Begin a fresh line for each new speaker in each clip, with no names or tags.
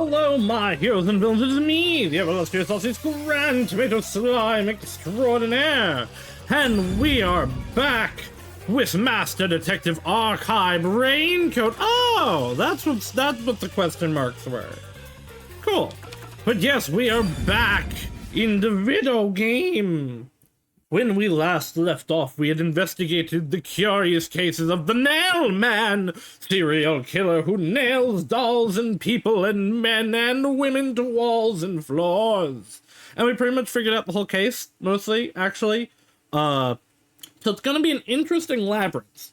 Hello, my heroes and villains, it is me, the illustrious Sauce's Grand Tomato Slime Extraordinaire, and we are back with Master Detective Archive Raincoat. Oh, that's what the question marks were. Cool. But yes, we are back in the video game. When we last left off, we had investigated the curious cases of the Nail Man, serial killer who nails dolls and people and men and women to walls and floors. And we pretty much figured out the whole case, mostly, actually. So it's gonna be an interesting labyrinth,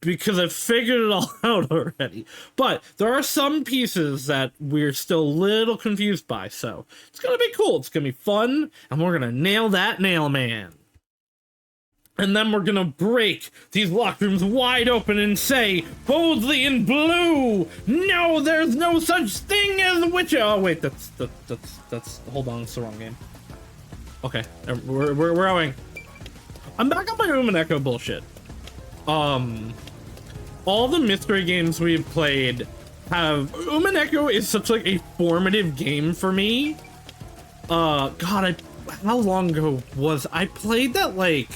because I've figured it all out already. But there are some pieces that we're still a little confused by, so it's gonna be cool, it's gonna be fun, and we're gonna nail that Nail Man. And then we're gonna break these locked rooms wide open and say, boldly in blue, no, there's no such thing as a witch. Oh wait, that's, hold on, it's the wrong game. Okay, we're going. I'm back on my Umaneko bullshit. All the mystery games we've played have... Umaneko is such, like, a formative game for me. God, how long ago was... I played that, like...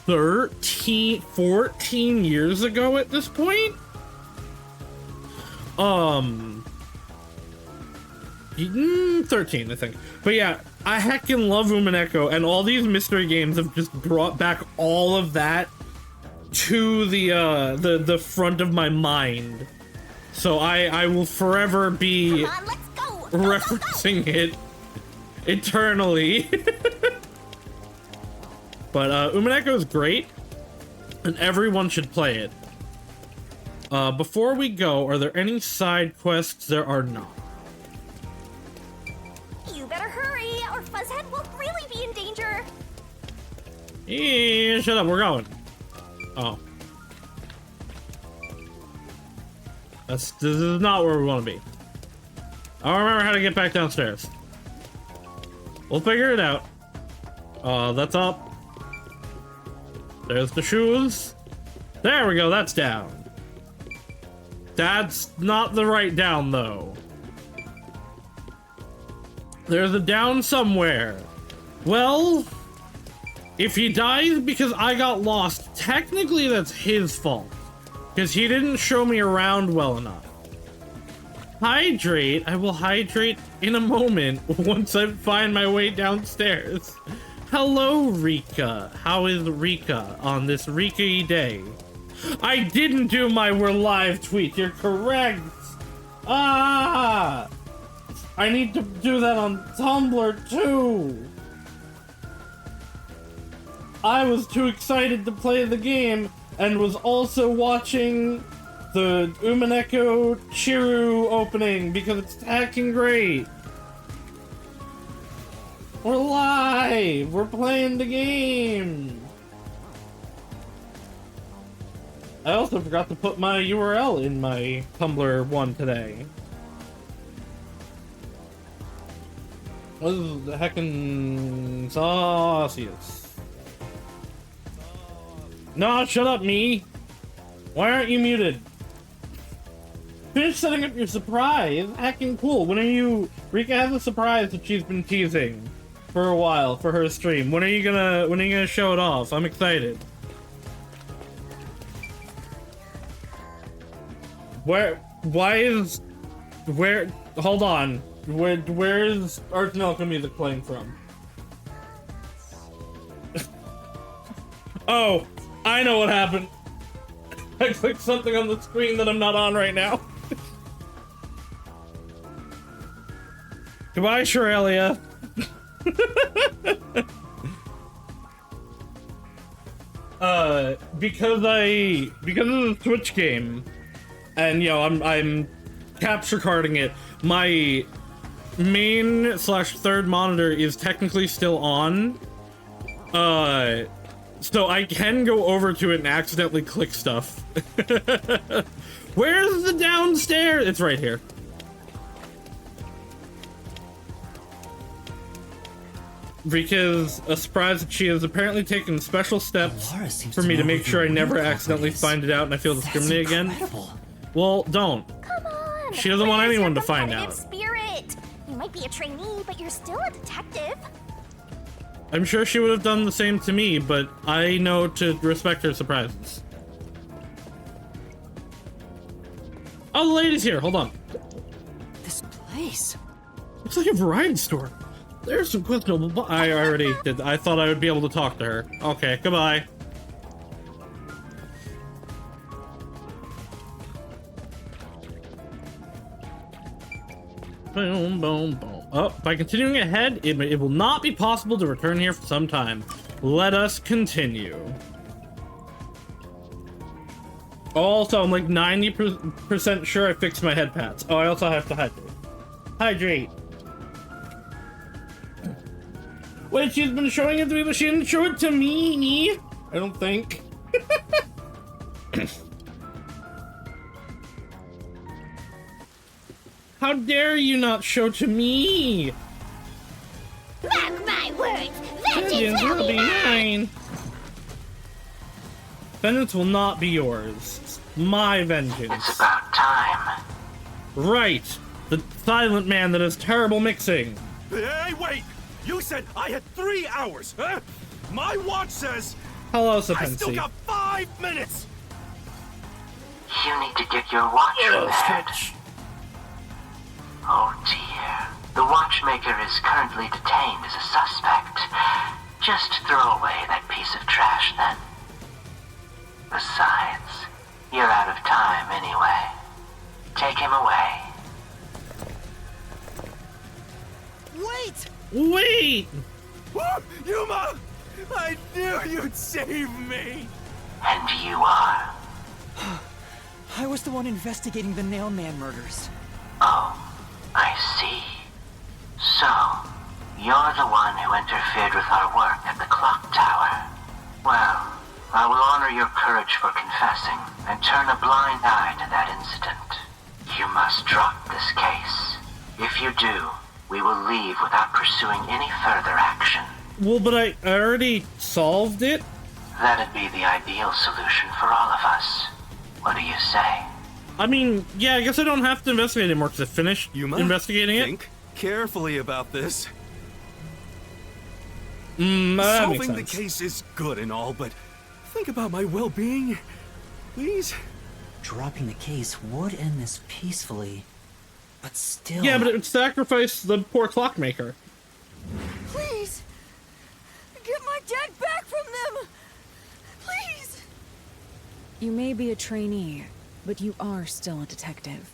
14 years ago at this point? 13, I think. But yeah, I heckin' love Umaneko, and all these mystery games have just brought back all of that to the front of my mind. So I will forever be referencing it eternally. But Umaneko is great, and everyone should play it. Before we go, are there any side quests? There are not.
You better hurry, or Fuzzhead will really be in danger.
Shut up, we're going. Oh. This is not where we want to be. I don't remember how to get back downstairs. We'll figure it out. That's up. There's the shoes. There we go, that's down. That's not the right down, though. There's a down somewhere. Well, if he dies because I got lost, technically that's his fault, because he didn't show me around well enough. Hydrate? I will hydrate in a moment once I find my way downstairs. Hello, Rika. How is Rika on this Rika-y day? I didn't do my "we're live" tweet. You're correct. Ah! I need to do that on Tumblr too. I was too excited to play the game and was also watching the Umaneko Chiru opening because it's hacking great. We're live! We're playing the game! I also forgot to put my URL in my Tumblr one today. What is the heckin' Saucius? No, shut up, me! Why aren't you muted? Finish setting up your surprise. Heckin' cool. When are you... Rika has a surprise that she's been teasing for a while for her stream. When are you gonna show it off? I'm excited. Hold on. Where's Arts and Alchemy music playing from? Oh, I know what happened. I clicked something on the screen that I'm not on right now. Goodbye, Shiralia. Because of the Twitch game, and you know, I'm capture carding it, my main / third monitor is technically still on. So I can go over to it and accidentally click stuff. Where's the downstairs? It's right here. Rika's a surprise that she has apparently taken special steps for me to make sure I never accidentally find it out and I feel discriminated again. Well, don't.
Come on.
She doesn't want
where's
anyone
your
to find
competitive
out.
Spirit? You might be a trainee, but you're still a detective.
I'm sure she would have done the same to me, but I know to respect her surprises. Oh, the lady's here. Hold on.
This place.
Looks like a variety store. There's some questionable. I already did. I thought I would be able to talk to her. Okay, goodbye. Boom, boom, boom. Oh, by continuing ahead, it will not be possible to return here for some time. Let us continue. Also, I'm like 90% sure I fixed my head pads. Oh, I also have to hydrate. Hydrate. Wait, she's been showing it to me, but she didn't show it to me. I don't think. How dare you not show to me?
Mark my words.
Vengeance will be mine. Vengeance will not be yours. My vengeance.
It's about time.
Right. The silent man that has terrible mixing.
Hey, wait! You said I had 3 hours, huh? My watch says
Hello,
I still
Sapensi.
got 5 minutes!
You need to get your watch repaired. Oh dear. The watchmaker is currently detained as a suspect. Just throw away that piece of trash then. Besides, you're out of time anyway. Take him away.
Wait!
Wait!
Whoa, Yuma! I knew you'd save me!
And you are.
I was the one investigating the Nailman murders.
Oh, I see. So, you're the one who interfered with our work at the clock tower. Well, I will honor your courage for confessing and turn a blind eye to that incident. You must drop this case. If you do, we will leave without pursuing any further action.
Well, but I already solved it.
That'd be the ideal solution for all of us. What do you say?
I mean, yeah, I guess I don't have to investigate anymore because I finished investigating it.
Think carefully about this.
That makes
Solving the
sense.
case is good and all, but think about my well-being, please.
Dropping the case would end this peacefully, but still.
Yeah, but it would sacrifice the poor clockmaker.
Please! Get my dad back from them! Please!
You may be a trainee, but you are still a detective.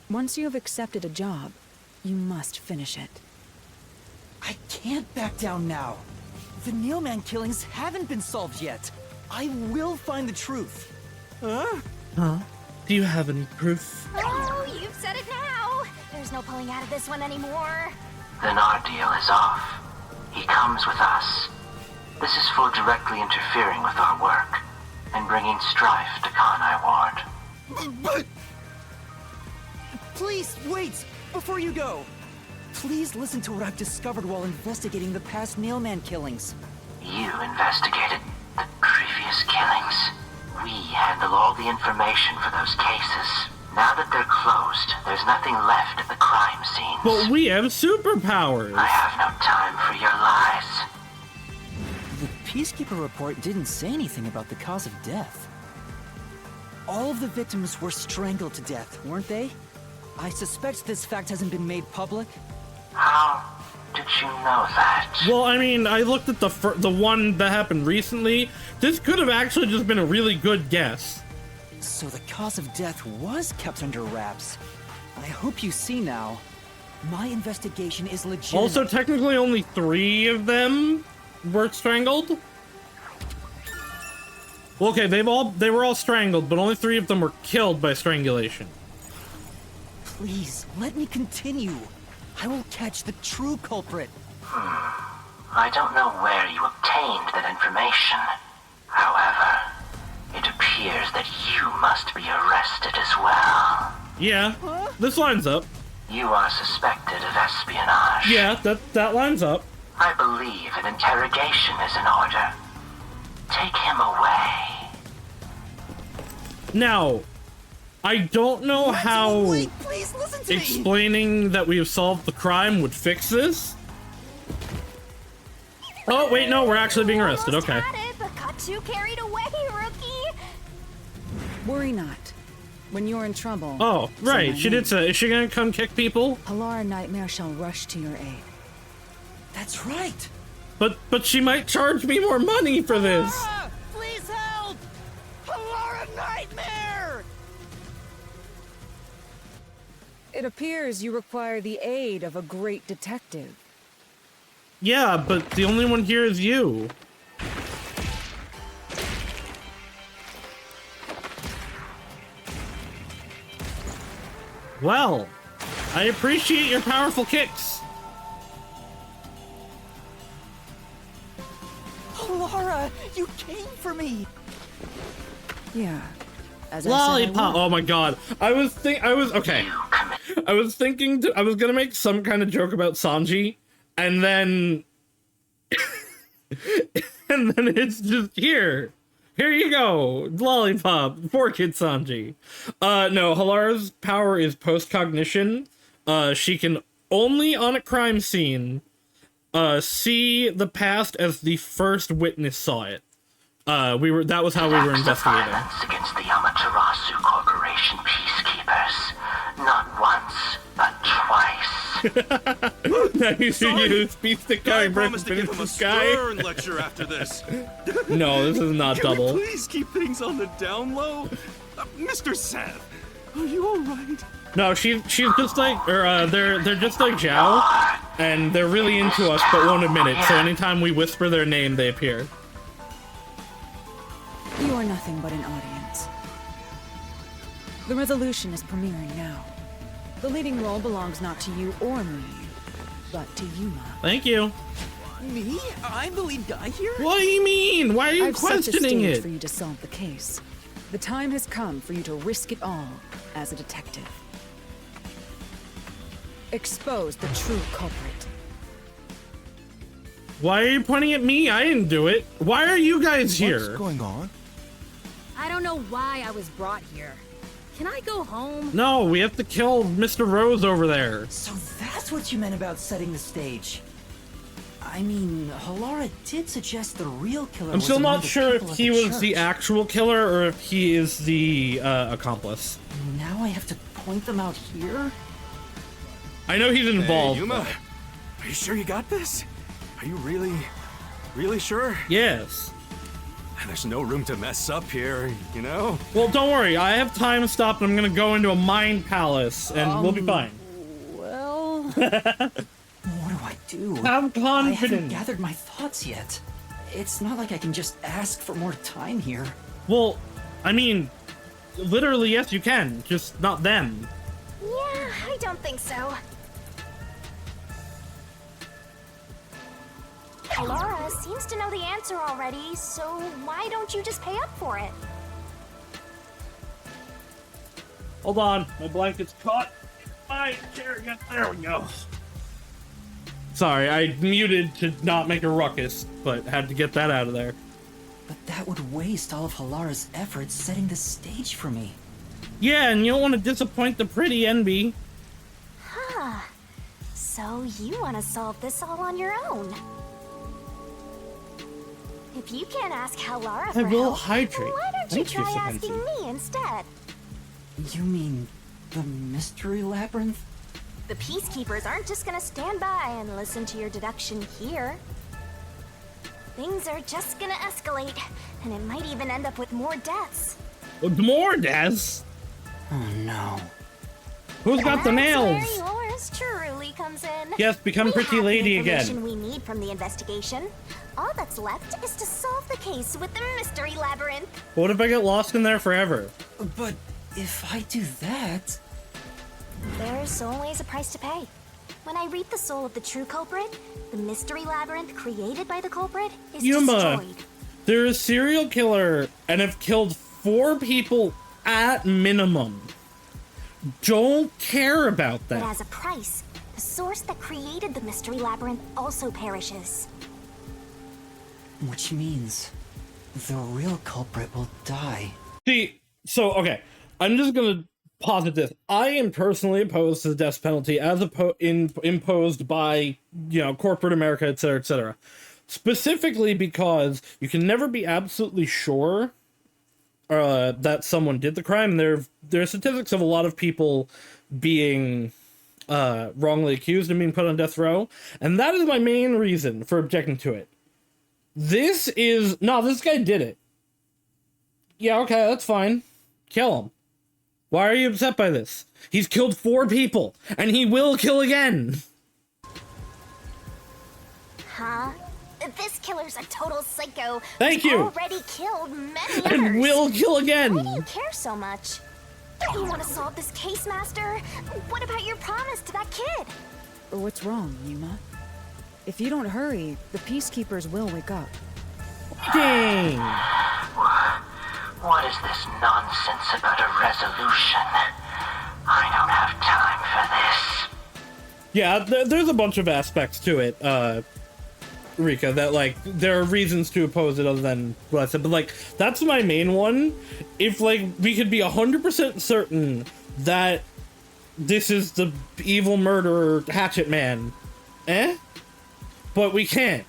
Once you have accepted a job, you must finish it.
I can't back down now. The Nailman killings haven't been solved yet. I will find the truth.
Huh? Do you have any proof?
Oh, you've said it now. There's no pulling out of this one anymore.
Then our deal is off. He comes with us. This is for directly interfering with our work and bringing strife to Kanai Ward.
But
Please, wait! Before you go! Please listen to what I've discovered while investigating the past Nailman killings.
You investigated the previous killings. We handle all the information for those cases. Now that they're closed, there's nothing left at the crime scenes.
But we have superpowers.
I have no time for your lies.
The Peacekeeper report didn't say anything about the cause of death. All of the victims were strangled to death, weren't they? I suspect this fact hasn't been made public.
How did you know that?
Well, I mean, I looked at the one that happened recently. This could have actually just been a really good guess.
So the cause of death was kept under wraps. I hope you see now. My investigation is legitimate.
Also, technically only 3 of them were strangled. Well, okay, they were all strangled, but only 3 of them were killed by strangulation.
Please, let me continue. I will catch the true culprit.
I don't know where you obtained that information. However, it appears that you must be arrested as well.
Yeah, this lines up.
You are suspected of espionage.
Yeah, that lines up.
I believe an interrogation is in order. Take him away.
Now, I don't know how
Wait, please listen to me.
explaining that we have solved the crime would fix this. Oh, wait, no, we're actually being arrested.
Almost
Okay.
had it, but got too carried away, rookie.
Worry not. When you're in trouble.
Oh, right.
someone
She did say, is she gonna come kick people?
Halara Nightmare shall rush to your aid.
That's right.
But she might charge me more money for this.
Ah, please help! Halara Nightmare!
It appears you require the aid of a great detective.
Yeah, but the only one here is you. Well, I appreciate your powerful kicks.
Halara, you came for me.
Yeah. As I
Lollipop.
said, I would.
Oh my god. I was okay. I was thinking I was gonna make some kind of joke about Sanji, and then and then it's just here. Here you go. Lollipop. Poor kid Sanji. No, Halara's power is post-cognition. She can only on a crime scene see the past as the first witness saw it. That was how we were investigating.
Violence against the Amaterasu Corporation peacekeepers. Not once, but twice.
Now you should use Beast Stick Guy
I
and
promised to give
finish
him a
this guy.
stern lecture after this.
No, this is not
Can we
double.
please keep things on the down low? Mr. Seth, are you alright?
No, she's just like, or they're just like Zhao, and they're really into us, but won't admit it. So anytime we whisper their name, they appear.
You are nothing but an audience. The resolution is premiering now. The leading role belongs not to you or me, but to Yuma.
Thank you.
Me? I'm the lead guy here?
What do you mean? Why are you
I've set the
questioning
stage
it?
for you to solve the case. The time has come for you to risk it all as a detective. Expose the true culprit.
Why are you pointing at me? I didn't do it. Why are you guys here?
going on?
I don't know why I was brought here. Can I go home?
No, we have to kill Mr. Rose over there.
So that's what you meant about setting the stage. I mean, Halara did suggest the real killer
I'm
was
still
among
not
the
sure
people
if
at
he
the
was the
church.
actual killer or if he is the accomplice.
Now I have to point them out here?
I know he's involved.
Hey, Yuma, are you sure you got this? Are you really sure?
Yes.
There's no room to mess up here, you know?
Well, don't worry. I have time stopped and I'm gonna go into a mind palace and we'll be fine.
Well... what do I do?
Have
I haven't
confidence.
gathered my thoughts yet. It's not like I can just ask for more time here.
Well, I mean, literally, yes, you can. Just not them.
Yeah, I don't think so. Laura seems to know the answer already, so why don't you just pay up for it?
Hold on. My blanket's caught in my chair again. There we go. Sorry, I muted to not make a ruckus, but had to get that out of there.
But that would waste all of Halara's efforts setting the stage for me.
Yeah, and you don't want to disappoint the pretty Envy.
Huh. So you want to solve this all on your own? If you can't ask Halara for
I will
help,
hydrate.
why don't
Thank
you
you,
try
Samantha.
asking me instead?
You mean the mystery labyrinth?
The peacekeepers aren't just gonna stand by and listen to your deduction here. Things are just gonna escalate, and it might even end up with more deaths.
More deaths?
Oh no.
Who's got the
That's
nails?
where yours truly comes in.
Yes, become
We
pretty
have
lady
the
again.
information we need from the investigation. All that's left is to solve the case with the mystery labyrinth.
What if I get lost in there forever?
But if I do that...
There's always a price to pay. When I reap the soul of the true culprit, the mystery labyrinth created by the culprit is
Yuma,
destroyed.
they're a serial killer and have killed 4 people at minimum. Don't care about
But
that.
as a price, the source that created the mystery labyrinth also perishes.
Which means the real culprit will die.
See, so, okay. I'm just gonna posit this. I am personally opposed to the death penalty as imposed by, corporate America, etc., etc. Specifically because you can never be absolutely sure that someone did the crime. There are statistics of a lot of people being wrongly accused and being put on death row, and that is my main reason for objecting to it. This guy did it. Yeah, okay, that's fine. Kill him. Why are you upset by this? He's killed 4 people, and he will kill again.
Huh? This killer's a total psycho.
Thank you.
Already killed many others.
And will kill again.
Why do you care so much? Don't you want to solve this case, Master? What about your promise to that kid?
What's wrong, Yuma? If you don't hurry, the Peacekeepers will wake up.
Dang.
What is this nonsense about a resolution? I don't have time for this.
Yeah, there's a bunch of aspects to it, Rika, that, there are reasons to oppose it other than what I said, but, that's my main one. If, we could be 100% certain that this is the evil murderer Hatchet Man, but we can't.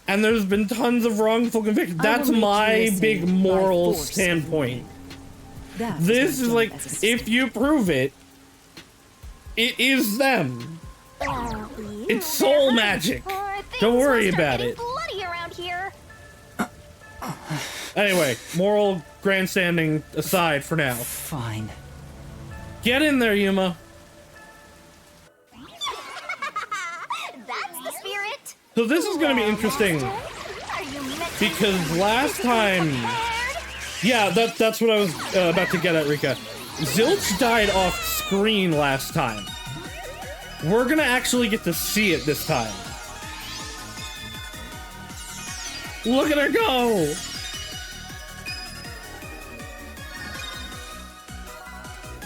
And there's been tons of wrongful convictions. That's my big moral standpoint. This is if you prove it, it is them. It's soul magic. Don't worry about it.
Bloody around here.
Anyway, moral grandstanding aside for now.
Fine.
Get in there, Yuma.
That's the spirit.
So this is going to be interesting because last time, yeah, that's what I was about to get at, Rika. Zilch died off screen last time. We're gonna actually get to see it this time. Look at her go!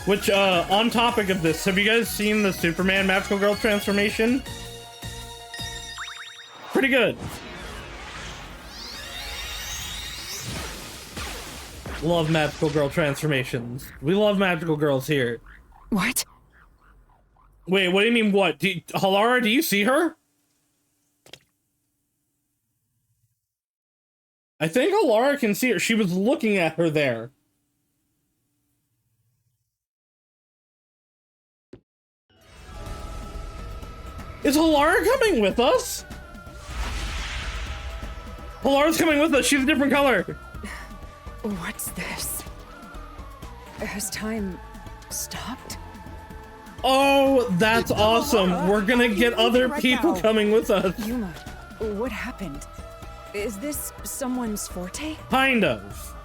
Which, on topic of this, have you guys seen the Superman Magical Girl transformation? Pretty good. Love Magical Girl transformations. We love Magical Girls here.
What?
Wait, what do you mean what? Halara, do you see her? I think Halara can see her. She was looking at her there. Is Halara coming with us? Halara's coming with us. She's a different color.
What's this? Has time stopped?
Oh, that's awesome. We're gonna get other people coming with us.
Yuma, what happened? Is this someone's forte?
Kind of.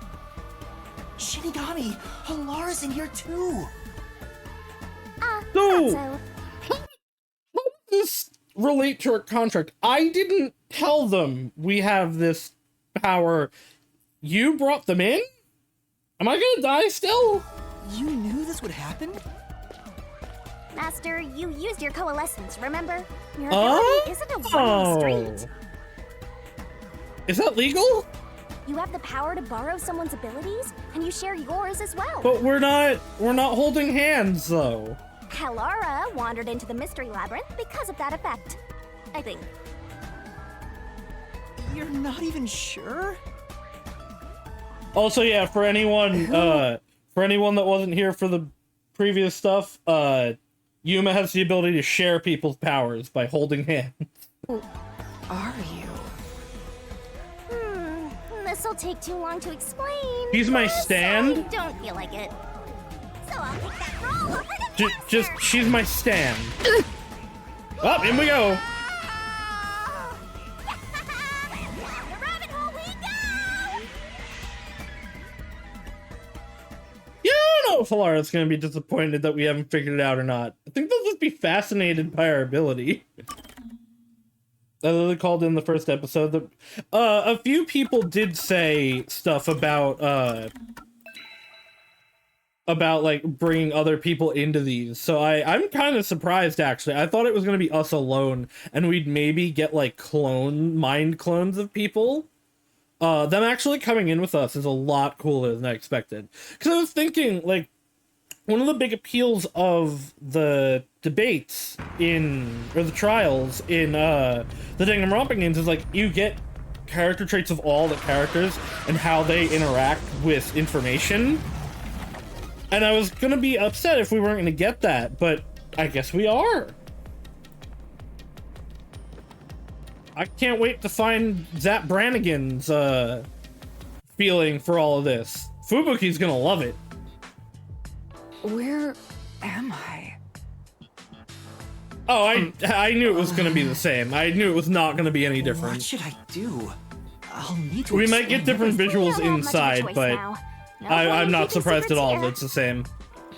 Shinigami, Halara's in here too.
So,
So,
how does this relate to our contract? I didn't tell them we have this power. You brought them in? Am I gonna die still?
You knew this would happen?
Master, you used your coalescence, remember? Your ability isn't a one-way street.
Is that legal?
You have the power to borrow someone's abilities, and you share yours as well.
But we're not holding hands though.
Halara wandered into the mystery labyrinth because of that effect, I think.
You're not even sure?
Also, yeah, for anyone that wasn't here for the previous stuff, Yuma has the ability to share people's powers by holding hands.
Who are you?
This'll take too long to explain.
She's my
so
stand?
I don't feel like it. So I'll take that role over the
Just, she's my stand. Oh, in we go.
Down the rabbit hole we go!
Yeah, I don't know if Halara's gonna be disappointed that we haven't figured it out or not. I think they'll just be fascinated by our ability. I literally called in the first episode that a few people did say stuff about like bringing other people into these. So I'm kind of surprised actually. I thought it was going to be us alone and we'd maybe get like mind clones of people. Them actually coming in with us is a lot cooler than I expected. Cuz I was thinking like one of the big appeals of the debates or the trials in the Danganronpa games is like you get character traits of all the characters and how they interact with information. And I was gonna be upset if we weren't gonna get that, but I guess we are. I can't wait to find Zap Brannigan's feeling for all of this. Fubuki's gonna love it.
Where am I?
Oh, I knew it was gonna be the same. I knew it was not gonna be any different.
What should I do? I'll need to
We might get different visuals
We don't have much of a
inside,
choice
but
now. No
I'm
point
not
keeping
surprised at
secrets
all
here.
that it's the same.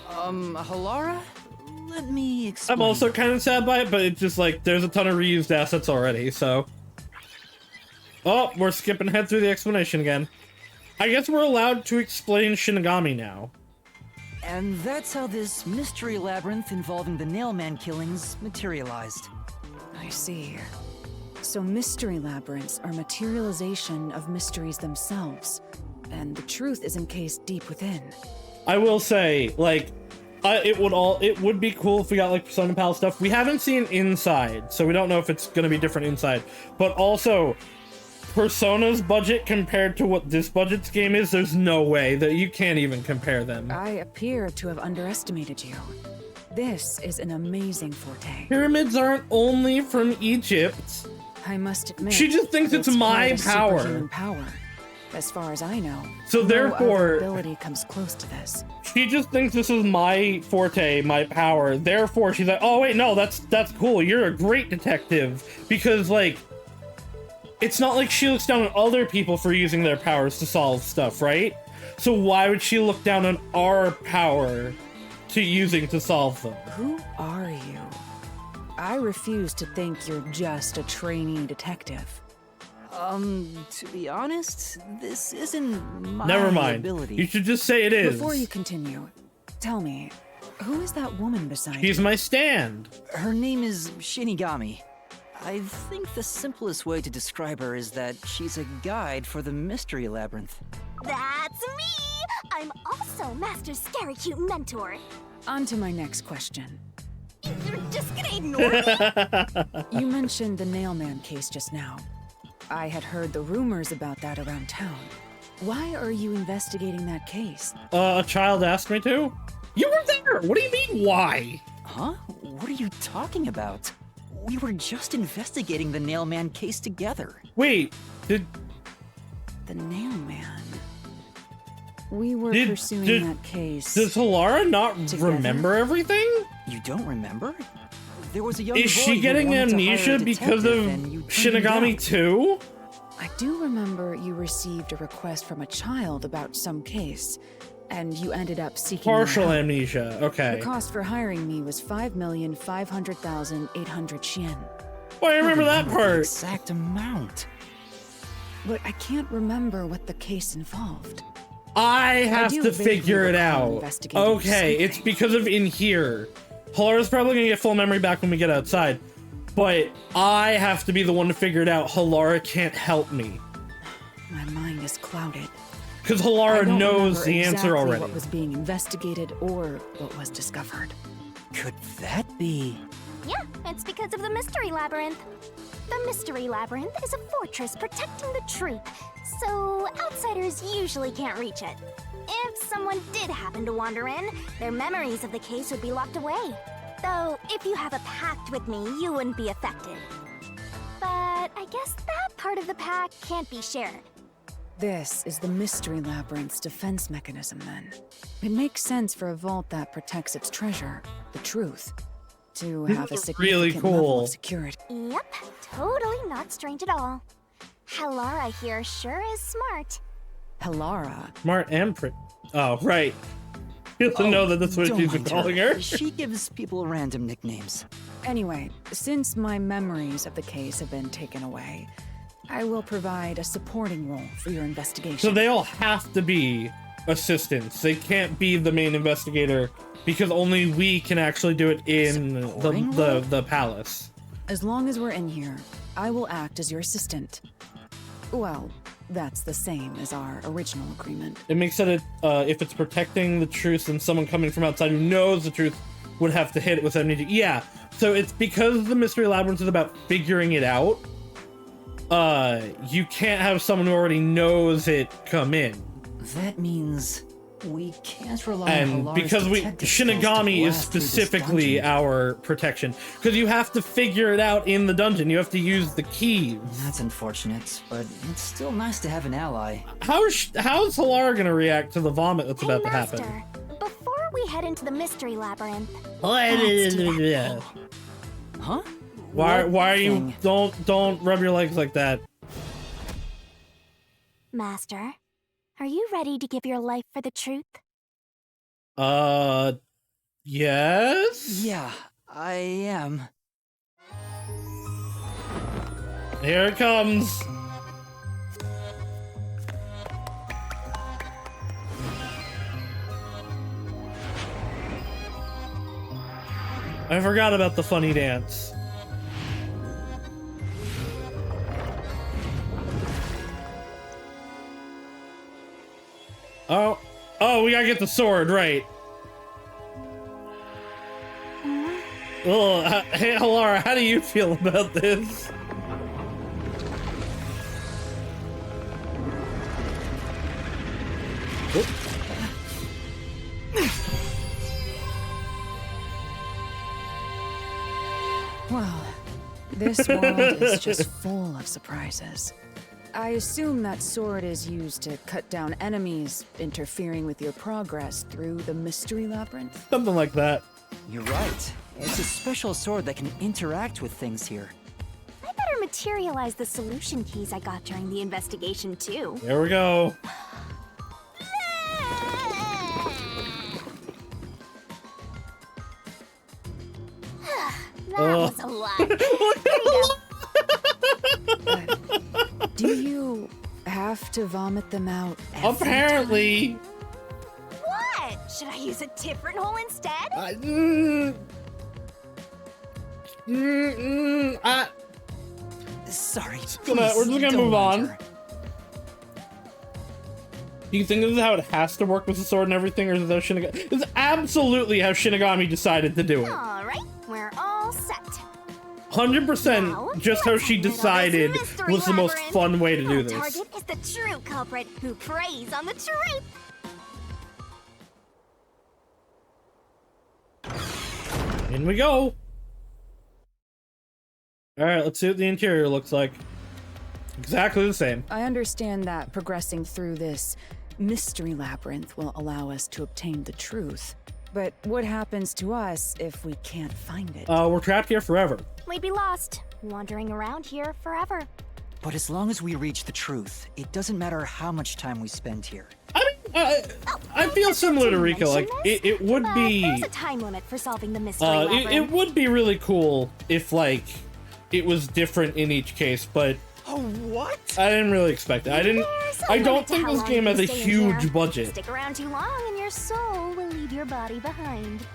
Halara? Let me explain.
I'm also kind of sad by it, but it's just like there's a ton of reused assets already, so. Oh, we're skipping ahead through the explanation again. I guess we're allowed to explain Shinigami now.
And that's how this mystery labyrinth involving the Nailman killings materialized.
I see. So mystery labyrinths are materialization of mysteries themselves, and the truth is encased deep within.
I will say, like, it would be cool if we got like Persona Pal stuff. We haven't seen inside, so we don't know if it's gonna be different inside. But also, Persona's budget compared to what this budget's game is, there's no way that you can't even compare them.
I appear to have underestimated you. This is an amazing forte.
Pyramids aren't only from Egypt.
I must admit,
She just thinks it's my
quite a
power.
superhuman power. As far as I know,
So
no
therefore-
other ability comes close to this.
She just thinks this is my forte, my power. Therefore, she's like, oh wait, no, that's cool. You're a great detective. Because, like, it's not like she looks down on other people for using their powers to solve stuff, right? So why would she look down on our power to using to solve them?
Who are you? I refuse to think you're just a trainee detective.
To be honest, this isn't my
Never mind.
ability.
You should just say it is.
Before you continue, tell me, who is that woman beside
He's
you?
my stand.
Her name is Shinigami. I think the simplest way to describe her is that she's a guide for the mystery labyrinth.
That's me! I'm also Master Scary Cute Mentor.
On to my next question.
You're just gonna ignore me?
You mentioned the Nailman case just now. I had heard the rumors about that around town. Why are you investigating that case?
A child asked me to? You were there! What do you mean, why?
Huh? What are you talking about? We were just investigating the Nailman case together.
Wait, did
The Nailman. We were
Did-
pursuing
did-
that case.
does Halara not
Together?
remember everything?
You don't remember? There was a young
Is
boy
she
who
getting
wanted to hire a
amnesia because of
detective, and you turned him
Shinigami
down.
2?
I do remember you received a request from a child about some case, and you ended up seeking my
Partial
help.
amnesia, okay.
The cost for hiring me was 5,500,800 yen.
Oh, I remember that
The
part.
exact amount.
But I can't remember what the case involved.
I have
do
to
vaguely
figure it
recall
out.
investigating
Okay, it's
something.
because of in here. Halara's probably gonna get full memory back when we get outside, but I have to be the one to figure it out. Halara can't help me.
My mind is clouded.
Because
I
Halara
don't
knows
remember
the answer
exactly
already.
what was being investigated or what was discovered.
Could that be?
Yeah, it's because of the Mystery Labyrinth. The Mystery Labyrinth is a fortress protecting the truth, so outsiders usually can't reach it. If someone did happen to wander in, their memories of the case would be locked away. Though, if you have a pact with me, you wouldn't be affected. But I guess that part of the pact can't be shared.
This is the Mystery Labyrinth's defense mechanism, then. It makes sense for a vault that protects its treasure, the truth, to have a
is
significant
really
level
cool.
of security.
Yep, totally not strange at all. Halara here sure is smart.
Halara.
Smart and pretty. Oh, right. You have to know that that's what
Don't
she's been
mind
calling her.
She gives people random nicknames.
Anyway, since my memories of the case have been taken away, I will provide a supporting role for your investigation.
So they all have to be assistants. They can't be the main investigator because only we can actually do it in
Supporting role?
the palace.
As long as we're in here, I will act as your assistant. Well, That's the same as our original agreement.
It makes it, if it's protecting the truth, then someone coming from outside who knows the truth would have to hit it with energy. Yeah, so it's because the Mystery Labyrinth is about figuring it out. You can't have someone who already knows it come in.
That means we can't rely on
And
Halara's
because
detective skills to
Shinigami is
blast through this
specifically
dungeon.
our protection. Because you have to figure it out in the dungeon. You have to use the keys.
That's unfortunate, but it's still nice to have an ally.
How's Halara gonna react to the vomit that's
Hey,
about to
Master,
happen?
before we head into the mystery labyrinth,
Yeah.
Huh?
Why
What
are you
thing?
don't rub your legs like that?
Master, are you ready to give your life for the truth?
Yes?
Yeah, I am.
Here it comes. I forgot about the funny dance. Oh, we gotta get the sword, right. Oh, hey, Halara, how do you feel about this?
Well, this world is just full of surprises. I assume that sword is used to cut down enemies interfering with your progress through the mystery labyrinth.
Something like that.
You're right. It's a special sword that can interact with things here.
I better materialize the solution keys I got during the investigation, too.
There we go.
That was a lot. There you go.
Do you have to vomit them out every
Apparently.
What? Should I use a different hole instead?
Sorry.
we're just
please,
gonna
don't
move on.
wonder.
Do you think this is how it has to work with the sword and everything, or is it how Shinigami? This is absolutely how Shinigami decided to do it.
All right, we're all set.
100% just how she decided was the most fun way to do
Our
this.
target is the true culprit who preys on the truth.
In we go. All right, let's see what the interior looks like. Exactly the same.
I understand that progressing through this mystery labyrinth will allow us to obtain the truth. But what happens to us if we can't find it?
We're trapped here forever.
We'd be lost, wandering around here forever.
But as long as we reach the truth, it doesn't matter how much time we spend here.
I mean, I feel similar to Rico. Like, it would
But
be...
there's a time limit for solving the mystery
it
labyrinth.
would be really cool if, like, it was different in each case, but
Oh, what?
I didn't really expect it.
There's a
I don't
limit to
think
how
this
long
game
you
has a
can stay in
huge
here.
budget.
Stick around too long and your soul will leave your body behind.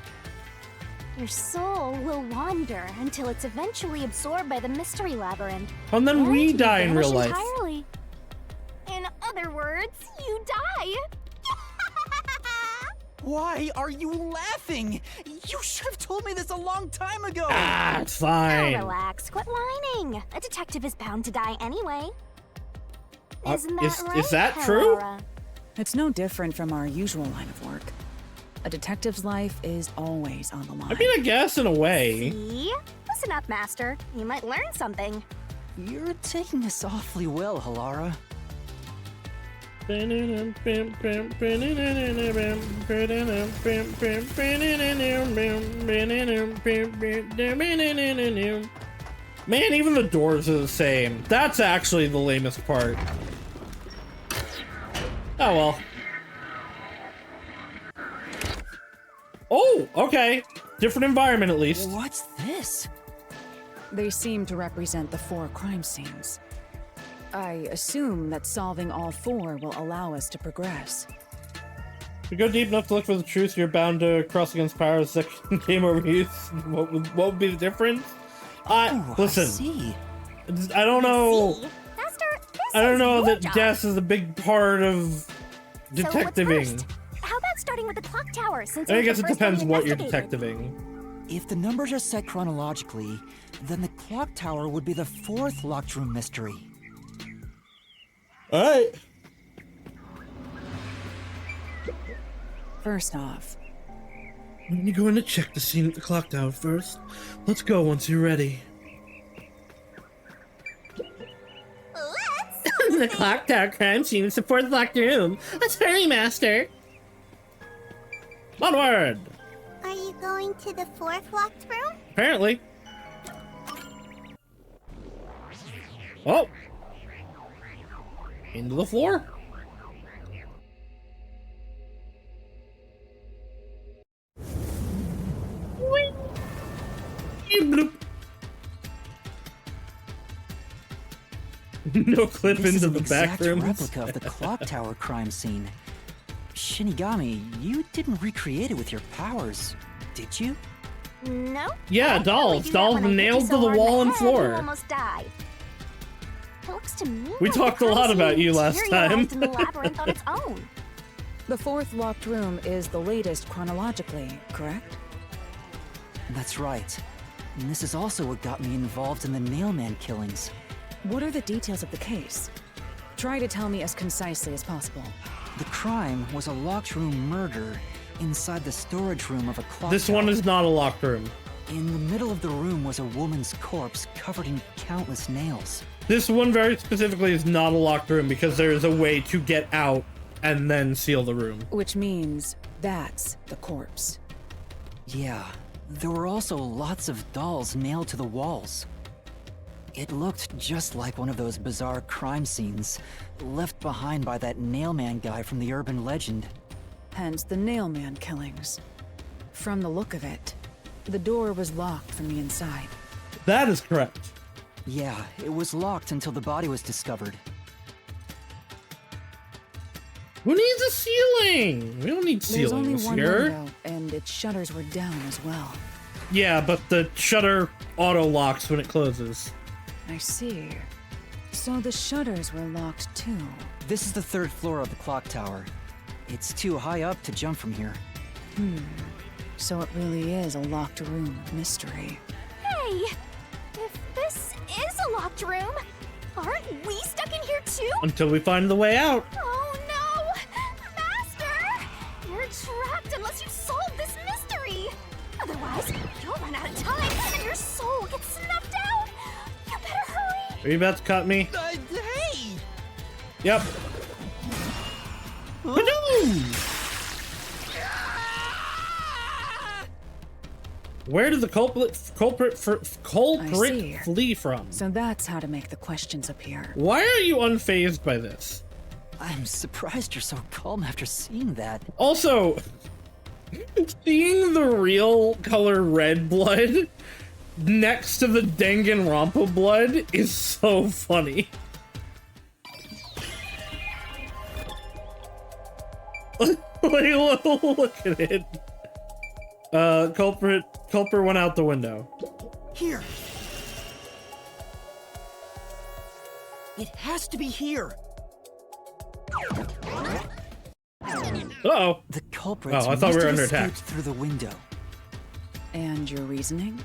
Your soul will wander until it's eventually absorbed by the mystery labyrinth.
And then
Or
we
until you
die in real
vanish
life.
Entirely. In other words, you die.
Why are you laughing? You should have told me this a long time ago.
Ah, it's
Now
fine.
relax, quit whining. A detective is bound to die anyway. Isn't that
is
right,
that true?
Hallara?
It's no different from our usual line of work. A detective's life is always on the line.
I mean, I guess in a way.
See? Listen up, Master. You might learn something.
You're taking this awfully well, Hallara.
Man, even the doors are the same. That's actually the lamest part. Oh well. Oh, okay. Different environment at least.
What's this?
They seem to represent the 4 crime scenes. I assume that solving all 4 will allow us to progress.
If you go deep enough to look for the truth, you're bound to cross against powers that can game over use. What would be the difference?
Oh,
Listen,
I see.
I don't know.
See? Master,
I don't know
your
that
job.
guess is a big part of
So what's
detectiving.
first? How about starting with the clock tower, since
I
you're
guess
the
it
first one
depends
we
what you're
investigated?
detectiving.
If the numbers are set chronologically, then the clock tower would be the fourth locked room mystery.
Alright.
First off,
I'm going to check the scene at the clock tower first. Let's go once you're ready.
Let's
The clock tower crime scene is the fourth locked room. Let's hurry, Master. Onward!
Are you going to the fourth locked room?
Apparently. Oh! Into the floor. Whee! Bloop. No clip
This is
into
an
the back
exact
rooms.
replica of the clock tower crime scene. Shinigami, you didn't recreate it with your powers, did you?
No.
Yeah,
I can
dolls.
only do that
Dolls
when I hit
nailed
you
to
so
the
hard in
wall and
head
floor.
You almost died. It looks to me
We
like
talked
the
a lot
crime
about
scene
you last time.
materialized in the labyrinth on its own.
the fourth locked room is the latest chronologically, correct?
That's right. And this is also what got me involved in the Nailman killings.
What are the details of the case? Try to tell me as concisely as possible.
The crime was a locked room murder inside the storage room of a clock
This
tower.
one is not a locked room.
In the middle of the room was a woman's corpse covered in countless nails.
This one very specifically is not a locked room because there is a way to get out and then seal the room.
Which means that's the corpse.
Yeah, there were also lots of dolls nailed to the walls. It looked just like one of those bizarre crime scenes left behind by that Nailman guy from the urban legend.
Hence the Nailman killings. From the look of it, the door was locked from the inside.
That is correct.
Yeah, it was locked until the body was discovered.
Who needs a ceiling? We don't need
There's only
ceilings
one
here.
window, and its shutters were down as well.
Yeah, but the shutter auto locks when it closes.
I see. So the shutters were locked too.
This is the third floor of the clock tower. It's too high up to jump from here.
So it really is a locked room mystery.
Hey, if this is a locked room, aren't we stuck in here too?
Until we find the way out.
Oh no! Master! You're trapped unless you solve this mystery! Otherwise, you'll run out of time and your soul gets snuffed out! You better hurry!
Are you about to cut me?
Hey!
Yep. Ba-doom! Where did the culprit
see.
flee from?
So that's how to make the questions appear.
Why are you unfazed by this?
I'm surprised you're so calm after seeing that.
Also, seeing the real color red blood next to the Danganronpa blood is so funny. Look at it. Culprit went out the window.
Here! It has to be here!
Uh-oh.
The culprits
Oh, I thought we
must
were
have
under
escaped
attack.
through the window.
And your reasoning?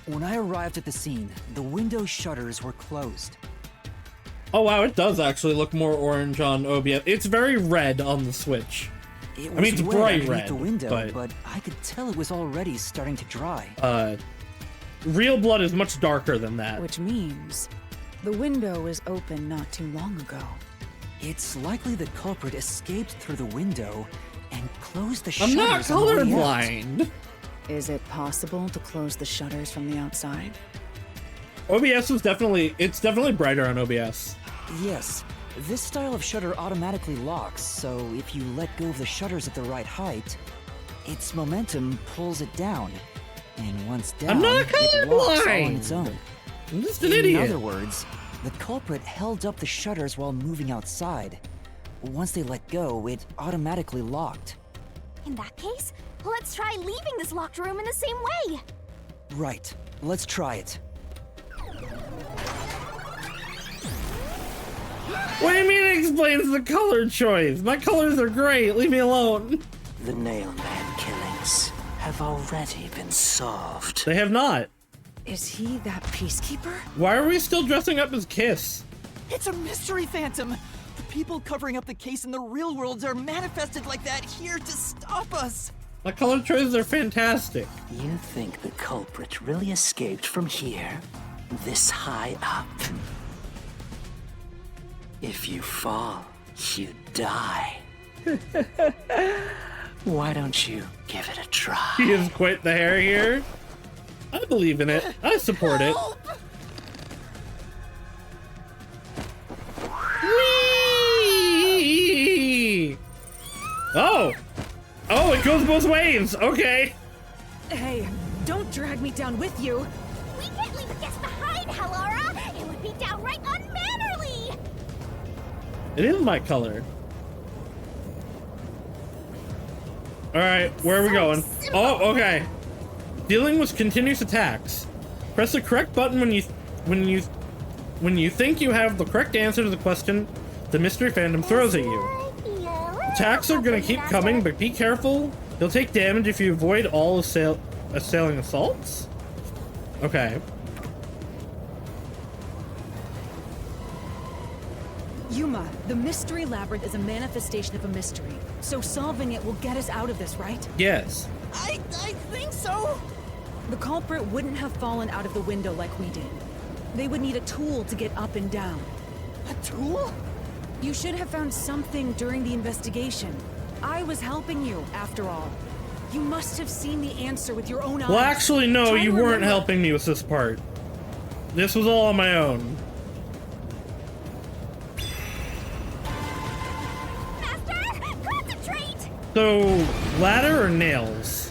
When I arrived at the scene, the window shutters were closed.
Oh wow, it does actually look more orange on OBS. It's very red on the Switch.
It
I mean, it's
was wet
bright
underneath
red,
the window,
but-
I could tell it was already starting to dry.
Real blood is much darker than that.
Which means the window was open not too long ago.
It's likely the culprit escaped through the window and closed the
I'm
shutters
not
on the way out.
colorblind.
Is it possible to close the shutters from the outside?
OBS is definitely brighter on OBS.
Yes, this style of shutter automatically locks, so if you let go of the shutters at the right height, its momentum pulls it down. And once down,
I'm not
it locks all on its
colorblind.
own.
I'm just an
In
idiot.
other words, the culprit held up the shutters while moving outside. Once they let go, it automatically locked.
In that case, let's try leaving this locked room in the same way!
Right, let's try it.
What do you mean it explains the color choice? My colors are great. Leave me alone.
The Nailman killings have already been solved.
They have not.
Is he that peacekeeper?
Why are we still dressing up as Kiss?
It's a mystery phantom! The people covering up the case in the real world are manifested like that here to stop us!
My color choices are fantastic.
You think the culprit really escaped from here? This high up? If you fall, you die. Why don't you give it a try?
He has quit the hair here. I believe in it. I support it. Whee! Oh! Oh, it goes both ways. Okay.
Hey, don't drag me down with you.
We can't leave a guest behind, Hallara! It would be downright unmannerly!
It is my color. All right, where are we going? Oh, okay. Dealing with continuous attacks. Press the correct button when you think you have the correct answer to the question the mystery phantom throws at you. Attacks are gonna keep coming, but be careful. You'll take damage if you avoid all assailing assaults. Okay.
Yuma, the mystery labyrinth is a manifestation of a mystery. So solving it will get us out of this, right?
Yes.
I think so!
The culprit wouldn't have fallen out of the window like we did. They would need a tool to get up and down.
A tool?
You should have found something during the investigation. I was helping you, after all. You must have seen the answer with your own eyes.
Well, actually, no,
Try to
you weren't
remember.
helping me with this part. This was all on my own.
Master, concentrate!
So, ladder or nails?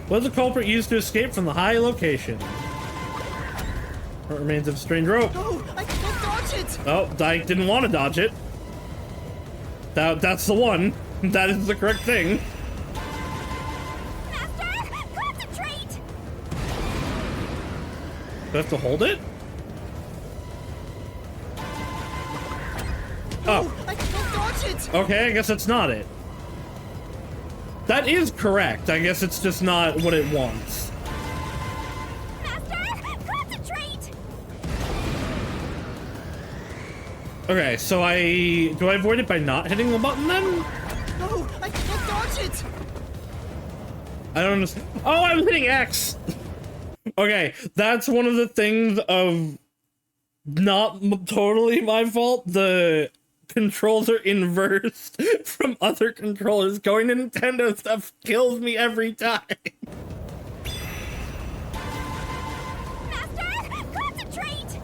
What did the culprit use to escape from the high location? What remains of a strange rope?
Oh, I can't dodge it!
Oh, Dyke didn't want to dodge it. That's the one. That is the correct thing.
Master, concentrate!
Do I have to hold it? Oh,
I can't dodge it!
okay, I guess that's not it. That is correct. I guess it's just not what it wants.
Master, concentrate!
Okay, so do I avoid it by not hitting the button then?
No, I can't dodge it!
I don't understand. Oh, I'm hitting X. Okay, that's one of the things of not totally my fault. The controls are inversed from other controllers. Going to Nintendo stuff kills me every time.
Master, concentrate!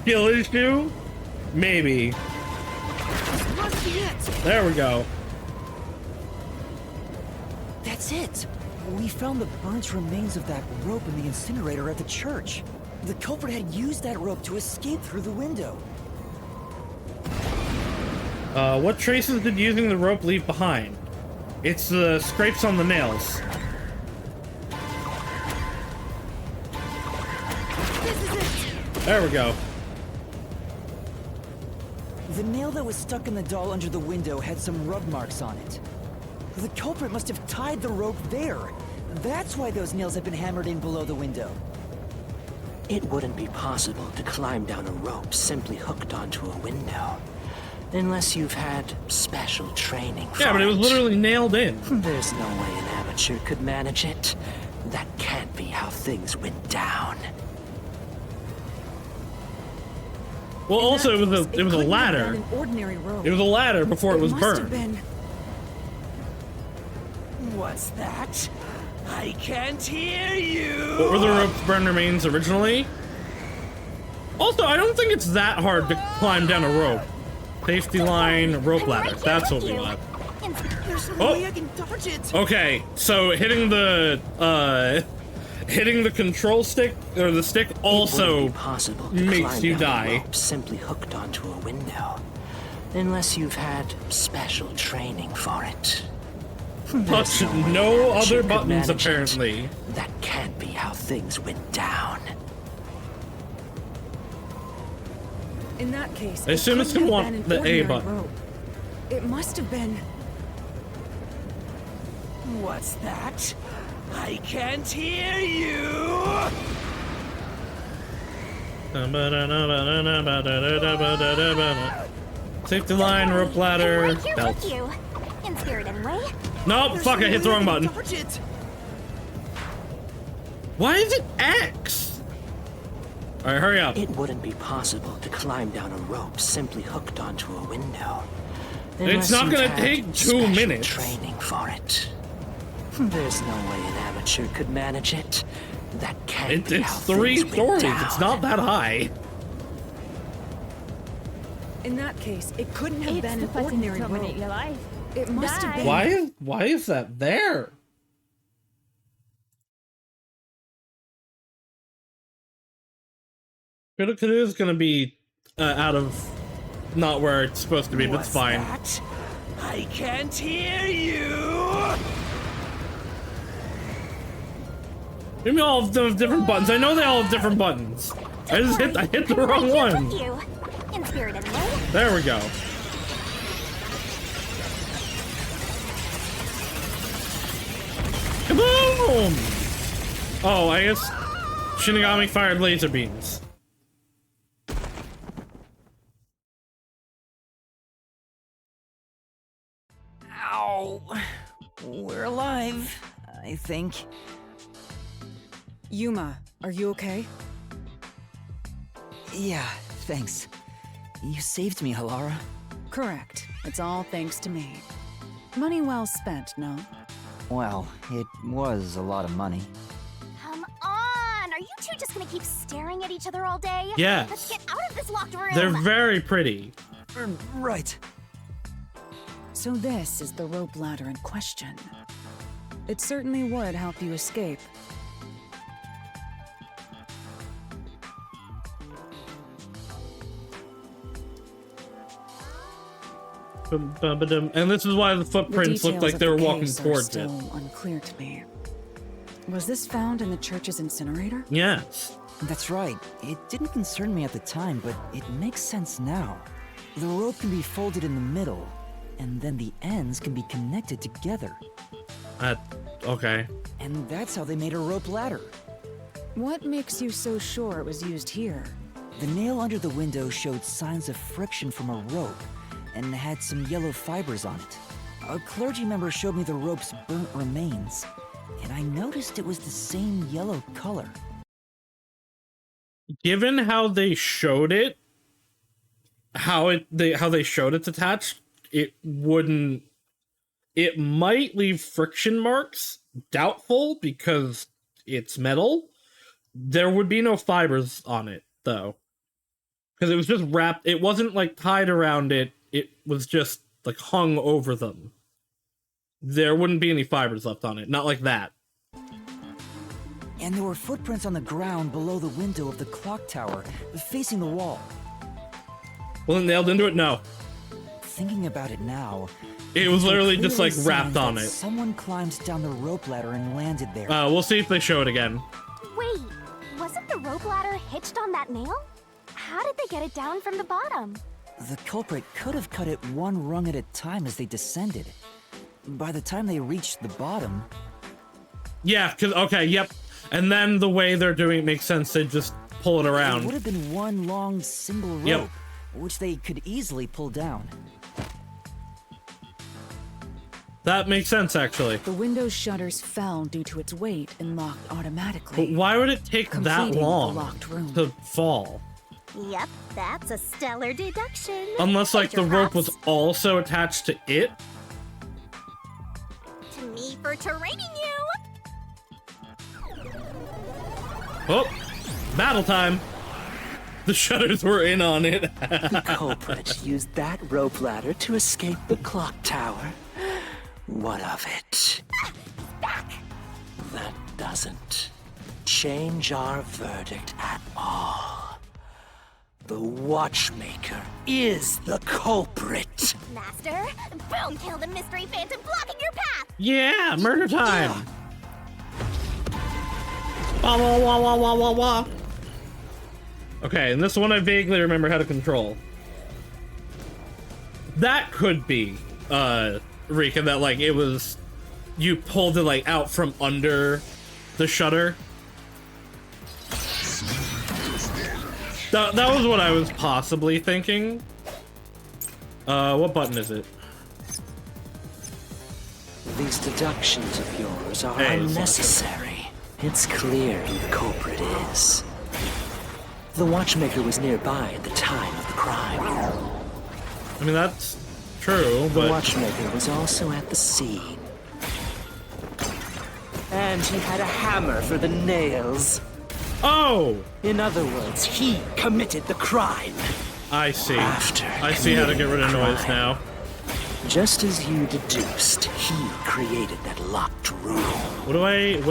Skill issue? Maybe.
Must be it!
There we go.
That's it! We found the burnt remains of that rope in the incinerator at the church. The culprit had used that rope to escape through the window.
What traces did using the rope leave behind? It's the scrapes on the nails.
This is it!
There we go.
The nail that was stuck in the doll under the window had some rub marks on it. The culprit must have tied the rope there. That's why those nails have been hammered in below the window.
It wouldn't be possible to climb down a rope simply hooked onto a window. Unless you've had special training for
Yeah, but it was literally nailed in.
There's no way an amateur could manage it. That can't be how things went down.
Well,
In
also
that
it was
case,
a
couldn't have
ladder.
been an ordinary rope.
It was a ladder before it was
must have
burned.
been.
What's that? I can't hear you!
What were the rope's burned remains originally? Also, I don't think it's that hard to climb down a rope. Safety line, rope ladder. That's what we want.
There's no
Oh.
way I can dodge it!
Okay, so hitting the control stick or the stick
It
also
wouldn't be possible to
makes
climb
you
down a
die.
rope simply hooked onto a window. Unless you've had special training for it.
touch
There's way
no
an amateur
other
could
buttons
manage it.
apparently.
That can't be how things went down.
In that case,
I assume it's gonna want the A button.
Rope. It must have been.
What's that? I can't hear you!
Safety line, rope ladder,
I'm right here
belt.
with you. In spirit, anyway.
Nope, fuck, I hit the wrong button.
Dodge it.
Why is it X? Alright, hurry up.
It wouldn't be possible to climb down a rope simply hooked onto a window.
It's not gonna take 2
special
minutes.
Training for it. There's no way an amateur could manage it. That can't be how
It's 3
things went
stories,
down.
it's not that high.
In that case, it couldn't have
It's
been
the
an
button to
ordinary
terminate
rope.
your life.
It must have
Die.
been.
Why is that there? Critical is gonna be out of not where it's supposed to be, but it's fine.
That? I can't hear you!
Give me all of those different buttons. I know they all have different buttons. I hit the wrong
I'm right here
one.
with you. In spirit, anyway.
There we go. Kaboom! Oh, I guess Shinigami fired laser beams.
Ow. We're alive, I think.
Yuma, are you okay?
Yeah, thanks. You saved me, Halara.
Correct. It's all thanks to me. Money well spent, no?
Well, it was a lot of money.
Come on! Are you two just gonna keep staring at each other all day?
Yes.
Let's get out of this locked room!
They're very pretty.
Right.
So this is the rope ladder in question. It certainly would help you escape.
And this is why the
The
footprints look
details
like
of
they
the
were walking
case are
towards it.
still unclear to me. Was this found in the church's incinerator?
Yes.
That's right. It didn't concern me at the time, but it makes sense now. The rope can be folded in the middle, and then the ends can be connected together.
Okay.
And that's how they made a rope ladder.
What makes you so sure it was used here?
The nail under the window showed signs of friction from a rope, and had some yellow fibers on it. A clergy member showed me the rope's burnt remains, and I noticed it was the same yellow color.
Given how they showed it, how they showed it's attached, it wouldn't. It might leave friction marks. Doubtful, because it's metal. There would be no fibers on it though, because it was just wrapped. It wasn't like tied around it. It was just like hung over them. There wouldn't be any fibers left on it. Not like that.
And there were footprints on the ground below the window of the clock tower, facing the wall.
Well, it nailed into it? No.
Thinking about it now,
It was literally just like
clearly
wrapped
signs
on
that
it.
Someone climbed down the rope ladder and landed there.
We'll see if they show it again.
Wait, wasn't the rope ladder hitched on that nail? How did they get it down from the bottom?
The culprit could have cut it one rung at a time as they descended. By the time they reached the bottom...
Yeah, cause okay, yep. And then the way they're doing it makes sense. They just pull it
It
around.
would have been one long single rope,
Yep.
which they could easily pull down.
That makes sense, actually.
The window's shutters fell due to its weight and locked automatically.
But why would it take that
Completing the
long
locked room.
to fall?
Yep, that's a stellar deduction.
Unless, like, the
Major
rope was
props
also attached to it?
to me for training you.
Oh, battle time. The shutters were in on it.
The culprit used that rope ladder to escape the clock tower. What of it? That doesn't change our verdict at all. The watchmaker is the culprit.
Master, boom, kill the mystery phantom blocking your path.
Yeah, murder time. Wah, wah, wah, wah, wah, wah, wah. Okay, and this one I vaguely remember how to control. That could be, Rika, that, like, it was... You pulled it, like, out from under the shutter. That was what I was possibly thinking. What button is it?
These deductions of yours are
Hey,
unnecessary. It's clear who the culprit is. The watchmaker was nearby at the time of the crime.
I mean, that's true,
The
but...
watchmaker was also at the scene. And he had a hammer for the nails.
Oh!
In other words, he committed the crime.
I see.
After
I see how to get rid of
committing the
noise
crime.
now.
Just as you deduced, he created that locked room
What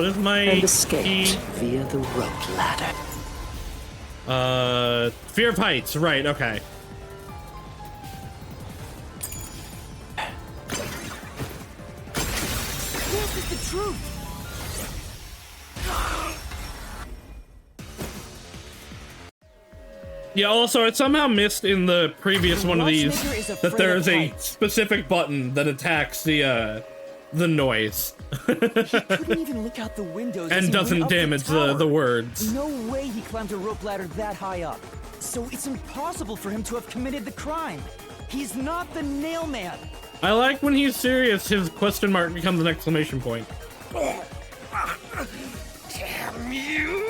is my
and
key?
escaped via the rope ladder.
Fear of heights, right, okay.
This is the truth.
Yeah, also, I somehow missed in the previous one of these
Watchmaker is
that
afraid
there
of
is a
heights.
specific button that attacks the noise.
Couldn't even look out the windows as
And
he
doesn't
went up the
damage
tower.
the words.
No way he climbed a rope ladder that high up. So it's impossible for him to have committed the crime. He's not the nail man.
I like when he's serious, his question mark becomes an exclamation point.
Damn you!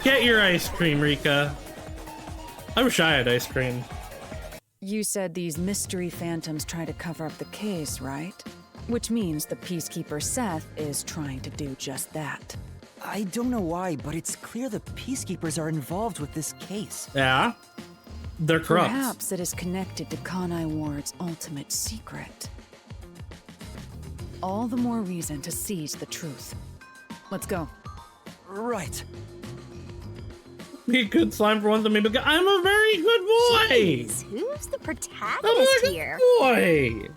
Get your ice cream, Rika. I wish I had ice cream.
You said these mystery phantoms try to cover up the case, right? Which means the Peacekeeper Seth is trying to do just that.
I don't know why, but it's clear the Peacekeepers are involved with this case.
Yeah? They're corrupt.
Perhaps it is connected to Kanai Ward's ultimate secret. All the more reason to seize the truth. Let's go.
Right.
Be a good slime for once and maybe I'm a very good boy!
Jeez, who's the
I'm
protagonist
a good
here?
boy!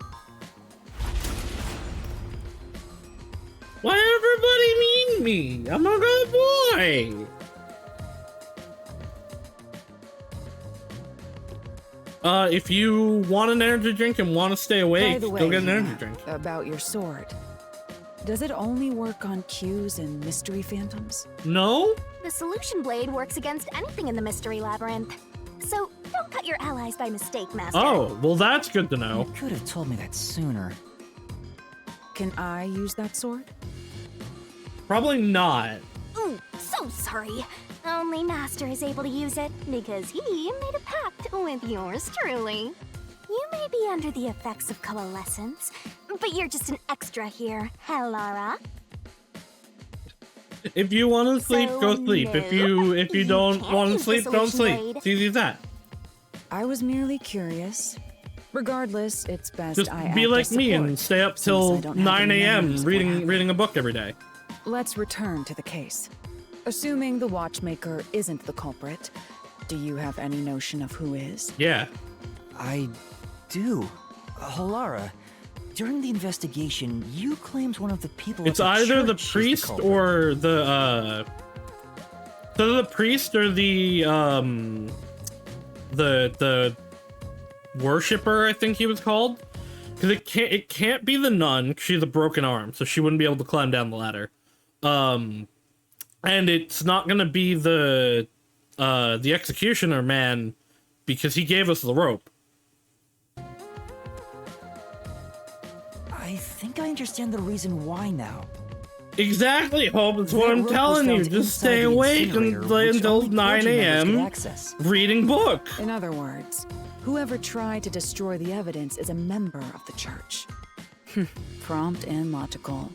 Why everybody mean me? I'm a good boy! If you want an energy drink and want to stay
By
awake,
the way,
go get an energy drink.
about your sword. Does it only work on cues and mystery phantoms?
No?
The solution blade works against anything in the mystery labyrinth. So don't cut your allies by mistake, Master.
Oh, well that's good to know.
You could have told me that sooner.
Can I use that sword?
Probably not.
Ooh, so sorry. Only Master is able to use it because he made a pact with yours truly. You may be under the effects of coalescence, but you're just an extra here, Hellara.
If you want to sleep, go sleep. If you
you
don't
can't
want to
use the
sleep, don't
solution
sleep.
blade.
It's easy as that.
I was merely curious. Regardless, it's best
Just
I
be
act
like
as
me and
support,
stay up
since
till
I don't have
9
any
a.m.
memories of what happened.
reading a book every day.
Let's return to the case. Assuming the watchmaker isn't the culprit, do you have any notion of who is?
Yeah.
I do. Halara, during the investigation, you claimed one of the people
It's
at the
either the
church is
priest
culprit.
or the the priest or the worshipper, I think he was called. Because it can't be the nun, 'cause she's a broken arm, so she wouldn't be able to climb down the ladder. And it's not gonna be the executioner man, because he gave us the rope.
I think I understand the reason why now.
Exactly, Hope. That's what
That
I'm
rope was
telling you.
found
Just
inside
stay
the
awake
incinerator,
and play
which
until
only
9
clergy members
a.m.
get access.
reading book.
In other words, whoever tried to destroy the evidence is a member of the church. Prompt and logical.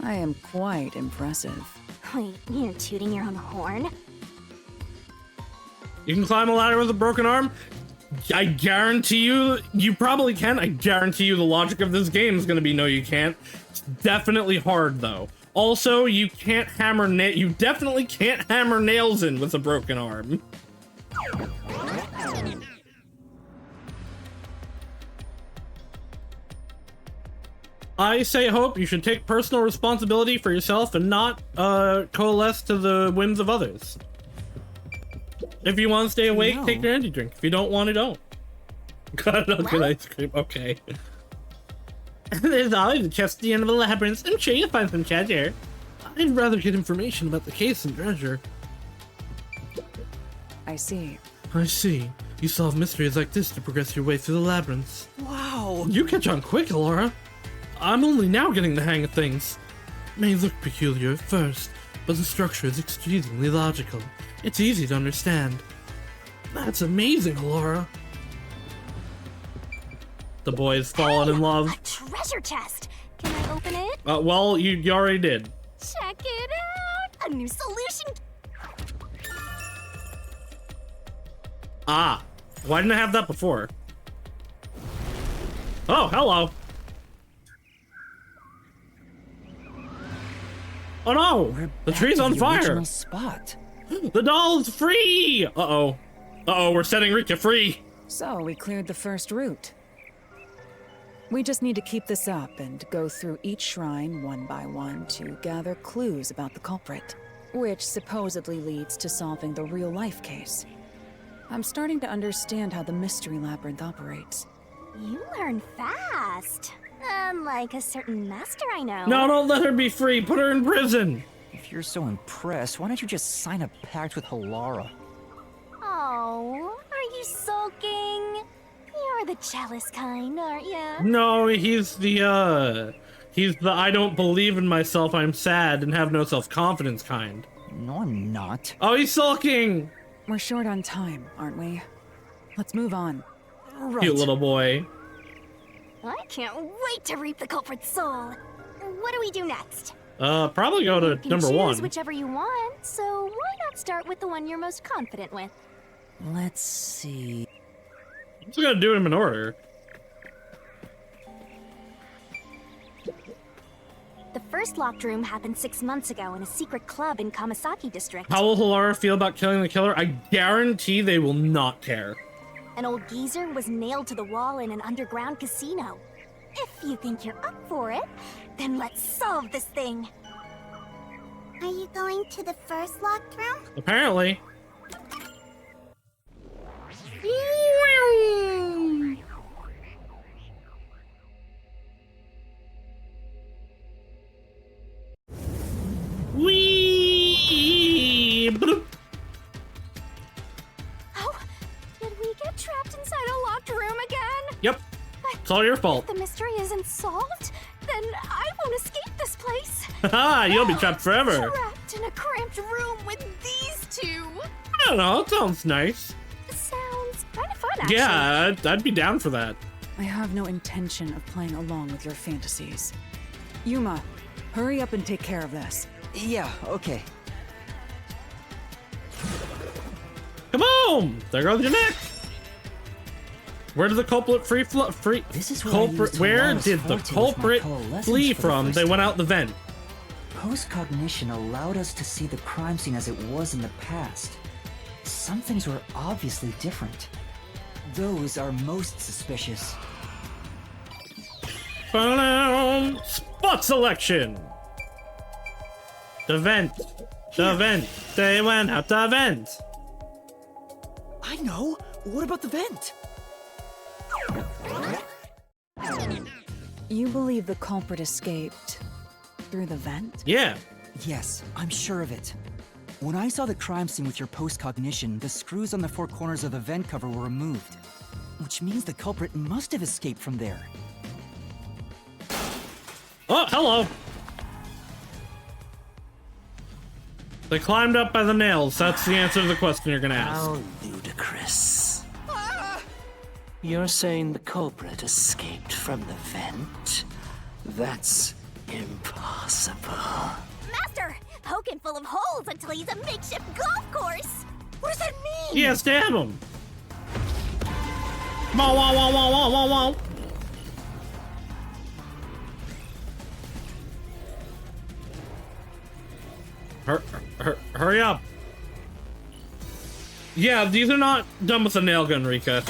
I am quite impressive.
Wait, you're tooting your own horn?
You can climb a ladder with a broken arm? I guarantee you, you probably can. I guarantee you the logic of this game is going to be no, you can't. It's definitely hard, though. Also, you can't hammer you definitely can't hammer nails in with a broken arm. I say, Hope, you should take personal responsibility for yourself and not coalesce to the whims of others. If you want to stay awake, take your energy drink. If you don't want to, don't. Got a good ice cream. Okay. There's always a chest at the end of the labyrinth. I'm sure you'll find some treasure. I'd rather get information about the case than treasure.
I see.
I see. You solve mysteries like this to progress your way through the labyrinths.
Wow!
You catch on quick, Laura. I'm only now getting the hang of things. May look peculiar at first, but the structure is exceedingly logical. It's easy to understand. That's amazing, Laura. The boy's fallen in love.
A treasure chest. Can I open it?
Well, you already did.
Check it out. A new solution.
Ah, why didn't I have that before? Oh, hello. Oh no, the tree's on fire.
Original spot.
The doll's free. Uh-oh. Uh-oh, we're setting Rika free.
So we cleared the first route. We just need to keep this up and go through each shrine one by one to gather clues about the culprit, which supposedly leads to solving the real-life case. I'm starting to understand how the mystery labyrinth operates.
You learn fast. Unlike a certain master I know.
No, don't let her be free. Put her in prison.
If you're so impressed, why don't you just sign a pact with Halara?
Oh, are you sulking? You're the jealous kind, aren't you?
No, he's the I don't believe in myself, I'm sad, and have no self-confidence kind.
No, I'm not.
Oh, he's sulking.
We're short on time, aren't we? Let's move on.
Right.
Cute little boy.
I can't wait to reap the culprit's soul. What do we do next?
Probably go to
You can
number
choose
1.
whichever you want, so why not start with the one you're most confident with?
Let's see.
I'm just gonna do them in order.
The first locked room happened 6 months ago in a secret club in Kamasaki district.
How will Halara feel about killing the killer? I guarantee they will not care.
An old geezer was nailed to the wall in an underground casino. If you think you're up for it, then let's solve this thing. Are you going to the first locked room?
Apparently. Wee! Bloop.
Oh, did we get trapped inside a locked room again?
Yep. It's all your fault.
If the mystery isn't solved, then I won't escape this place.
Haha, you'll be trapped forever.
Trapped in a cramped room with these two.
I don't know, it sounds nice.
Sounds kind of fun, actually.
Yeah, I'd be down for that.
I have no intention of playing along with your fantasies. Yuma, hurry up and take care of this.
Yeah, okay.
Come on! There goes your neck! Where did the culprit
This is what I used to
where
lose
did the
forte with my
culprit
coalescence
flee
for the
from?
first
They went
time.
out the vent.
Post-cognition allowed us to see the crime scene as it was in the past. Some things were obviously different. Those are most suspicious.
Spot selection! The vent. The vent. They went out the vent.
I know! What about the vent?
You believe the culprit escaped through the vent?
Yeah.
Yes, I'm sure of it. When I saw the crime scene with your post-cognition, the screws on the 4 corners of the vent cover were removed. Which means the culprit must have escaped from there.
Oh, hello. They climbed up by the nails. That's the answer to the question you're gonna ask.
How ludicrous. You're saying the culprit escaped from the vent? That's impossible.
Master, poking full of holes until he's a makeshift golf course. What does that mean?
Yeah, stab him. Wow, wow, wow, wow, wow, wow, wow. Hurry up. Yeah, these are not done with a nail gun, Rika.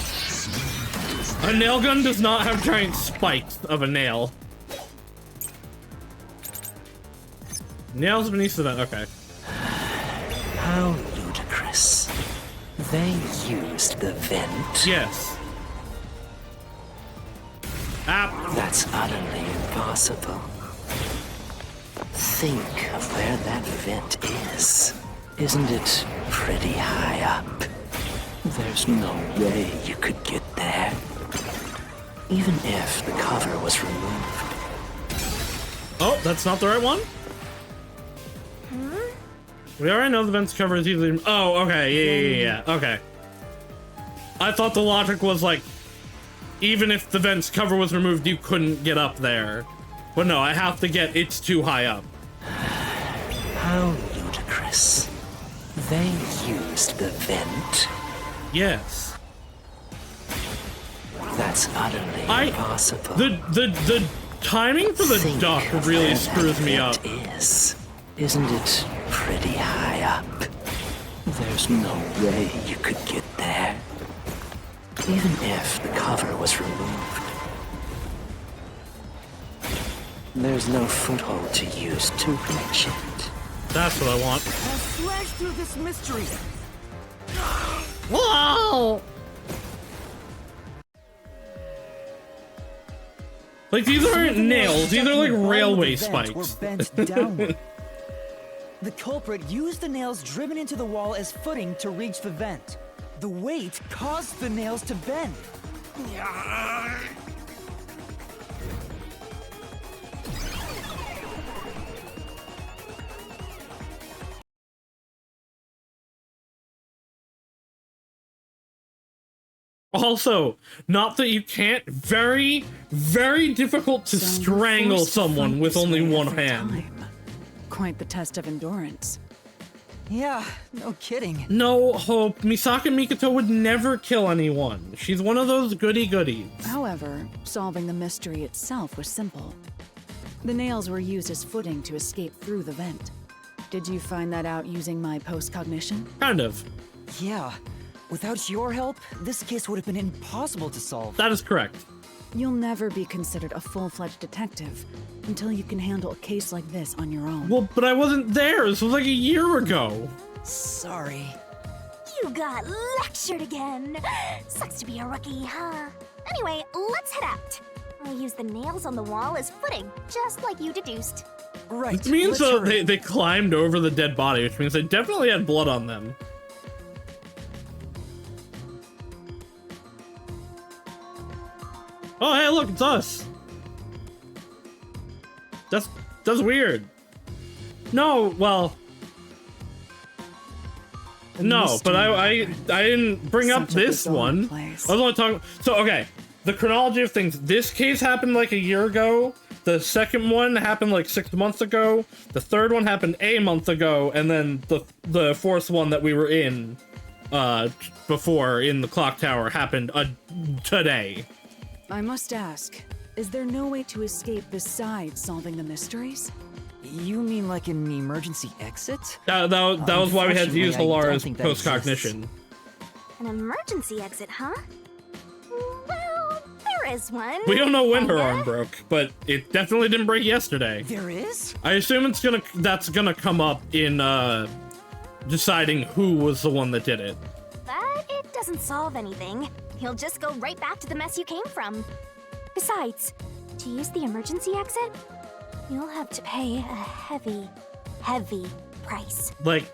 A nail gun does not have giant spikes of a nail. Nails beneath the vent. Okay.
How ludicrous. They used the vent.
Yes. Ah.
That's utterly impossible. Think of where that vent is. Isn't it pretty high up? There's no way you could get there. Even if the cover was removed.
Oh, that's not the right one? We already know the vent's cover is easily... Oh, okay, yeah. Okay. I thought the logic was like, even if the vent's cover was removed, you couldn't get up there. But no, I have to get it's too high up.
How ludicrous. They used the vent.
Yes.
That's utterly impossible.
The timing for the
Think
duck
of
really
where
screws
that
me up.
vent Isn't it pretty high up? There's no way you could get there. Even if the cover was removed. There's no foothold to use to reach it.
That's what I want.
Slash through this mystery.
Whoa! Like, these aren't nails, these are like railway spikes.
Bent downward. The culprit used the nails driven into the wall as footing to reach the vent. The weight caused the nails to bend.
Also, not that you can't, very, very difficult to
So you're
strangle
forced to
someone
fight
with
this
only
way
one
every
hand.
time. Quite the test of endurance.
Yeah, no kidding.
No, Hope, Misaka Mikoto would never kill anyone. She's one of those goody-goodies.
However, solving the mystery itself was simple. The nails were used as footing to escape through the vent. Did you find that out using my post-cognition?
Kind of.
Yeah, without your help, this case would have been impossible to solve.
That is correct.
You'll never be considered a full-fledged detective until you can handle a case like this on your own.
Well, but I wasn't there. This was like a year ago.
Sorry.
You got lectured again. Sucks to be a rookie, huh? Anyway, let's head out. I'll use the nails on the wall as footing, just like you deduced.
Right.
Which means
let's hurry.
they climbed over the dead body, which means they definitely had blood on them. Oh, hey, look, it's us. That's weird. No, well, no, but I didn't bring up
Such a
this
bizarre
one.
place.
I was only talking. So okay, the chronology of things. This case happened like a year ago. The second one happened like 6 months ago. The third one happened a month ago, and then the fourth one that we were in before in the clock tower happened today.
I must ask, is there no way to escape besides solving the mysteries?
You mean like an emergency exit?
That was why we had to use
Unfortunately, I don't
Halara's
think that
post-cognition.
An emergency exit, huh? Well, there is one.
We don't know when her
Kinda.
arm broke, but it definitely didn't break yesterday.
There is?
I assume that's gonna come up in deciding who was the one that did it.
But it doesn't solve anything. You'll just go right back to the mess you came from. Besides, to use the emergency exit, you'll have to pay a heavy, heavy price.
Like,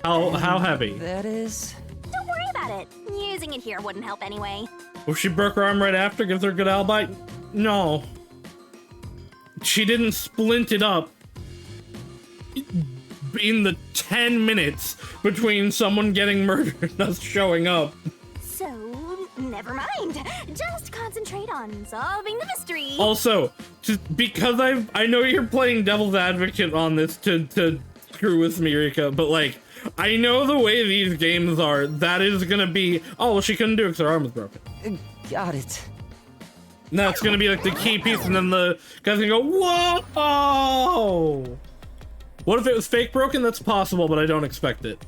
how heavy?
That is...
Don't worry about it. Using it here wouldn't help anyway.
If she broke her arm right after, gives her a good alibi? No. She didn't splint it up in the 10 minutes between someone getting murdered and us showing up.
So, never mind. Just concentrate on solving the mystery.
Also, just because I know you're playing devil's advocate on this to screw with me, Rika, but like, I know the way these games are, that is gonna be, oh, well, she couldn't do it because her arm was broken.
Got it.
And that's gonna be like the key piece, and then the guy's gonna go, whoa! What if it was fake broken? That's possible, but I don't expect it.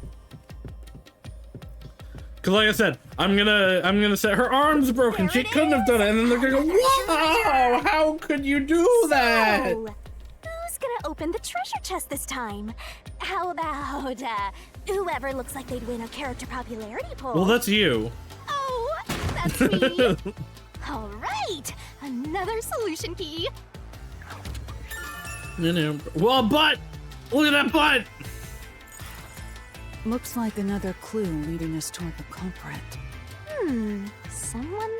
Cause like I said, I'm gonna say her arm's broken. She couldn't have done it, and then they're gonna go, whoa! How could you do that?
So, who's gonna open open the treasure chest this time. How about, whoever looks like they'd win a character popularity poll?
Well, that's you.
Oh, that's me. All right, another solution key.
Well, butt! Look at that butt!
Looks like another clue leading us toward the culprit.
Someone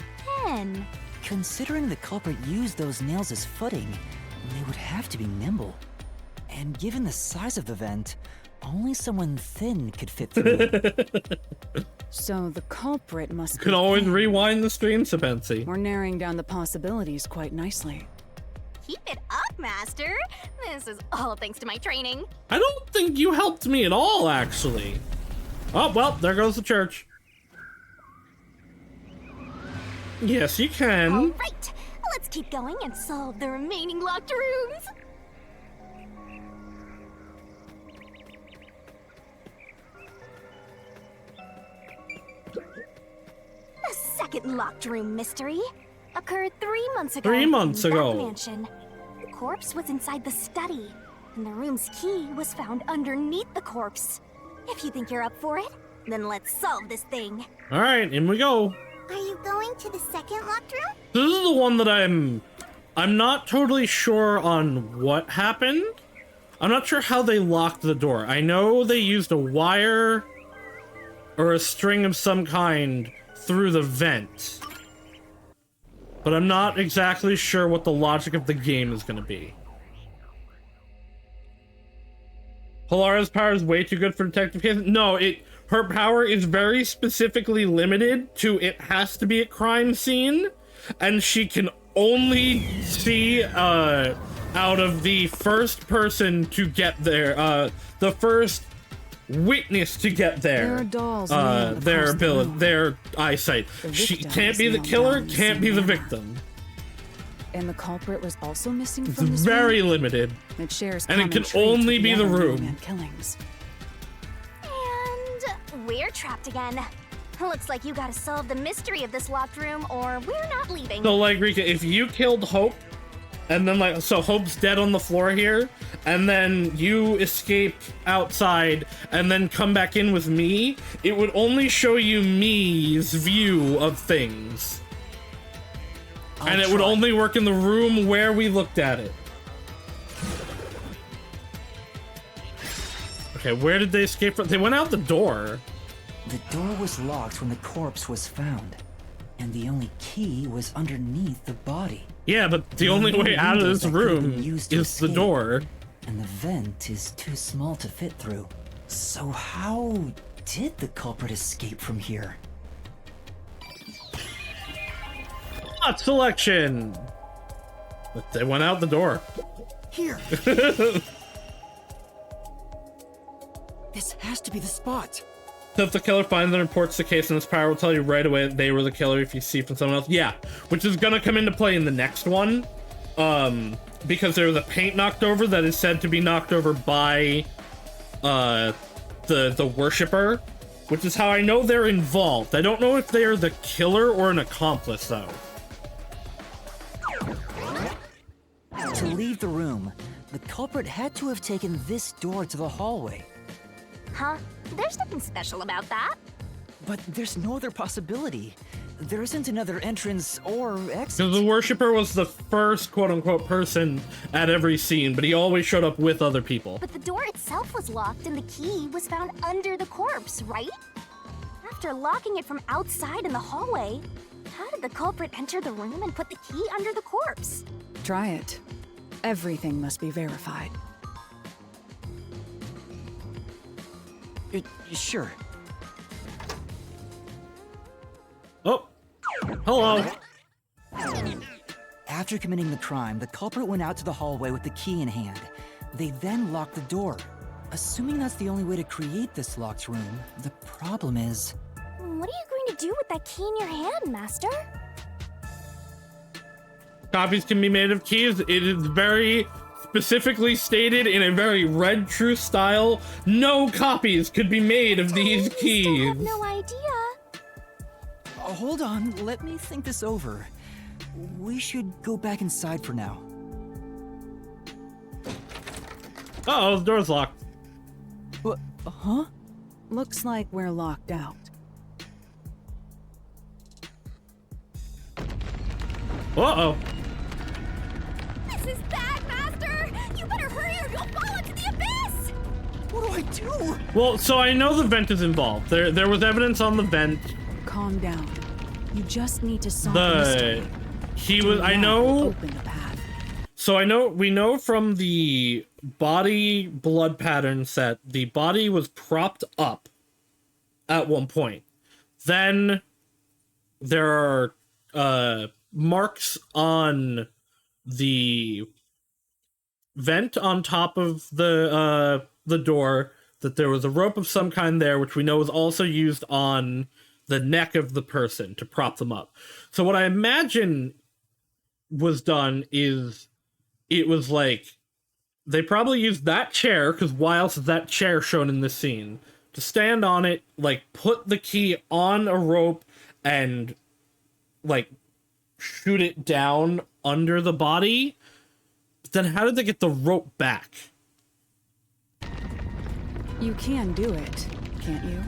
thin.
Considering the culprit used those nails as footing, they would have to be nimble. And given the size of the vent, only someone thin could fit through it.
So the culprit must
Could
be
always
thin.
rewind the stream, Sapensi.
We're narrowing down the possibilities quite nicely.
Keep it up, Master. This is all thanks to my training.
I don't think you helped me at all, actually. Oh, well, there goes the church. Yes, you can.
All right, let's keep going and solve the remaining locked rooms. The second locked room mystery occurred 3 months ago.
3 months
in
ago.
That mansion. The corpse was inside the study, and the room's key was found underneath the corpse. If you think you're up for it, then let's solve this thing.
All right, in we go.
Are you going to the second locked room?
This is the one that I'm not totally sure on what happened. I'm not sure how they locked the door. I know they used a wire or a string of some kind through the vent. But I'm not exactly sure what the logic of the game is going to be. Halara's power is way too good for detective cases. No, her power is very specifically limited to it has to be a crime scene, and she can only see out of the first person to get there, the first witness to get there.
There are dolls
their ability, their eyesight. She can't be the killer, can't be the victim.
And the culprit was also missing
It's
from this
very
room?
limited.
It shares
and it
common
can
traits
only
with
be the
other
room.
Minuteman killings.
And we're trapped again. Looks like you gotta solve the mystery of this locked room or we're not leaving.
So, like, Rika, if you killed Hope, and then, like, so Hope's dead on the floor here, and then you escape outside, and then come back in with me, it would only show you me's view of things. And it would only work in the room where we looked at it. Okay, where did they escape from? They went out the door.
The door was locked when the corpse was found, and the only key was underneath the body.
Yeah, but the only way out of this room is the door.
And the vent is too small to fit through. So how did the culprit escape from here?
Lot selection. But they went out the door.
Here. This has to be the spot.
So if the killer finds and reports the case, and his power will tell you right away that they were the killer if you see from someone else. Yeah, which is gonna come into play in the next one. Because there was a paint knocked over that is said to be knocked over by the worshipper, which is how I know they're involved. I don't know if they're the killer or an accomplice, though.
To leave the room, the culprit had to have taken this door to the hallway.
Huh? There's nothing special about that.
But there's no other possibility. There isn't another entrance or exit.
Because the worshipper was the first quote-unquote person at every scene, but he always showed up with other people.
But the door itself was locked and the key was found under the corpse, right? After locking it from outside in the hallway, how did the culprit enter the room and put the key under the corpse?
Try it. Everything must be verified.
Sure.
Oh, hello.
After committing the crime, the culprit went out to the hallway with the key in hand. They then locked the door. Assuming that's the only way to create this locked room, the problem is...
What are you going to do with that key in your hand, Master?
Copies can be made of keys. It is very specifically stated in a very Red Truth style. No copies could be made of these keys.
I have no idea.
Hold on, let me think this over. We should go back inside for now.
Uh-oh, the door's locked.
Huh? Looks like we're locked out.
Uh-oh.
This is bad, Master! You better hurry or you'll fall into the abyss!
What do I do?
Well, so I know the vent is involved. There was evidence on the vent.
Calm down. You just need to solve the mystery.
I know.
Open the path.
So we know from the body blood pattern set, the body was propped up at one point. Then there are marks on the vent on top of the door, that there was a rope of some kind there, which we know was also used on the neck of the person to prop them up. So what I imagine was done is it was like they probably used that chair, because why else is that chair shown in this scene, to stand on it, like put the key on a rope and like shoot it down under the body. But then how did they get the rope back?
You can do it, can't you?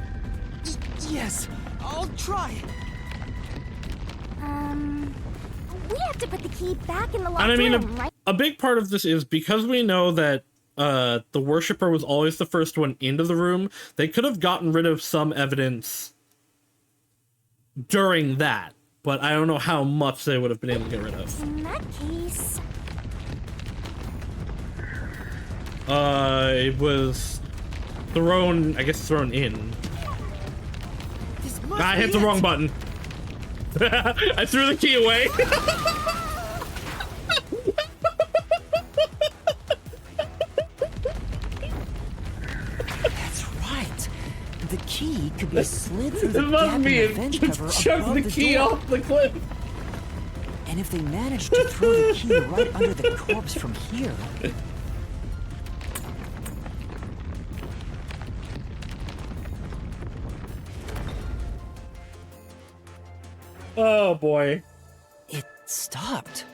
Yes, I'll try.
We have to put the key back in the locked
And I mean,
room, right?
a big part of this is because we know that the worshiper was always the first one into the room, they could have gotten rid of some evidence during that, but I don't know how much they would have been able to get rid of.
In that case...
It was thrown, I guess thrown in. I hit the wrong button. I threw the key away.
That's right. The key could be slid through the
It
gap
must
in
be
the
it
vent
just
cover
chucked
above
the
the
key
door.
off the cliff.
And if they managed to throw the key right under the corpse from here...
Oh boy.
It stopped.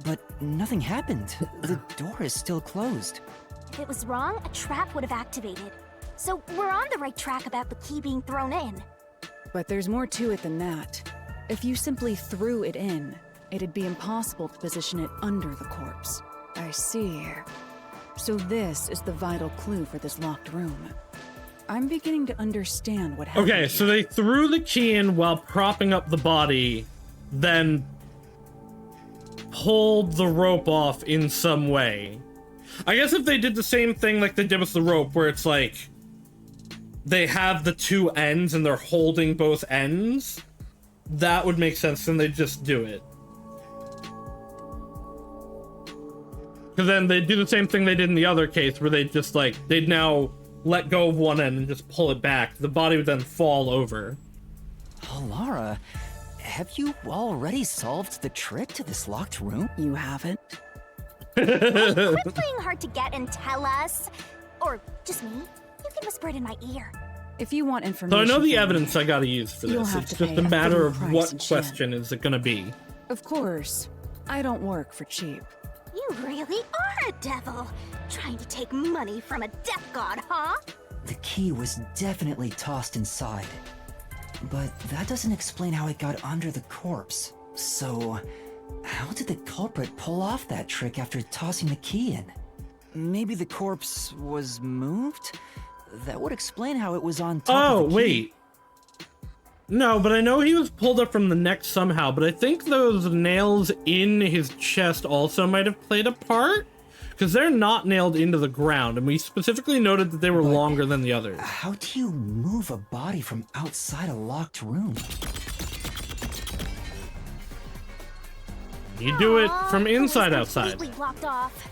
But nothing happened. The door is still closed.
If it was wrong, a trap would have activated. So we're on the right track about the key being thrown in.
But there's more to it than that. If you simply threw it in, it'd be impossible to position it under the corpse. I see. So this is the vital clue for this locked room. I'm beginning to understand what happened.
Okay, so they threw the key in while propping up the body, then pulled the rope off in some way. I guess if they did the same thing like they did with the rope, where it's like they have the two ends and they're holding both ends, that would make sense, and they just do it. Because then they do the same thing they did in the other case, where they just like, they'd now let go of one end and just pull it back. The body would then fall over.
Oh, Lara, have you already solved the trick to this locked room?
You haven't?
Quit playing hard to get and tell us. Or just me. You can whisper it in my ear.
If you want
So
information,
I know the
from
evidence
me,
I gotta use for
you'll
this.
have
It's
to
just
pay
a
a
matter of
fitting price
what
in Shen.
question is it gonna be.
Of course. I don't work for cheap.
You really are a devil. Trying to take money from a death god, huh?
The key was definitely tossed inside. But that doesn't explain how it got under the corpse. So, how did the culprit pull off that trick after tossing the key in? Maybe the corpse was moved? That would explain how it was on top
Oh,
of the key.
wait. No, but I know he was pulled up from the neck somehow, but I think those nails in his chest also might have played a part? Because they're not nailed into the ground, and we specifically noted that they were longer than the others.
How do you move a body from outside a locked room?
You do it from
It was
inside outside.
completely blocked off.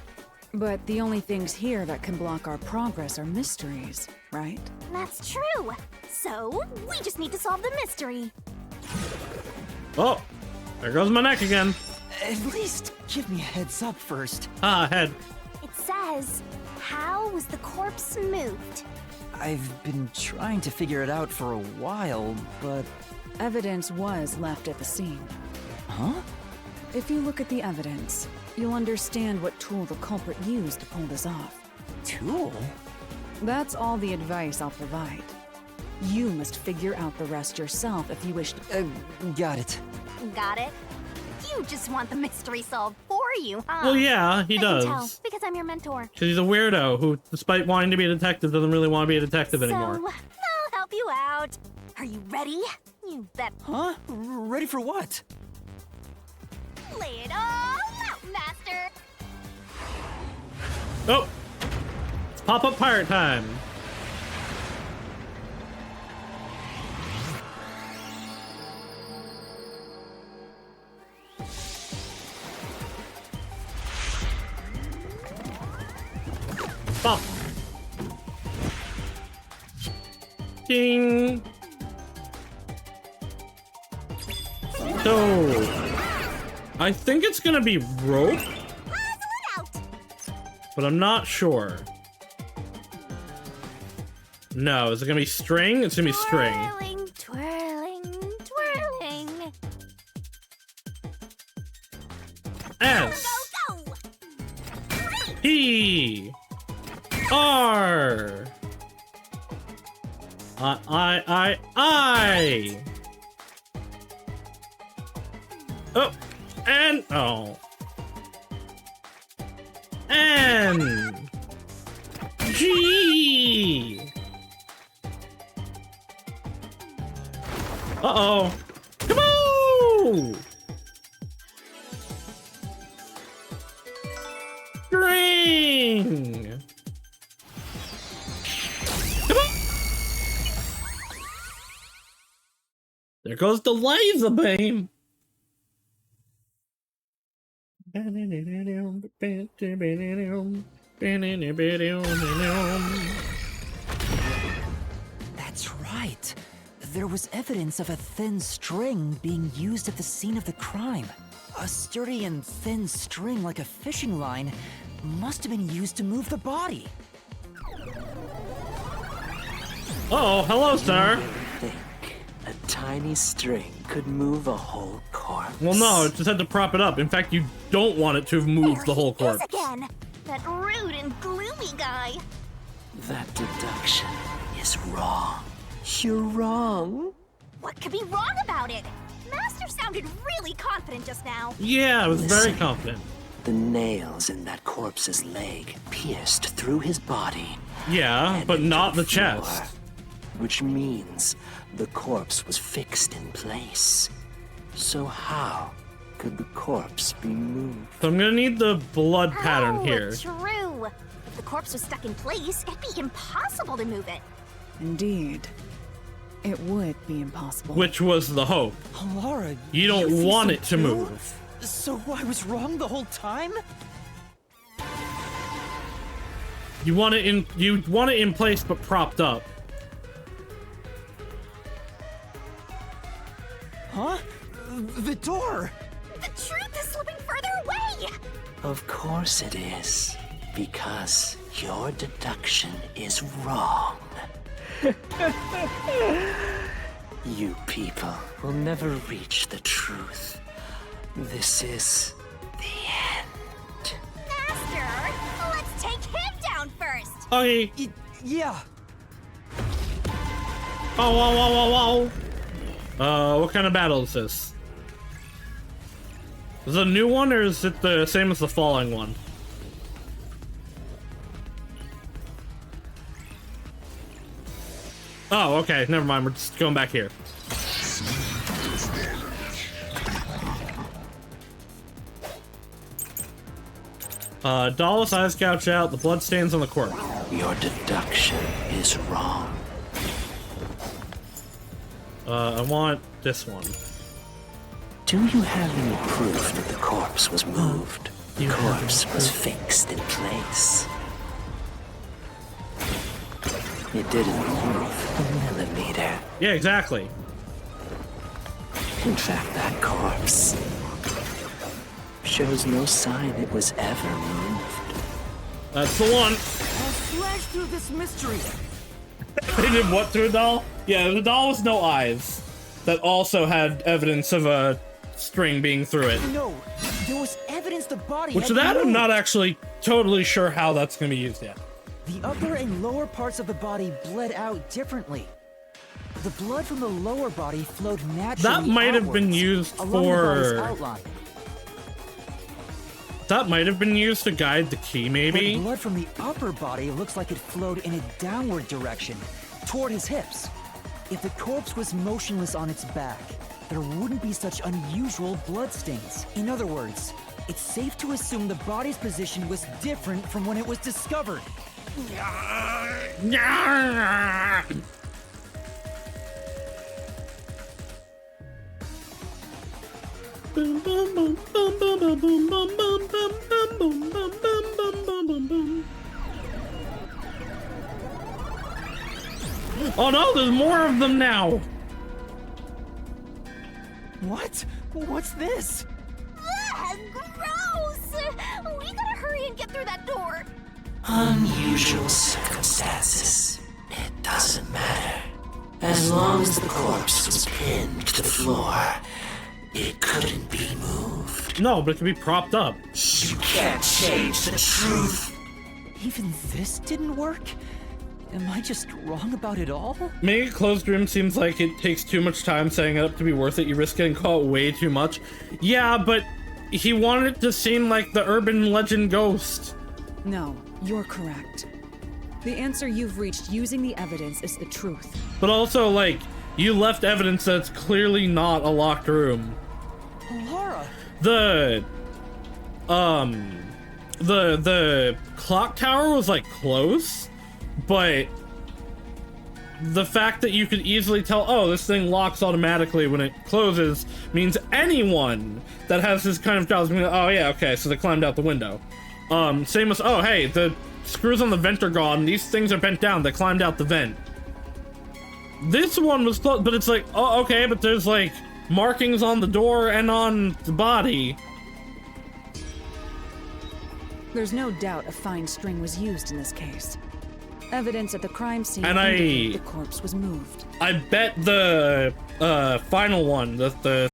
But the only things here that can block our progress are mysteries, right?
That's true. So, we just need to solve the mystery.
Oh, there goes my neck again.
At least give me a heads up first.
Ah, head.
It says, how was the corpse moved?
I've been trying to figure it out for a while, but...
Evidence was left at the scene.
Huh?
If you look at the evidence, you'll understand what tool the culprit used to pull this off.
Tool?
That's all the advice I'll provide. You must figure out the rest yourself if you wish to.
Got it.
Got it? You just want the mystery solved for you, huh?
Well, yeah, he
I can tell,
does.
because I'm your mentor.
Because he's a weirdo who, despite wanting to be a detective, doesn't really want to be a detective anymore.
So, I'll help you out. Are you ready? You bet.
Huh? Ready for what?
Lay it all out, Master.
Oh! It's pop-up pirate time! Pop! Ding! So... I think it's gonna be rope, but I'm not sure. No, is it gonna be string? It's gonna be string.
Twirling, twirling, twirling.
S
Go, go, go!
P R I. Oh, and oh, N G. Uh-oh. Come on! String! Come on! There goes the laser beam!
That's right. There was evidence of a thin string being used at the scene of the crime. A sturdy and thin string like a fishing line must have been used to move the body.
Oh, hello, sir.
Think a tiny string could move a whole corpse?
Well, no, it just had to prop it up. In fact, you don't want it to have moved the whole
There he
corpse.
is again. That rude and gloomy guy.
That deduction is wrong. You're wrong.
What could be wrong about it? Master sounded really confident just now.
Yeah, I was very
Listen.
confident.
The nails in that corpse's leg pierced through his body.
Yeah,
and
but
into
not the
floor,
chest.
Which means the corpse was fixed in place. So how could the corpse be moved?
So I'm gonna need the blood pattern
Oh,
here.
true. If the corpse was stuck in place, it'd be impossible to move it.
Indeed. It would be impossible.
Which was the hope.
Laura,
You don't
think
want
so
it to
too?
move.
So I was wrong the whole time?
You want it in place but propped up.
Huh? The door!
The truth is slipping further away.
Of course it is. Because your deduction is wrong. You people will never reach the truth. This is the end.
Master, let's take him down first.
Okay.
Yeah.
Oh, whoa, whoa, whoa, whoa. What kind of battle is this? Is it a new one or is it the same as the falling one? Oh, okay, never mind, we're just going back here. Doll's eyes gouge out, the blood stains on the corpse.
Your deduction is wrong.
I want this one.
Do you have any proof that the corpse was moved? The corpse was fixed in place. It didn't move a millimeter.
Yeah, exactly.
In fact, that corpse shows no sign it was ever moved.
That's the one.
I'll slash through this mystery.
They did what to a doll? Yeah, the doll with no eyes. That also had evidence of a string being through it.
No, there was evidence the body
Which
had
that
been
I'm
moved.
not actually totally sure how that's gonna be used yet.
The upper and lower parts of the body bled out differently. The blood from the lower body flowed naturally.
That might have been used for. That might have been used to guide the key, maybe.
But blood from the upper body looks like it flowed in a downward direction, toward his hips. If the corpse was motionless on its back, there wouldn't be such unusual bloodstains. In other words, it's safe to assume the body's position was different from when it was discovered.
Oh no, there's more of them now!
What? What's this?
Ugh, gross! We gotta hurry and get through that door.
Unusual circumstances. It doesn't matter. As long as the corpse was pinned to the floor, it couldn't be moved.
No, but it could be propped up.
You can't change the truth.
Even this didn't work? Am I just wrong about it all?
Making a closed room seems like it takes too much time setting it up to be worth it. You risk getting caught way too much. Yeah, but he wanted it to seem like the urban legend ghost.
No, you're correct. The answer you've reached using the evidence is the truth.
But also, like, you left evidence that's clearly not a locked room.
Laura!
The clock tower was, like, close. But the fact that you could easily tell, oh, this thing locks automatically when it closes, means anyone that has this kind of job is going to, oh yeah, okay, so they climbed out the window. Same as, oh hey, the screws on the vent are gone, these things are bent down, they climbed out the vent. This one was closed, but it's like, oh okay, but there's like markings on the door and on the body.
There's no doubt a fine string was used in this case. Evidence at the crime scene
and
indicated the corpse was moved.
I bet the final one, the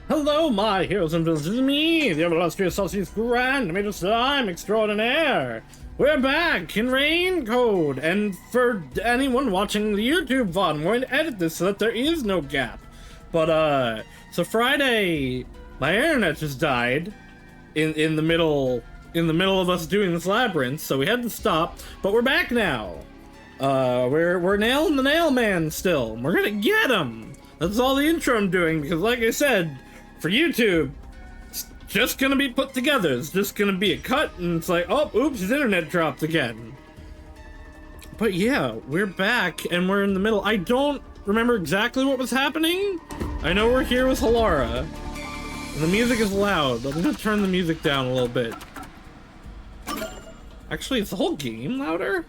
Hello, my heroes and villains, it's me, the illustrious Saus Grand Tomato Slime Extraordinaire. We're back in rain code, and for anyone watching the YouTube VOD, I'm going to edit this so that there is no gap. But so Friday, my internet just died in the middle of us doing this labyrinth, so we had to stop, but we're back now. We're nailing the nail man still. We're gonna get him. That's all the intro I'm doing, because like I said, for YouTube, it's just gonna be put together. It's just gonna be a cut, and it's like, oh, oops, his internet dropped again. But yeah, we're back, and we're in the middle. I don't remember exactly what was happening. I know we're here with Halara, and the music is loud. I'm gonna turn the music down a little bit. Actually, is the whole game louder?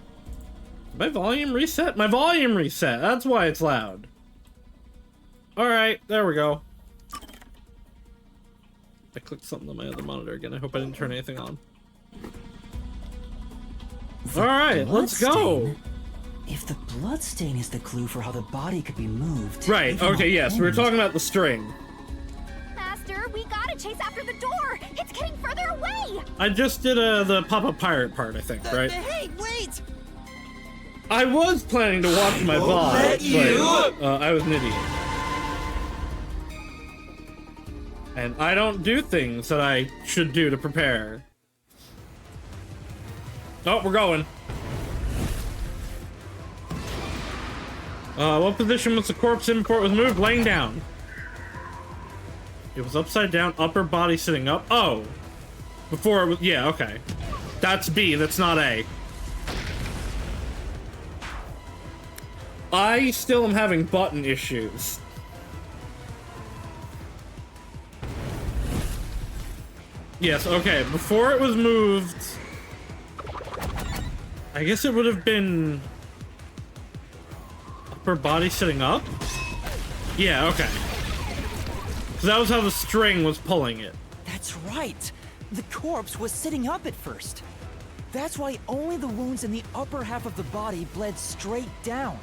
My volume reset? My volume reset! That's why it's loud. Alright, there we go. I clicked something on my other monitor again. I hope I didn't turn anything on. Alright, let's go!
If the bloodstain is the clue for how the body could be moved...
Right, okay, yes, we were talking about the string.
Master, we gotta chase after the door! It's getting further away!
I just did the Pop-Up Pirate part, I think, right?
Hey, wait!
I was planning to watch my VOD, but I was an idiot. And I don't do things that I should do to prepare. Oh, we're going. What position was the corpse in before it was moved? Laying down. It was upside down, upper body sitting up. Oh. Before it was, yeah, okay. That's B, that's not A. I still am having button issues. Yes, okay, before it was moved, I guess it would have been upper body sitting up? Yeah, okay. So that was how the string was pulling it.
That's right. The corpse was sitting up at first. That's why only the wounds in the upper half of the body bled straight down.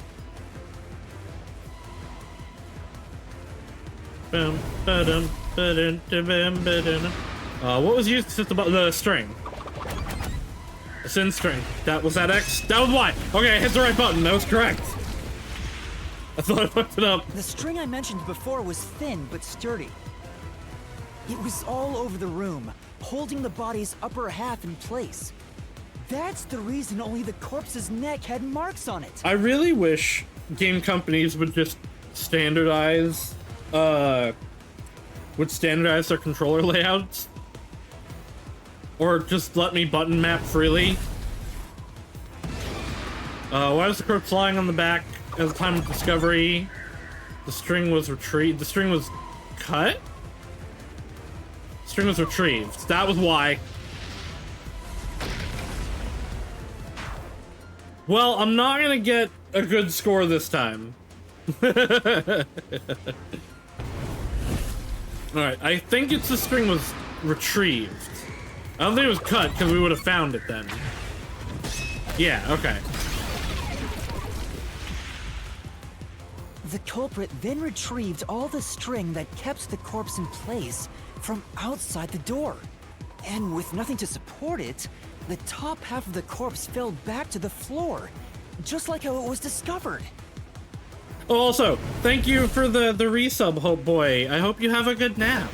What was used to the string? The Sin string. That was that X? That was Y. Okay, I hit the right button. That was correct. I thought I fucked it up.
The string I mentioned before was thin but sturdy. It was all over the room, holding the body's upper half in place. That's the reason only the corpse's neck had marks on it.
I really wish game companies would just standardize their controller layouts. Or just let me button map freely. Why was the corpse lying on the back at the time of discovery? The string was retrieved. The string was cut? The string was retrieved. That was why. Well, I'm not gonna get a good score this time. Alright, I think it's the string was retrieved. I don't think it was cut, because we would have found it then. Yeah, okay.
The culprit then retrieved all the string that kept the corpse in place from outside the door. And with nothing to support it, the top half of the corpse fell back to the floor, just like how it was discovered.
Oh, also, thank you for the resub, Hope Boy. I hope you have a good nap.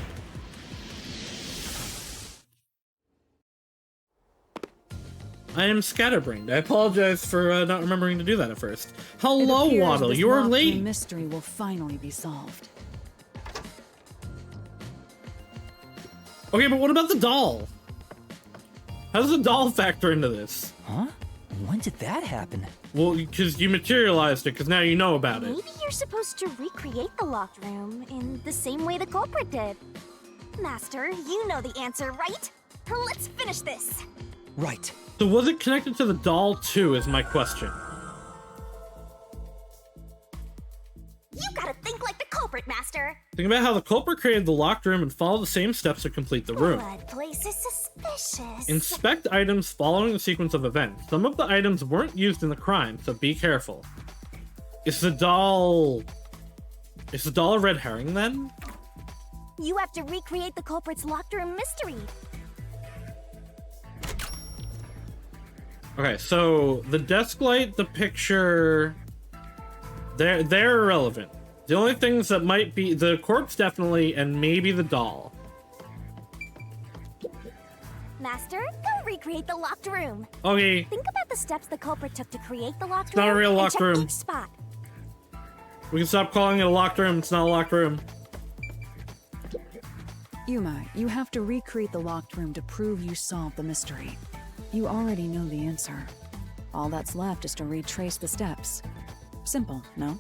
I am scatterbrained. I apologize for not remembering to do that at first. Hello, Waddle. You are late.
The mystery will finally be solved.
Okay, but what about the doll? How does the doll factor into this?
Huh? When did that happen?
Well, because you materialized it, because now you know about it.
Maybe you're supposed to recreate the locked room in the same way the culprit did. Master, you know the answer, right? Let's finish this.
Right.
So was it connected to the doll too, is my question.
You gotta think like the culprit, Master.
Think about how the culprit created the locked room and follow the same steps to complete the room.
Blood place is suspicious.
Inspect items following the sequence of events. Some of the items weren't used in the crime, so be careful. Is the doll a red herring then?
You have to recreate the culprit's locked room mystery.
Okay, so the desk light, the picture, they're irrelevant. The only things that might be the corpse, definitely, and maybe the doll.
Master, go recreate the locked room.
Okay.
Think about the steps the culprit took to create the locked
Not
room.
a real
and
locked
check
room.
Each spot.
We can stop calling it a locked room. It's not a locked room.
Yuma, you have to recreate the locked room to prove you solved the mystery. You already know the answer. All that's left is to retrace the steps. Simple, no?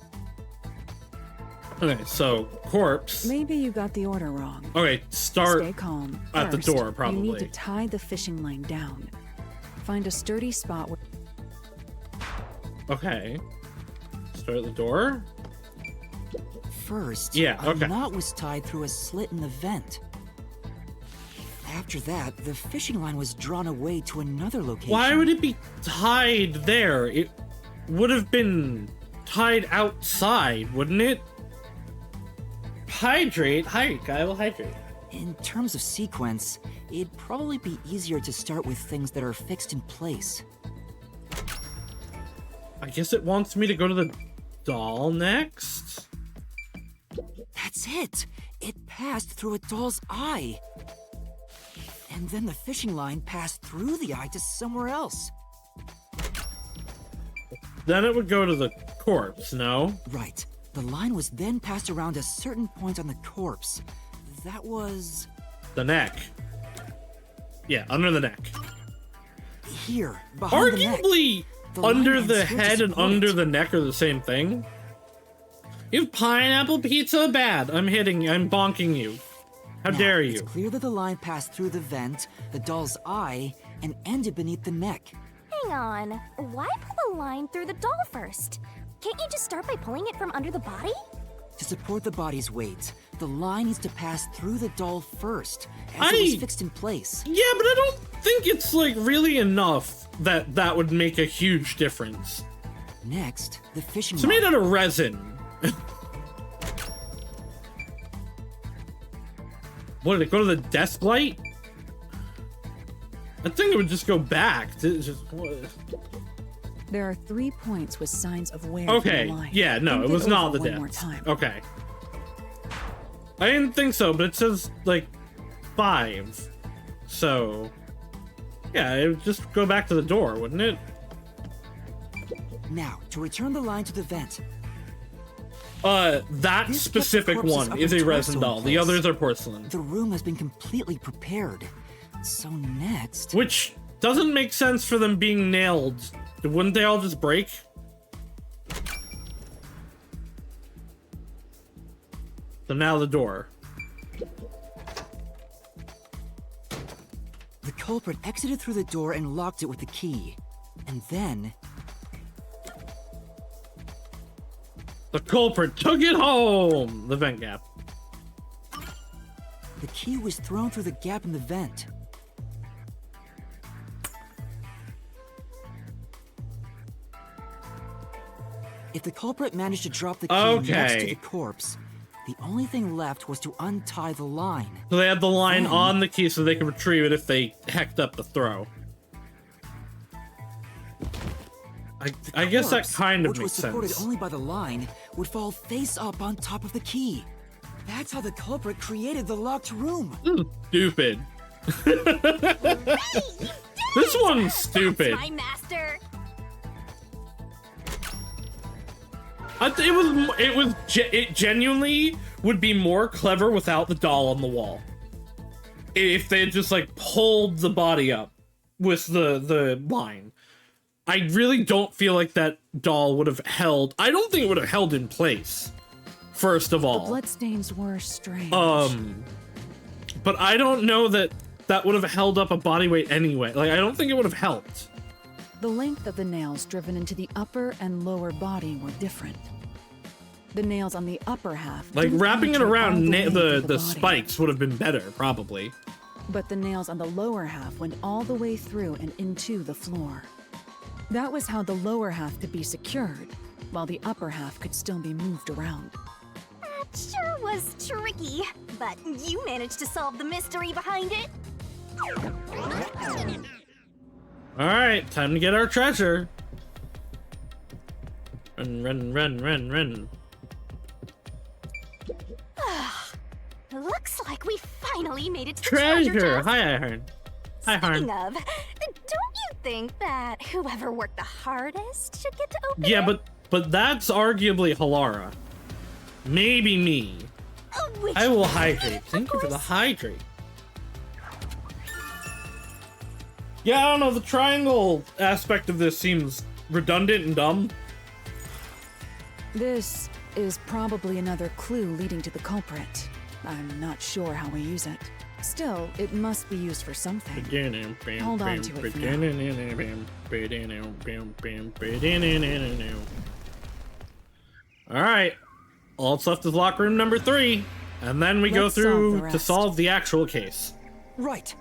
Okay, so corpse.
Maybe you got the order wrong.
Okay, start
Stay calm.
at the
First,
door, probably.
You need to tie the fishing line down. Find a sturdy spot where...
Okay. Start at the door?
First,
Yeah, okay.
a knot was tied through a slit in the vent. After that, the fishing line was drawn away to another location.
Why would it be tied there? It would have been tied outside, wouldn't it? Hydrate. I will hydrate.
In terms of sequence, it'd probably be easier to start with things that are fixed in place.
I guess it wants me to go to the doll next?
That's it! It passed through a doll's eye! And then the fishing line passed through the eye to somewhere else.
Then it would go to the corpse, no?
Right. The line was then passed around a certain point on the corpse. That was...
The neck. Yeah, under the neck.
Here, behind the neck.
Arguably,
The line
under
ends
the
here to
head and
support
under
it.
the neck are the same thing. You have pineapple pizza? Bad. I'm bonking you. How
Now,
dare you?
It's clear that the line passed through the vent, the doll's eye, and ended beneath the neck.
Hang on. Why pull the line through the doll first? Can't you just start by pulling it from under the body?
To support the body's weight, the line needs to pass through the doll first, as it was fixed in place.
Yeah, but I don't think it's, like, really enough that that would make a huge difference.
Next, the fishing
It's
line.
made out of resin. What, did it go to the desk light? I think it would just go back to just.
There are 3 points with signs of wear.
Okay,
from the line.
yeah, no,
Think
it was not the
over one more
depths.
time.
Okay. I didn't think so, but it says, like, 5. So, yeah, it would just go back to the door, wouldn't it?
Now, to return the line to the vent.
That
This gets
specific
the corpse's
one
upper
is a
torso
resin
in
doll. The
place.
others are porcelain.
The room has been completely prepared. So next...
Which doesn't make sense for them being nailed. Wouldn't they all just break? So now the door.
The culprit exited through the door and locked it with the key. And then...
The culprit took it home! The vent gap.
the key was thrown through the gap in the vent. If the culprit managed to drop the key next to the corpse, the only thing left was to untie the line.
So they had the line
Then-
on the key so they could retrieve it if they hecked up the throw. I guess that
Corpse,
kind of
which was
makes
supported
sense.
only by the line, would fall face up on top of the key. That's how the culprit created the locked room.
Stupid. This one's stupid.
My master.
It genuinely would be more clever without the doll on the wall. If they had just like pulled the body up with the line. I really don't feel like that doll would have held. I don't think it would have held in place. First of
The
all,
bloodstains were strange.
but I don't know that would have held up a body weight anyway. Like, I don't think it would have helped.
The length of the nails driven into the upper and lower body were different. The nails on the upper half,
Like,
didn't
wrapping it
penetrate
around
all the way through
the
body.
spikes would have been better, probably.
But the nails on the lower half went all the way through and into the floor. That was how the lower half could be secured, while the upper half could still be moved around.
That sure was tricky, but you managed to solve the mystery behind it.
Alright, time to get our treasure. Run.
Looks like we finally made it to the
Treasure!
chest.
Hi, Harn. Hi,
Speaking
Harn.
of, don't you think that whoever worked the hardest should get to open
Yeah,
it?
but that's arguably Halara. Maybe me.
Which
I will
of
hydrate. Thank you for the
course.
hydrate. Yeah, I don't know, the triangle aspect of this seems redundant and dumb.
This is probably another clue leading to the culprit. I'm not sure how we use it. Still, it must be used for something. Hold on to it for
Alright. All that's left is locker room number 3. And then we go
Let's solve the
through to
rest.
solve the actual case.
Right.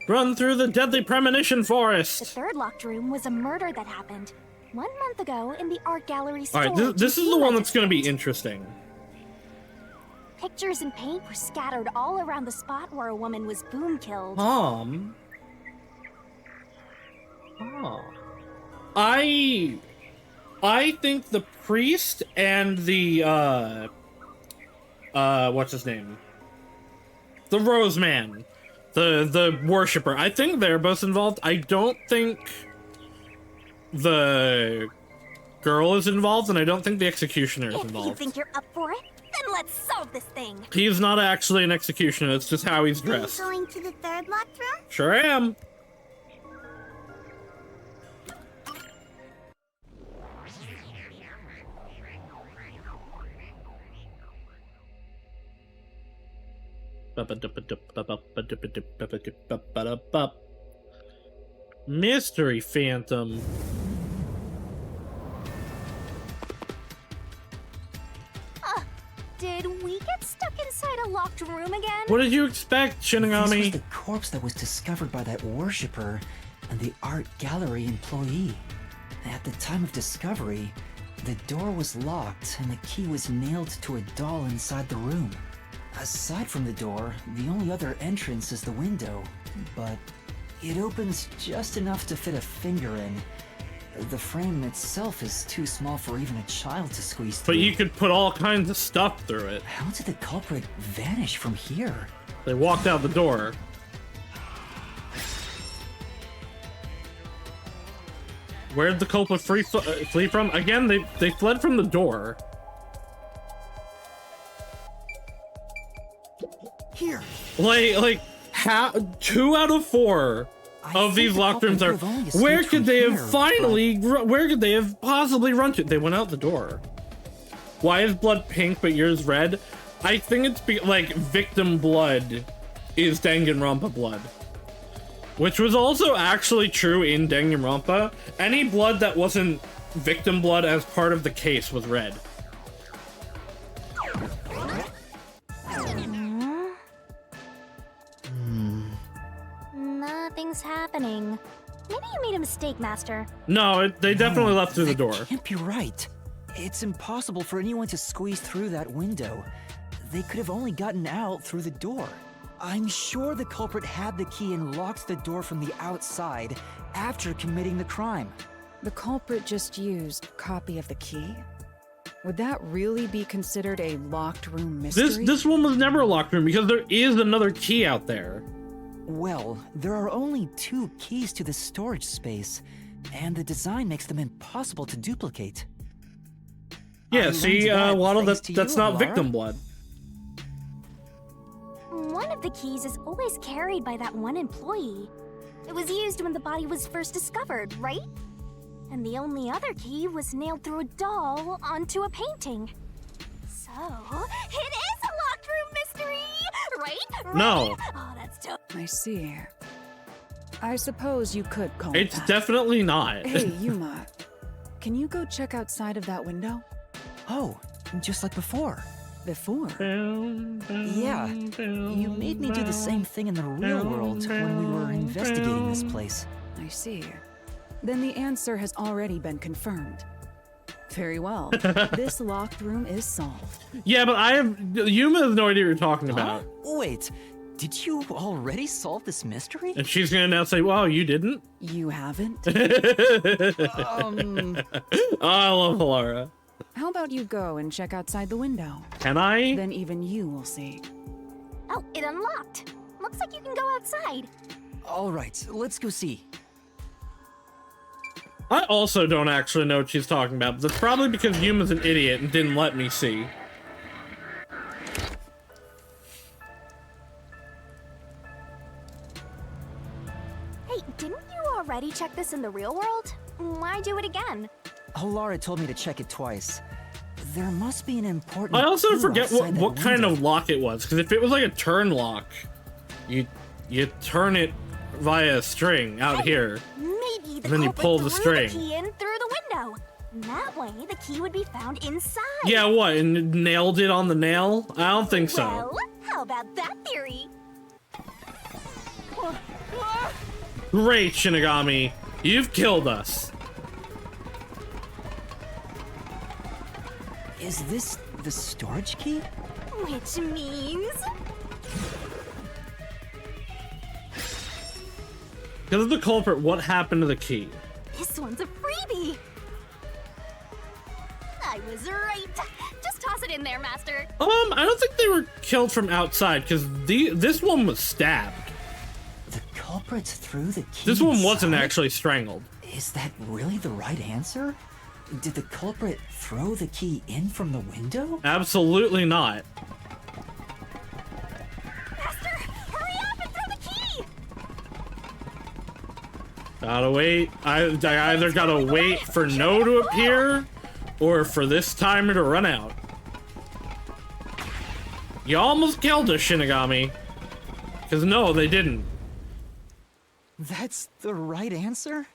Run through the deadly premonition
The
forest.
third locked room was a murder that happened 1 month ago in the art gallery store.
Alright, this is the one that's going to be interesting.
Pictures and paint were scattered all around the spot where a woman was boom killed.
Oh. I think the priest and the what's his name? The Rose Man. The worshipper. I think they're both involved. I don't think the girl is involved, and I don't think the executioner is
If you
involved.
think you're up for it, then let's solve this thing.
He's not actually an executioner, it's just how he's dressed.
Going to the third locked room?
Sure am. Mystery Phantom.
Did we get stuck inside a locked room again?
What did you expect,
This was
Shinigami?
the corpse that was discovered by that worshipper and the art gallery employee. At the time of discovery, The door was locked and the key was nailed to a doll inside the room. Aside from the door, the only other entrance is the window, but it opens just enough to fit a finger in. The frame itself is too small for even a child to squeeze through.
But you could put all kinds of stuff through it.
How did the culprit vanish from here?
They walked out the door. Where did the culprit flee from? Again, they fled from the door.
Here.
Like how 2 out of 4 of these locked rooms are. Where could they have finally? Where could they have possibly run to? They went out the door. Why is blood pink but yours red? I think it's like victim blood is Danganronpa blood, which was also actually true in Danganronpa. Any blood that wasn't victim blood as part of the case was red.
Nothing's happening. Maybe you made a mistake, Master.
No, they definitely left through the door.
That can't be right. It's impossible for anyone to squeeze through that window. They could have only gotten out through the door. I'm sure the culprit had the key and locked the door from the outside after committing the crime.
The culprit just used a copy of the key? Would that really be considered a locked room mystery?
This one was never a locked room because there is another key out there.
Well, there are only 2 keys to the storage space, and the design makes them impossible to duplicate.
Yeah, see, Waddle, that's not
Alara.
victim blood.
One of the keys is always carried by that one employee. It was used when the body was first discovered, right? And the only other key was nailed through a doll onto a painting. So, it is a locked room mystery, right?
No.
Oh, that's dope.
I see. I suppose you could call it
It's
that.
definitely not.
Hey, Yuma. Can you go check outside of that window?
Oh, just like before.
Before?
Yeah, you made me do the same thing in the real world when we were investigating this place.
I see. Then the answer has already been confirmed. Very well. This locked room is solved.
Yeah, but Yuma has no idea what you're talking about.
Wait, did you already solve this mystery?
And she's gonna now say, wow, you didn't?
You haven't?
Oh, I love Alara.
How about you go and check outside the window?
Can I?
Then even you will see.
Oh, it unlocked. Looks like you can go outside.
All right, let's go see.
I also don't actually know what she's talking about, but that's probably because Yuma's an idiot and didn't let me see.
Hey, didn't you already check this in the real world? Why do it again?
Alara told me to check it twice. There must be an important
I also
clue
forget
outside that
what kind
window.
of lock it was, because if it was like a turn lock, you turn it via a string out here.
Maybe the
And then you
culprit
pull the
threw
string.
the key in through the window. That way, the key would be found inside.
Yeah, what? And nailed it on the nail? I don't think so.
Well, how about that theory?
Great, Shinigami. You've killed us.
Is this the storage key?
Which means...
Because of the culprit, what happened to the key?
This one's a freebie. I was right. Just toss it in there, Master.
I don't think they were killed from outside, because this one was stabbed.
The culprit threw the key
This one wasn't
inside?
actually strangled.
Is that really the right answer? Did the culprit throw the key in from the window?
Absolutely not.
Master, hurry up and throw the key!
Gotta wait. I either gotta wait for No to appear, or for this timer to run out. You almost killed us, Shinigami. Because no, they didn't.
That's the right answer?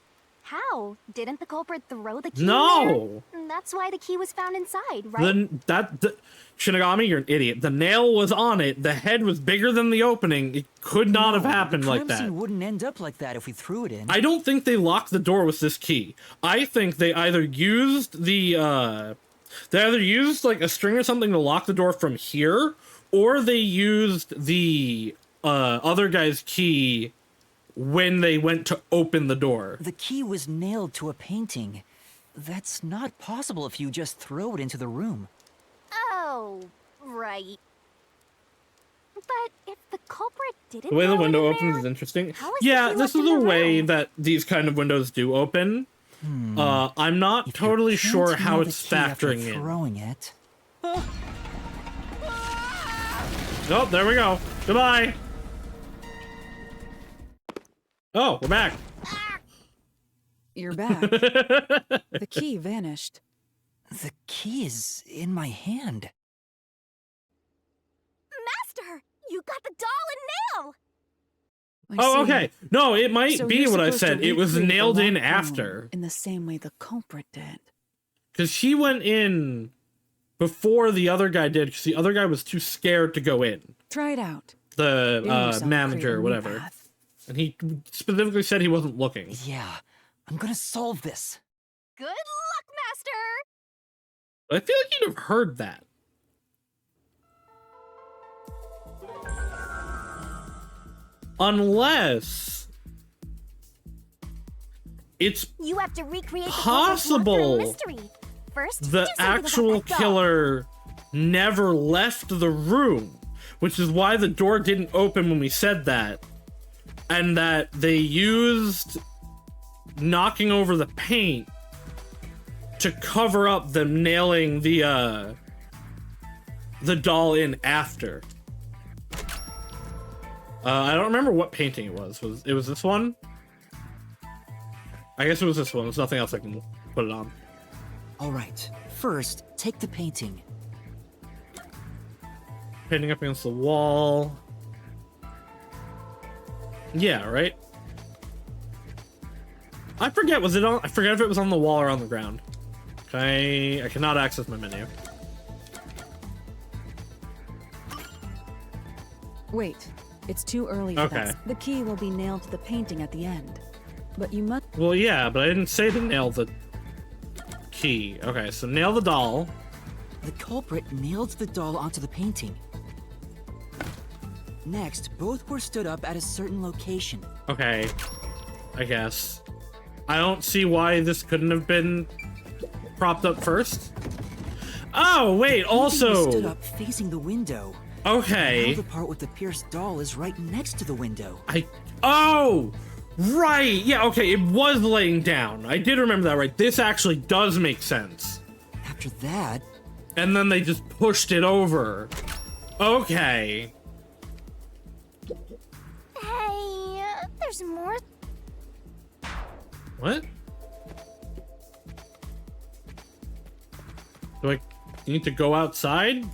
How? Didn't the culprit throw the key
No!
in there? That's why the key was found inside, right?
The Shinigami, you're an idiot. The nail was on it. The head was bigger than the opening. It could not have happened
the
like
crime
that.
scene wouldn't end up like that if we threw it in.
I don't think they locked the door with this key. I think they either used like a string or something to lock the door from here, or they used the other guy's key when they went to open the door.
The key was nailed to a painting. That's not possible if you just throw it into the room.
Oh, right. But if the culprit didn't
The way the
throw it
window
in
opens
there,
is interesting.
how is the
Yeah,
key
this
left
is
in
the
the
way
room?
that these kind of windows do open. I'm not
If you
totally
can't
sure how
nail the
it's
key after
factoring in.
throwing it.
Oh, there we go. Goodbye. Oh, we're back.
You're back. The key vanished.
The key is in my hand.
Master, you got the doll and nail!
I
Oh,
see.
okay. No, it might
So
be
you're
what I
supposed to
said. It was
recreate the
nailed in
locked room
after.
in the same way the culprit did.
Because she went in before the other guy did, because the other guy was too scared to go in.
Try it out.
The
Give yourself a
manager or
creative
whatever.
path.
And he specifically said he wasn't looking.
Yeah, I'm gonna solve this.
Good luck, Master!
I feel like you'd have heard that. Unless it's
You have to recreate the
possible
culprit's mystery. First,
the
do something about
actual
that doll.
killer never left the room, which is why the door didn't open when we said that, and that they used knocking over the paint to cover up them nailing the doll in after. I don't remember what painting it was. It was this one? I guess it was this one. There's nothing else I can put it on.
All right, first, take the painting.
Painting up against the wall. Yeah, right? I forget, was it on? I forget if it was on the wall or on the ground. Okay, I cannot access my menu.
Wait, it's too early for
Okay.
that. The key will be nailed to the painting at the end. But you must...
Well, yeah, but I didn't say to nail the key. Okay, so nail the doll.
The culprit nailed the doll onto the painting. Next, both were stood up at a certain location.
Okay, I guess. I don't see why this couldn't have been propped up first. Oh, wait,
Painting was stood
also...
up facing the window.
Okay.
Now the part with the pierced doll is right next to the window.
Oh! Right! Yeah, okay, it was laying down. I did remember that right. This actually does make sense.
After that,
And then they just pushed it over. Okay.
Hey, there's more.
What? Do I need to go outside?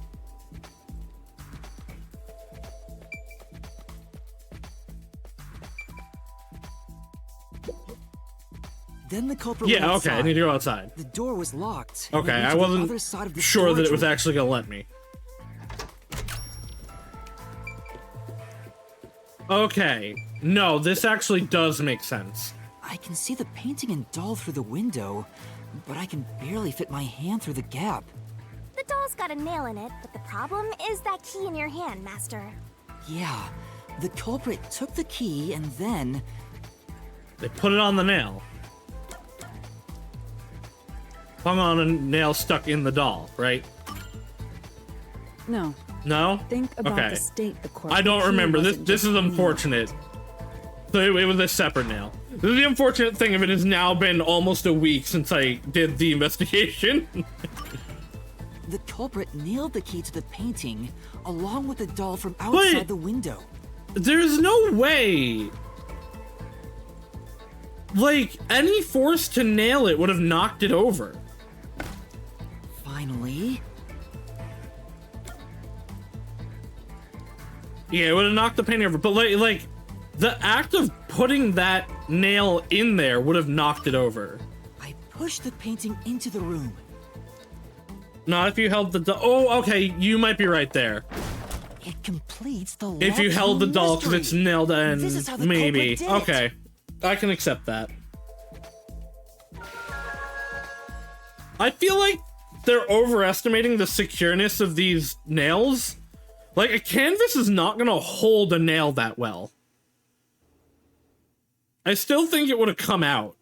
then the culprit
Yeah,
went
okay, I
outside.
need to go outside.
The door was locked. and
Okay,
it went
I
to the other side
wasn't
of the
sure that
storage
it was
room.
actually gonna let me. Okay. No, this actually does make sense.
I can see the painting and doll through the window, but I can barely fit my hand through the gap.
The doll's got a nail in it, but the problem is that key in your hand, Master.
Yeah, the culprit took the key and then...
They put it on the nail. Hung on a nail stuck in the doll, right?
No.
No?
Think about
Okay.
the state the corpse.
I don't remember. This
wasn't
this
just
is
hanging.
unfortunate. So it was a separate nail. This is the unfortunate thing of it has now been almost a week since I did the investigation.
The culprit nailed the key to the painting, along with the doll from outside the window.
There's no way. Like, any force to nail it would have knocked it over.
Finally...
Yeah, it would have knocked the painting over. But like The act of putting that nail in there would have knocked it over.
I pushed the painting into the room.
Not if you held the doll. Oh, okay, you might be right there.
It completes the
If you held the doll because it's nailed in,
This is how the
maybe.
culprit did it.
Okay, I can accept that. I feel like they're overestimating the secureness of these nails. Like, a canvas is not gonna hold a nail that well. I still think it would have come out.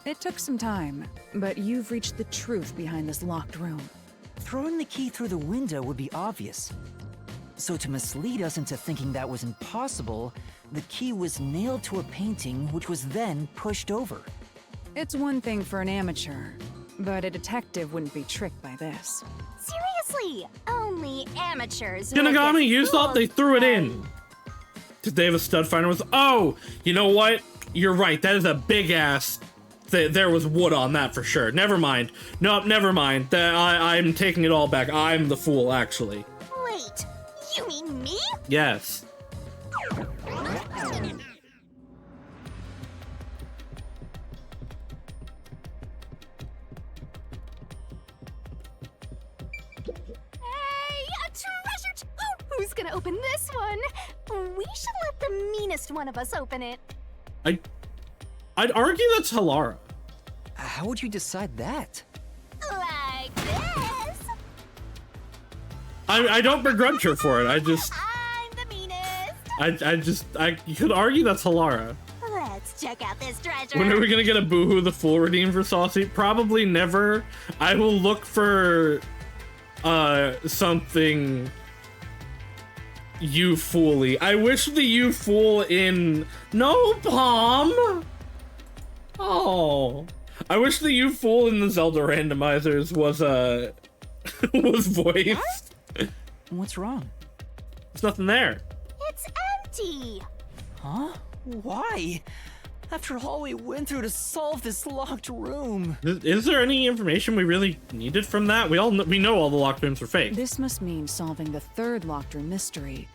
It took some time, but you've reached the truth behind this locked room.
Throwing the key through the window would be obvious. So to mislead us into thinking that was impossible, the key was nailed to a painting which was then pushed over.
It's one thing for an amateur, but a detective wouldn't be tricked by this.
Seriously, only amateurs. would
Shinigami,
get
you thought they
fooled
threw it
by-
in. Did they have a stud finder with? Oh, you know what? You're right. That is a big ass. There was wood on that for sure. Never mind. Nope, never mind. I'm taking it all back. I'm the fool, actually.
Wait, you mean me?
Yes.
Hey, a treasure! Who's gonna open this one? We should let the meanest one of us open it.
I'd argue that's Halara.
How would you decide that?
Like this.
I don't begrudge her for it. I just,
I'm the meanest.
you could argue that's Halara.
Let's check out this treasure.
When are we gonna get a Boohoo the Fool redeem for Saucy? Probably never. I will look for something you fooly. I wish the you fool in no Palm. Oh, I wish the you fool in the Zelda randomizers was was voiced.
What's wrong?
There's nothing there.
It's empty.
Huh? Why? After all we went through to solve this locked room.
Is there any information we really needed from that? We know all the locked rooms are fake.
This must mean solving the third locked room mystery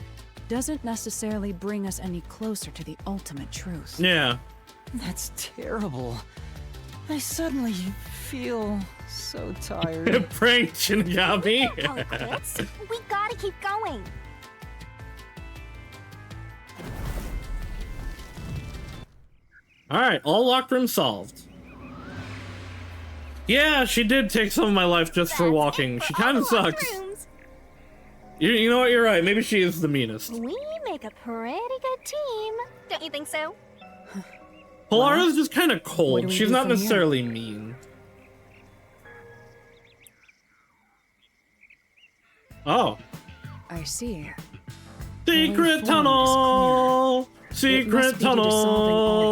doesn't necessarily bring us any closer to the ultimate truth.
Yeah.
That's terrible. I suddenly feel so tired.
Prank Shinigami.
Call it quits. We gotta keep going.
Alright, all locked rooms solved. Yeah, she did take some of my life just for
That's
walking.
it
She
for all
kind of
the locked
sucks.
rooms.
You know what, you're right. Maybe she is the meanest.
We make a pretty good team. Don't you think so?
Polara's just kind of
what do
cold.
we
She's
do
not
from here?
necessarily mean. Oh.
I see.
Secret
forward is
tunnel!
It
Secret
must be due to solving all of the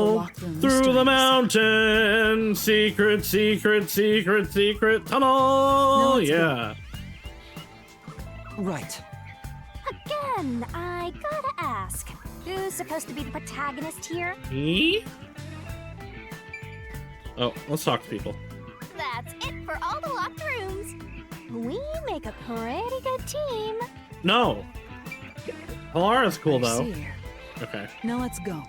tunnel!
locked room
Through the
mysteries.
mountain! Secret, secret, secret, secret tunnel!
let's go.
Yeah.
Right.
Again, I gotta ask. Who's supposed to be the protagonist here?
Me? Oh, let's talk to people.
That's it for all the locked rooms. We make a pretty good team.
No. Polara's cool
I
though.
see.
Okay.
Now let's go.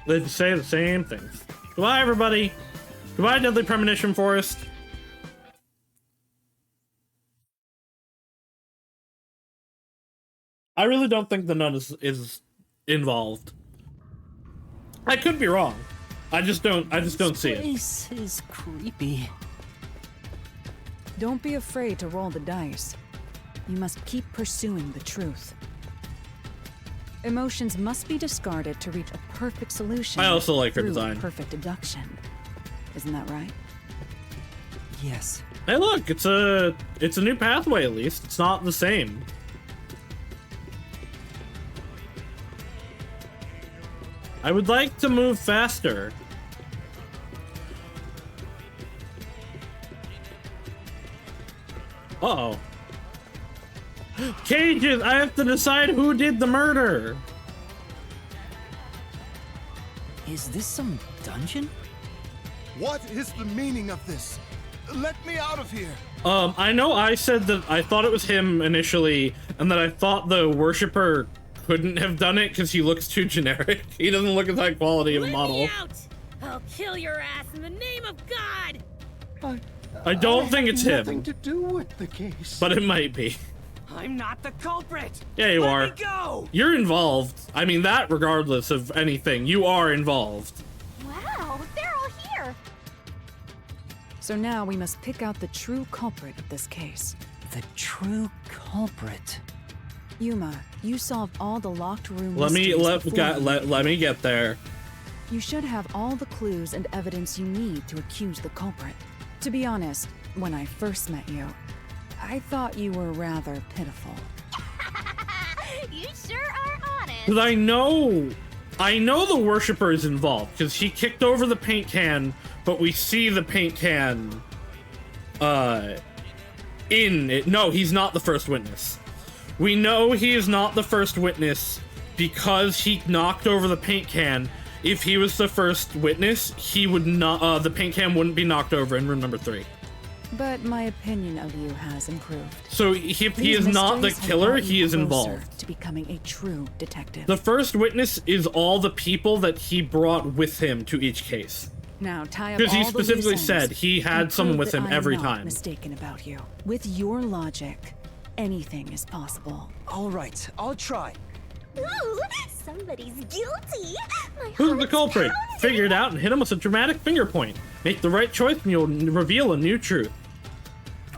They say the same things. Goodbye, everybody. Goodbye, Deadly Premonition Forest. I really don't think the nun is involved. I could be wrong. I just don't see it.
This is creepy.
Don't be afraid to roll the dice. You must keep pursuing the truth. Emotions must be discarded to reach a perfect solution.
I also like her
through
design.
Perfect deduction. Isn't that right?
Yes.
Hey, look, it's a new pathway. At least it's not the same. I would like to move faster. Uh-oh. Cages! I have to decide who did the murder!
Is this some dungeon?
What is the meaning of this? Let me out of here.
I know I said that I thought it was him initially, and that I thought the worshiper couldn't have done it because he looks too generic. He doesn't look as high quality of a
Let
model.
me out! I'll kill your ass in the name of God!
I don't think it's
nothing
him,
to do with the case.
but it might be.
I'm not the culprit.
Yeah, you are.
Let me go.
You're involved. I mean, that regardless of anything, you are involved.
Wow, they're all here.
So now we must pick out the true culprit of this case.
The true culprit.
Yuma, you solved all the locked room
Let me
mysteries before you
let me get there.
You should have all the clues and evidence you need to accuse the culprit. To be honest, when I first met you, I thought you were rather pitiful.
You sure are honest.
Because I know the worshiper is involved because he kicked over the paint can, but we see the paint can in it. No, he's not the first witness. We know he is not the first witness because he knocked over the paint can. If he was the first witness, he would not. The paint can wouldn't be knocked over in room number 3.
But my opinion of you has improved.
So if he
These
is not the
mysteries have
killer,
brought
he
you
is
closer
involved.
to becoming a true detective.
The first witness is all the people that he brought with him to each case.
Now tie up
Because he
all the
specifically
loose
said
ends
he had
and
someone
prove
with
that
him
I am
every
not
time.
mistaken about you. With your logic, anything is possible.
All right, I'll try.
Ooh, somebody's guilty. My
Who's the
heart's
culprit?
pounding.
Figure it out and hit him with a dramatic finger point. Make the right choice and you'll reveal a new truth.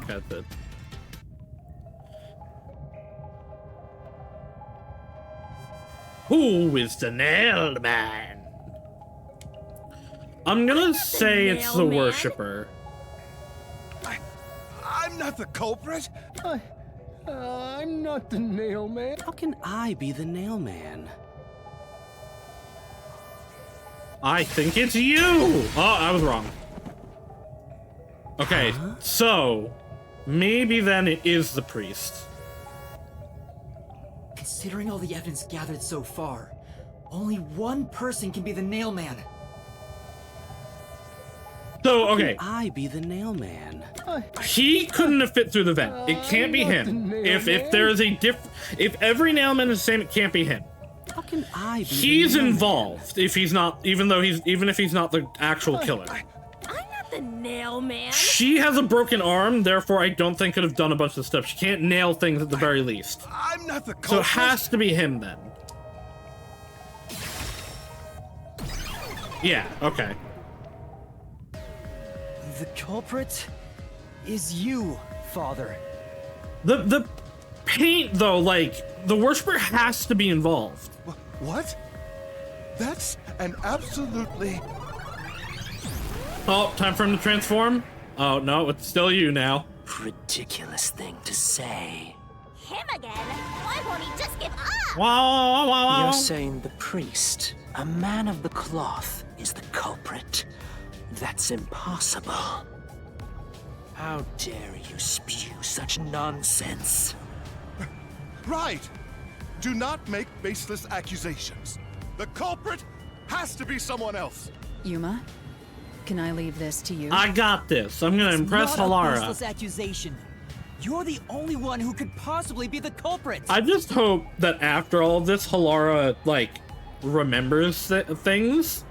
That's it. Who is the nailed man? I'm gonna say it's the
nail man.
worshiper.
I'm not the culprit.
I'm not the nail man.
How can I be the nail man?
I think it's you! Oh, I was wrong. Okay, so maybe then it is the priest.
Considering all the evidence gathered so far, only one person can be the nail man.
So, okay,
I be the nail man.
he couldn't have fit through the vent. It can't be
not the
him.
nail
If
man.
there is a if every nailman is the same, it can't be him.
How can I be
He's
the nail
involved if he's not, even if he's not the actual killer.
I'm not the nail man.
She has a broken arm, therefore I don't think could have done a bunch of stuff. She can't nail things at the very least.
I'm not the culprit.
So it has to be him then. Yeah, okay.
The culprit is you, Father.
The paint though, like, the worshiper has to be involved.
What? That's an absolutely...
Oh, time for him to transform? Oh, no, it's still you now.
Ridiculous thing to say.
Him again? Why won't he just give up?
Wow.
You're saying the priest, a man of the cloth, is the culprit. That's impossible. How dare you spew such nonsense?
Right! Do not make baseless accusations. The culprit has to be someone else.
Yuma, can I leave this to you?
I got this. I'm gonna impress
Not a
Halara.
baseless accusation. You're the only one who could possibly be the culprit.
I just hope that after all of this, Halara, like, remembers things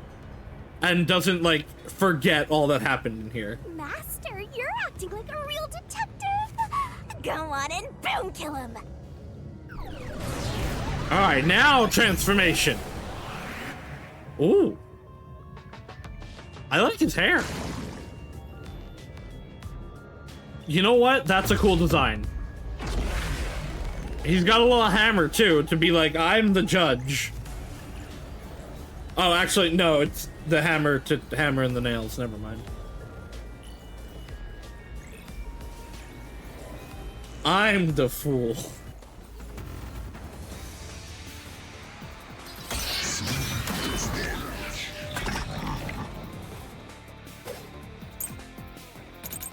and doesn't, like, forget all that happened in here.
Master, you're acting like a real detective. Go on and boom kill him.
Alright, now transformation. Ooh. I like his hair. You know what? That's a cool design. He's got a little hammer, too, to be like, I'm the judge. Oh, actually, no, it's the hammer to hammer in the nails. Never mind. I'm the fool.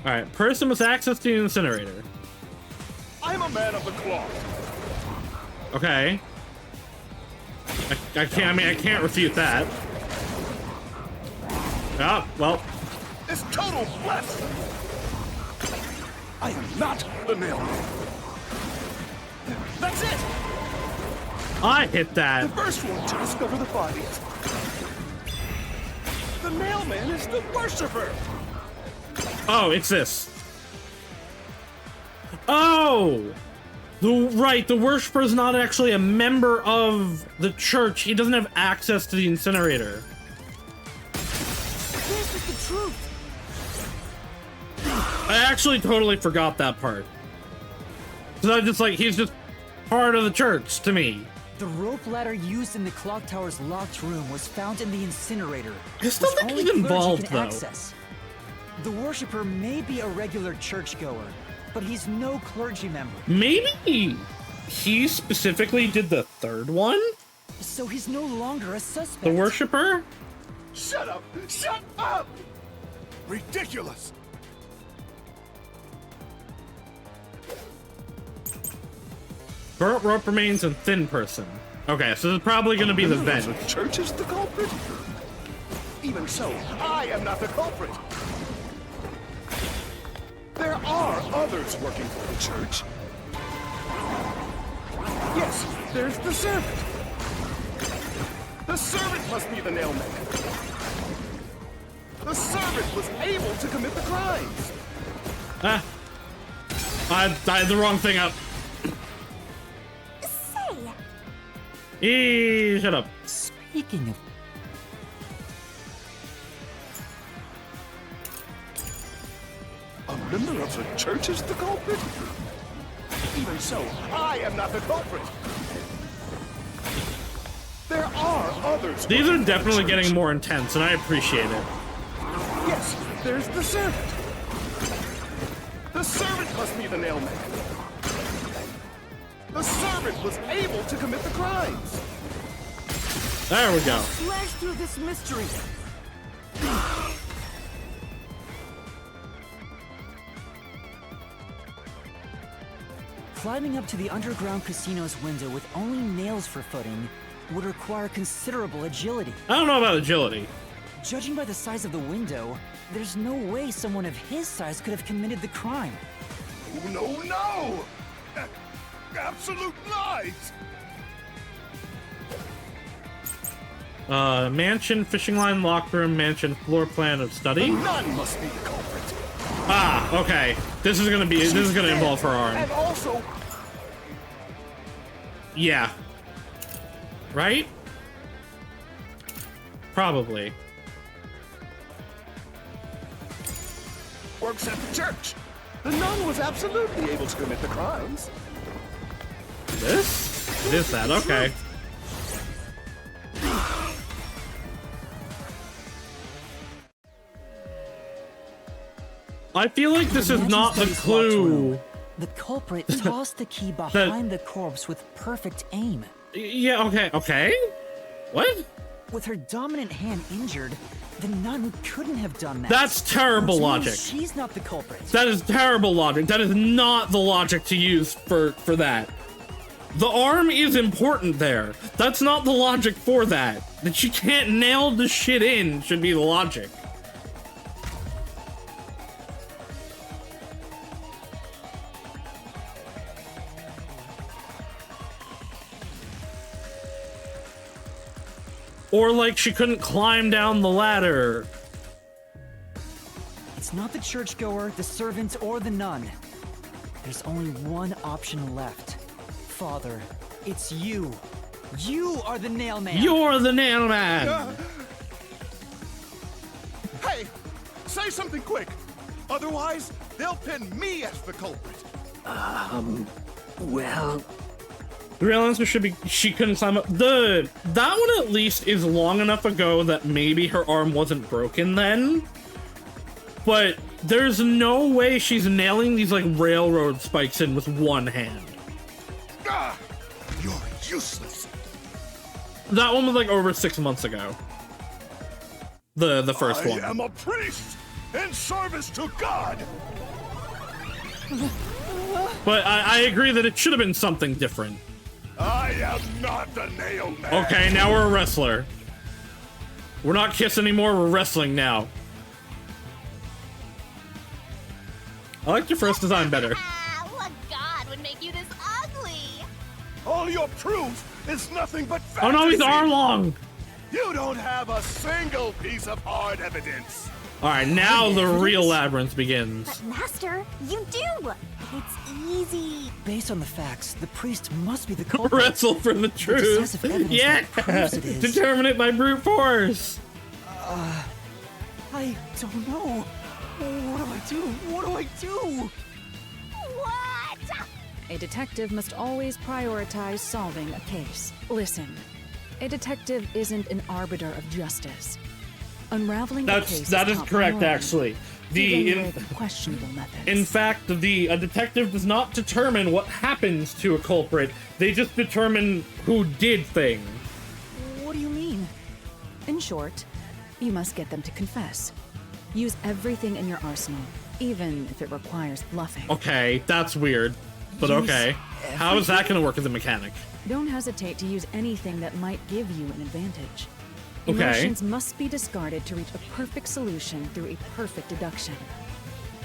Alright, person with access to the incinerator.
I'm a man of the cloth.
Okay. I can't refute that. Oh, well.
It's total blasphemy. I am not the nail man. That's it!
I hit that.
The first one to discover the bodies. The mailman is the worshiper.
Oh, it's this. Oh! The worshiper's not actually a member of the church. He doesn't have access to the incinerator.
This is the truth.
I actually totally forgot that part. So I just like, he's just part of the church to me.
The rope ladder used in the clock tower's locked room was found in the incinerator.
I still
which
think
only
he's
clergy
involved,
can
though.
access. The worshiper may be a regular churchgoer, but he's no clergy member.
Maybe he specifically did the third one?
So he's no longer a suspect.
The worshiper?
Shut up! Shut up! Ridiculous!
Burnt rope remains and thin person. Okay, so this is probably gonna be the vent.
The church is the culprit? Even so, I am not the culprit. There are others working for the church. Yes, there's the servant. The servant must be the nailman. The servant was able to commit the crimes.
Ah. I died the wrong thing up.
Say,
Shut up.
Speaking of...
A member of the church is the culprit? Even so, I am not the culprit. There are others.
These are definitely getting more intense, and I appreciate it.
Yes, there's the servant. The servant must be the nailman. The servant was able to commit the crimes.
There we go.
Slash through this mystery. Climbing up to the underground casino's window with only nails for footing would require considerable agility.
I don't know about agility.
Judging by the size of the window, there's no way someone of his size could have committed the crime.
Oh, no! Absolute lies!
Mansion, fishing line, locker room, mansion, floor plan of study.
None must be the culprit.
Ah, okay. This is gonna involve her arm.
And also,
Yeah. Right? Probably.
works at the church. The nun was absolutely able to commit the crimes.
This? It is that, okay. I feel like this is not the clue.
The culprit tossed the key behind the corpse with perfect aim.
Yeah, okay. What?
With her dominant hand injured, the nun couldn't have done that.
That's terrible
Which
logic.
means she's not the culprit.
That is terrible logic. That is not the logic to use for that. The arm is important there. That's not the logic for that. That she can't nail the shit in should be the logic. Or like she couldn't climb down the ladder.
It's not the churchgoer, the servant, or the nun. There's only one option left. Father, it's you. You are the nail man.
You're the nail man.
Hey, say something quick. Otherwise, they'll pin me as the culprit.
Well,
The real answer should be she couldn't climb up. That one at least is long enough ago that maybe her arm wasn't broken then. But there's no way she's nailing these like railroad spikes in with one hand.
Ah, you're useless.
That one was like over 6 months ago. The first one.
I am a priest in service to God.
But I agree that it should have been something different.
I am not the nail man.
Okay, now we're a wrestler. We're not Kiss anymore, we're wrestling now. I liked your first design better.
What god would make you this ugly?
All your proof is nothing but fantasy.
Oh no, he's Arlong!
You don't have a single piece of hard evidence.
Alright, now the real labyrinth begins.
But Master, you do! It's easy.
Based on the facts, the priest must be the culprit.
Wrestle for the truth.
decisive evidence
Yeah!
that proves it is.
Determine it by brute force.
I don't know. What do I do? What do I do?
What?
A detective must always prioritize solving a case. Listen, a detective isn't an arbiter of justice. Unraveling a case
That is
top
correct,
priority,
actually.
even with questionable methods.
In fact, a detective does not determine what happens to a culprit. They just determine who did things.
What do you mean? In short, you must get them to confess. Use everything in your arsenal, even if it requires bluffing.
Okay, that's weird. But
Use
okay. How is that going to work as a mechanic?
Don't hesitate to use anything that might give you an advantage.
Okay.
Emotions must be discarded to reach a perfect solution through a perfect deduction.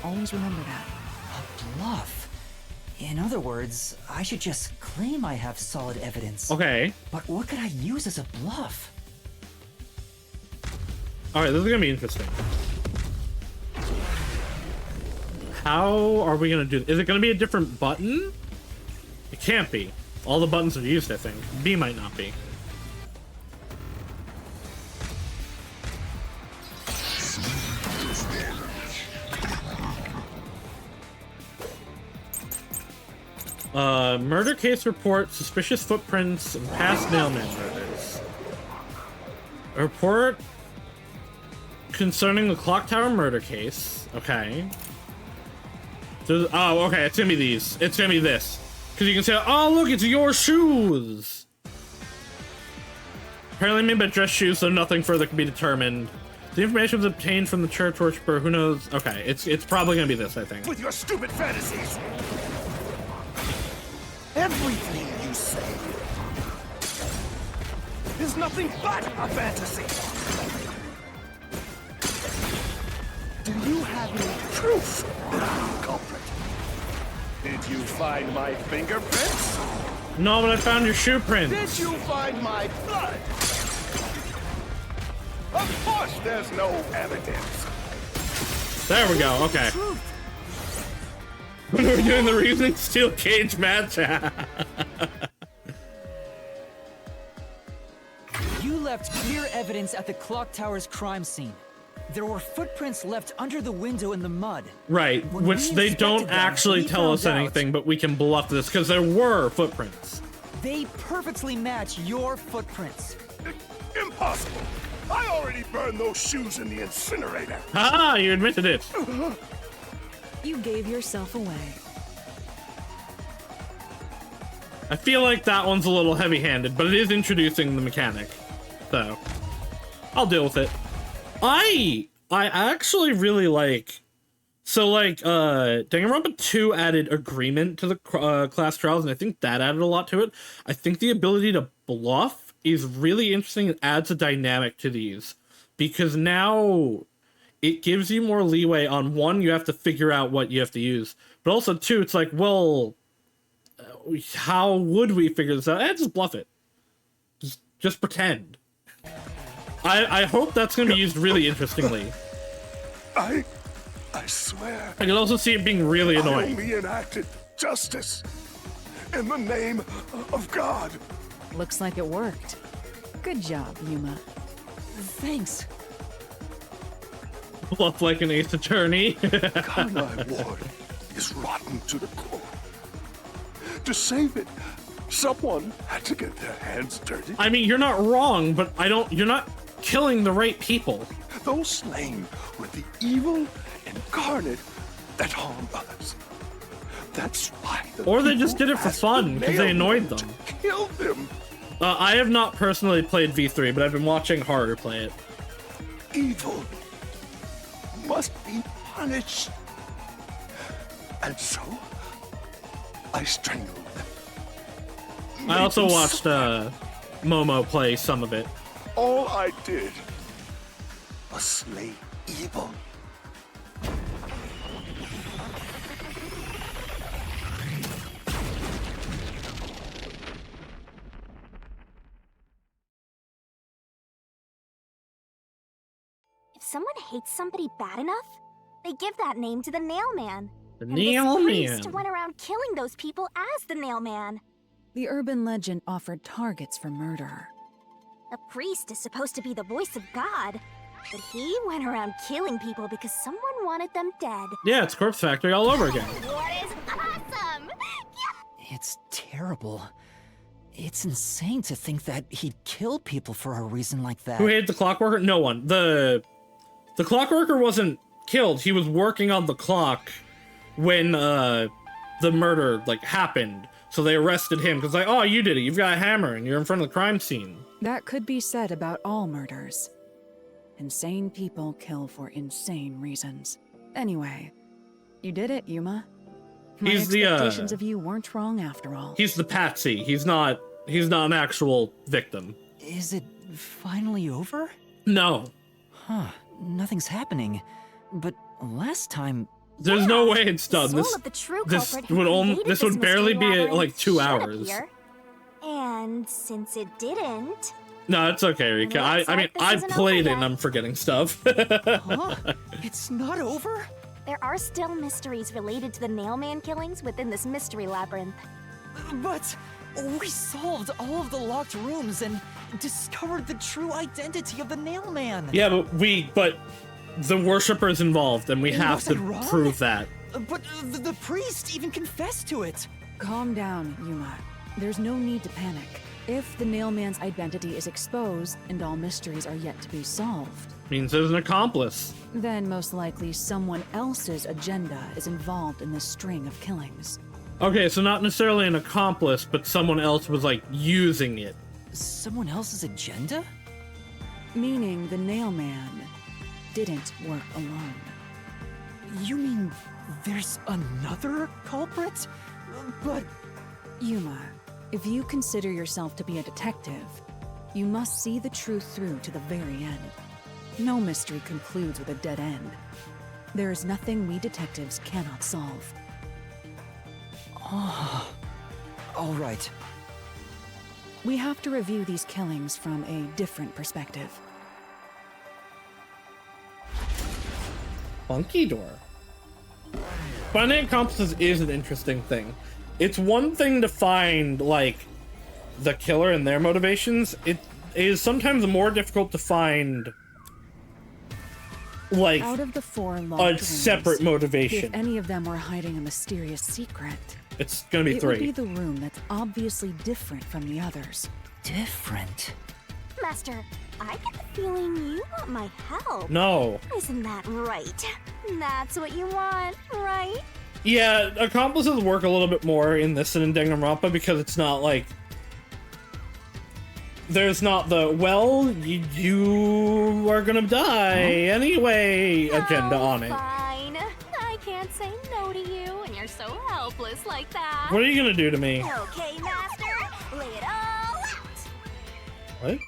Always remember that.
A bluff. In other words, I should just claim I have solid evidence.
Okay.
But what could I use as a bluff?
Alright, this is going to be interesting. How are we going to do this? Is it going to be a different button? It can't be. All the buttons are used, I think. B might not be. Murder case report, suspicious footprints, and past mailman murders. A report concerning the clock tower murder case. Okay. Oh, okay, it's gonna be these. It's gonna be this. Because you can say, oh, look, it's your shoes! Apparently made by dress shoes, so nothing further can be determined. The information was obtained from the church worshiper, who knows? Okay, it's probably gonna be this, I think.
With your stupid fantasies. Everything you say is nothing but a fantasy. Do you have any proof that I'm the culprit? Did you find my fingerprints?
No, but I found your shoe print.
Did you find my blood? Of course there's no evidence.
There we go, okay. When we're doing the reasoning steel cage match.
You left clear evidence at the clock tower's crime scene. There were footprints left under the window in the mud.
Right,
When
which
we
they
inspected
don't
them,
actually
we
tell us
found out
anything, but we can bluff this because there were footprints.
They perfectly match your footprints.
Impossible. I already burned those shoes in the incinerator.
Ah, you admitted it.
You gave yourself away.
I feel like that one's a little heavy-handed, but it is introducing the mechanic. So, I'll deal with it. I actually really like... So, like, Danganronpa 2 added agreement to the class trials, and I think that added a lot to it. I think the ability to bluff is really interesting and adds a dynamic to these. Because now it gives you more leeway on, one, you have to figure out what you have to use. But also, two, it's like, well... how would we figure this out? Just bluff it. Just pretend. I hope that's going to be used really interestingly.
I swear.
I can also see it being really
I
annoying.
only enacted justice in the name of God.
Looks like it worked. Good job, Yuma.
Thanks.
Bluff like an ace attorney.
Carnai Ward is rotten to the core. To save it, someone had to get their hands dirty.
I mean, you're not wrong, but you're not killing the right people.
Those slain were the evil incarnate that harm others. That's why the
Or they
people
just did it for
asked
fun,
the
because they annoyed
mailman
them.
to kill them.
I have not personally played V3, but I've been watching Horror play it.
Evil must be punished. And so, I strangled them.
I also
Made them
watched Momo play some of it.
All I did was slay evil.
If someone hates somebody bad enough, they give that name to the Nailman.
The
And this
Nailman.
priest went around killing those people as the Nailman.
The urban legend offered targets for murder.
A priest is supposed to be the voice of God, but he went around killing people because someone wanted them dead.
Yeah, it's Corpse Factory all over again.
What is awesome?
It's terrible. It's insane to think that he'd kill people for a reason like that.
Who hated the clockworker? No one. The clockworker wasn't killed. He was working on the clock when the murder like happened. So they arrested him because like, oh, you did it. You've got a hammer and you're in front of the crime scene.
That could be said about all murders. Insane people kill for insane reasons. Anyway, you did it, Yuma. My expectations of you weren't wrong after all.
He's the patsy. He's not an actual victim.
Is it finally over?
No.
Huh. Nothing's happening. But last time...
There's no way it's done.
The soul of the true
this
culprit who created
this would barely be
mystery
like 2
labyrinth
hours.
should appear. And since it didn't...
No, it's okay, Rika. I mean,
like this
I've
isn't
played
over
it and
yet.
I'm forgetting stuff.
Huh? It's not over?
There are still mysteries related to the Nailman killings within this mystery labyrinth.
But we solved all of the locked rooms and discovered the true identity of the Nailman.
Yeah, but the worshipper's involved and we have
Was
to
I wrong?
prove that.
But the priest even confessed to it.
Calm down, Yuma. There's no need to panic. If the Nailman's identity is exposed and all mysteries are yet to be solved,
Means there's an accomplice.
then most likely someone else's agenda is involved in this string of killings.
Okay, so not necessarily an accomplice, but someone else was like using it.
Someone else's agenda?
Meaning the Nailman didn't work alone.
You mean there's another culprit? But
Yuma, if you consider yourself to be a detective, you must see the truth through to the very end. No mystery concludes with a dead end. There is nothing we detectives cannot solve.
all right.
We have to review these killings from a different perspective.
Funky door. Finding accomplices is an interesting thing. It's one thing to find, like, the killer and their motivations. It is sometimes more difficult to find, like,
Out of the 4 locked
a
rooms,
separate motivation.
if any of them were hiding a mysterious secret,
It's gonna be
it
3.
would be the room that's obviously different from the others.
Different.
Master, I get the feeling you want my help.
No.
Isn't that right? That's what you want, right?
Yeah, accomplices work a little bit more in this than in Danganronpa because it's not like... There's not the, well, you are gonna die anyway agenda on it.
Fine. I can't say no to you when you're so helpless like that.
What are you gonna do to me?
Okay, Master. Lay it all out.
What?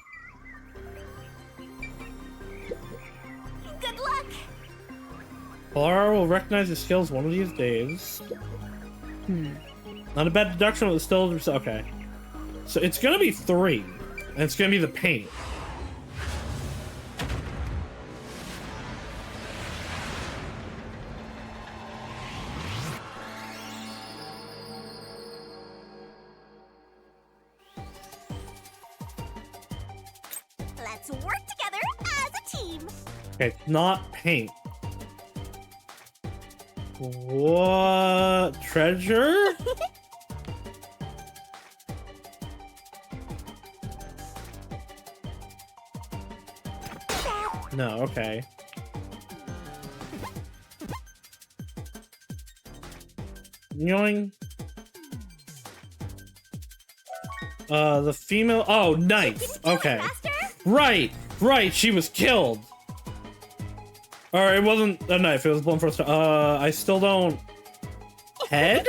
Good luck.
Polara will recognize your skills one of these days. Not a bad deduction, but it's still... Okay. So it's gonna be 3. And it's gonna be the paint.
Let's work together as a team.
Okay, not paint. What? Treasure? No, okay. Yoing. The female. Oh, knife. Okay. Right, she was killed. Or it wasn't a knife, it was blunt force. I still don't. Head?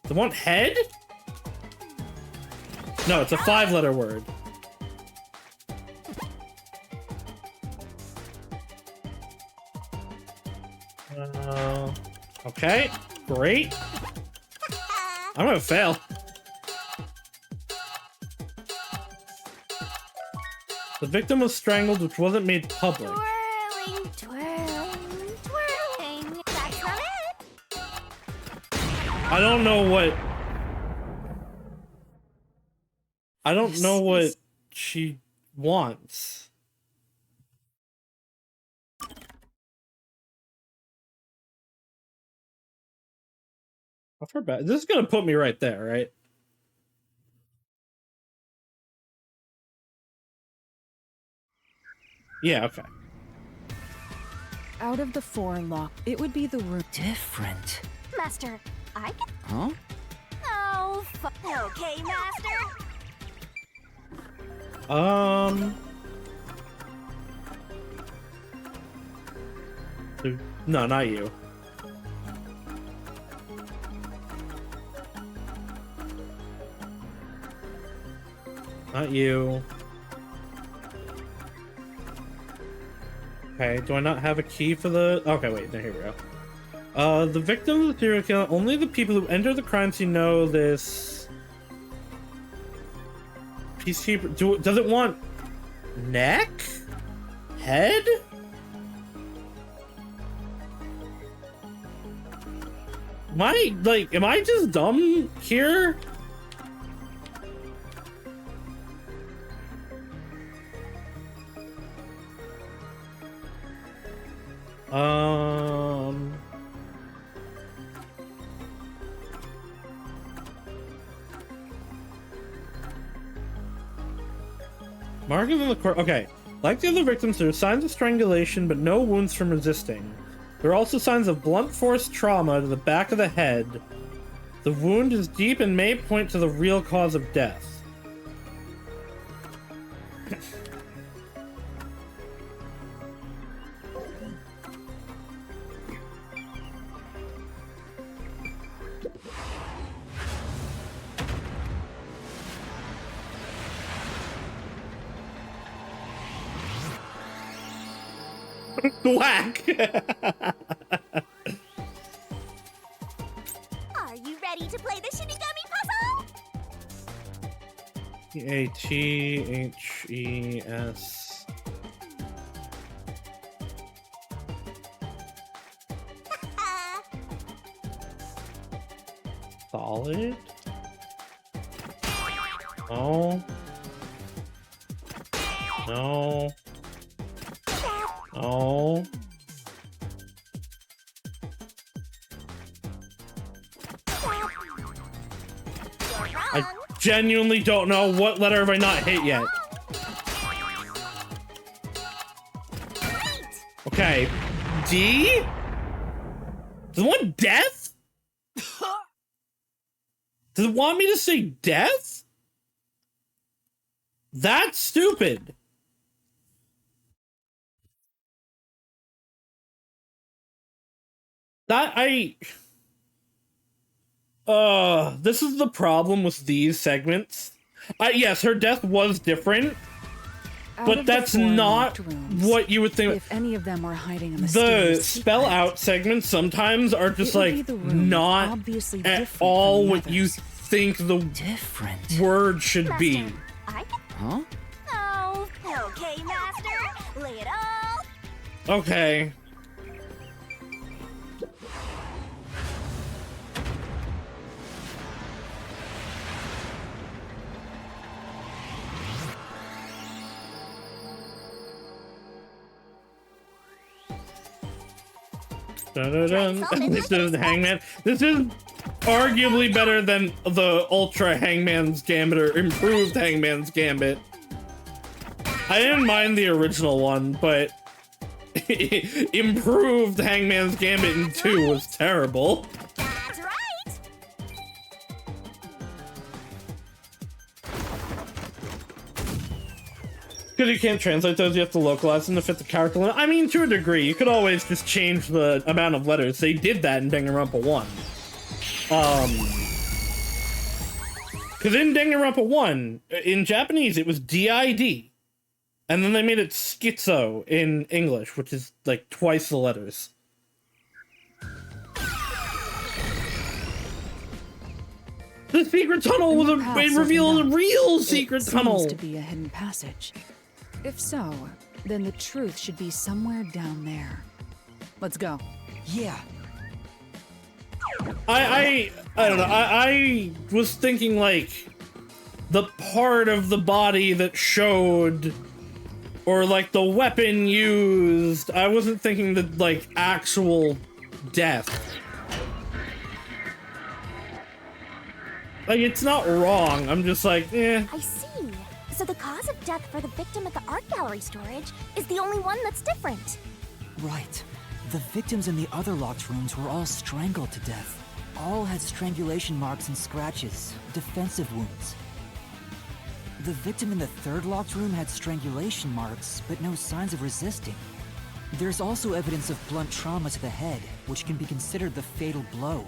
The one head? No, it's a 5-letter word. Okay, great. I'm gonna fail. The victim was strangled, which wasn't made public.
You're Twirling, twirling, twirling. That's not it.
I don't know what. I don't know what she wants. Off her back. This is gonna put me right there, right? Yeah, okay.
Out of the 4 locked, it would be the room.
Different.
Master, I can.
Huh?
Oh, okay, Master.
No, not you. Not you. Okay, do I not have a key for the... Okay, wait, no, here we go. The victim of the serial killer, only the people who enter the crime scene know this. Peacekeeper, does it want neck? Head? Am I just dumb here? Markings on the corpse. Okay. Like the other victims, there are signs of strangulation, but no wounds from resisting. There are also signs of blunt force trauma to the back of the head. The wound is deep and may point to the real cause of death. Whack!
Are you ready to play the Shinigami puzzle?
P-A-T-H-E-S. Solid? No. No. No. I genuinely don't know what letter have I not hit yet. Okay. D? Does it want death? Does it want me to say death? That's stupid. This is the problem with these segments. Yes, her death was different, but that's not what you would think.
If any of them were hiding a
The spell out segments sometimes are just like not at all what you think the word should be.
Huh?
Oh, okay, Master. Lay it all.
Okay. This is Hangman. This is arguably better than the Ultra Hangman's Gambit or improved Hangman's Gambit. I didn't mind the original one, but improved Hangman's Gambit in 2 was terrible.
That's right.
Because you can't translate those, you have to localize them to fit the character limit. I mean, to a degree, you could always just change the amount of letters. They did that in Danganronpa 1. Because in Danganronpa 1, in Japanese, it was DID. And then they made it schizo in English, which is like twice the letters. The secret tunnel was it revealed a real secret tunnel.
Seems to be a hidden passage. If so, then the truth should be somewhere down there. Let's go.
Yeah.
I don't know. I was thinking like the part of the body that showed, or like the weapon used. I wasn't thinking the like actual death. Like, it's not wrong. I'm just like, eh.
I see. So the cause of death for the victim at the art gallery storage is the only one that's different.
Right. The victims in the other locked rooms were all strangled to death. All had strangulation marks and scratches, defensive wounds. The victim in the third locked room had strangulation marks, but no signs of resisting. There's also evidence of blunt trauma to the head, which can be considered the fatal blow.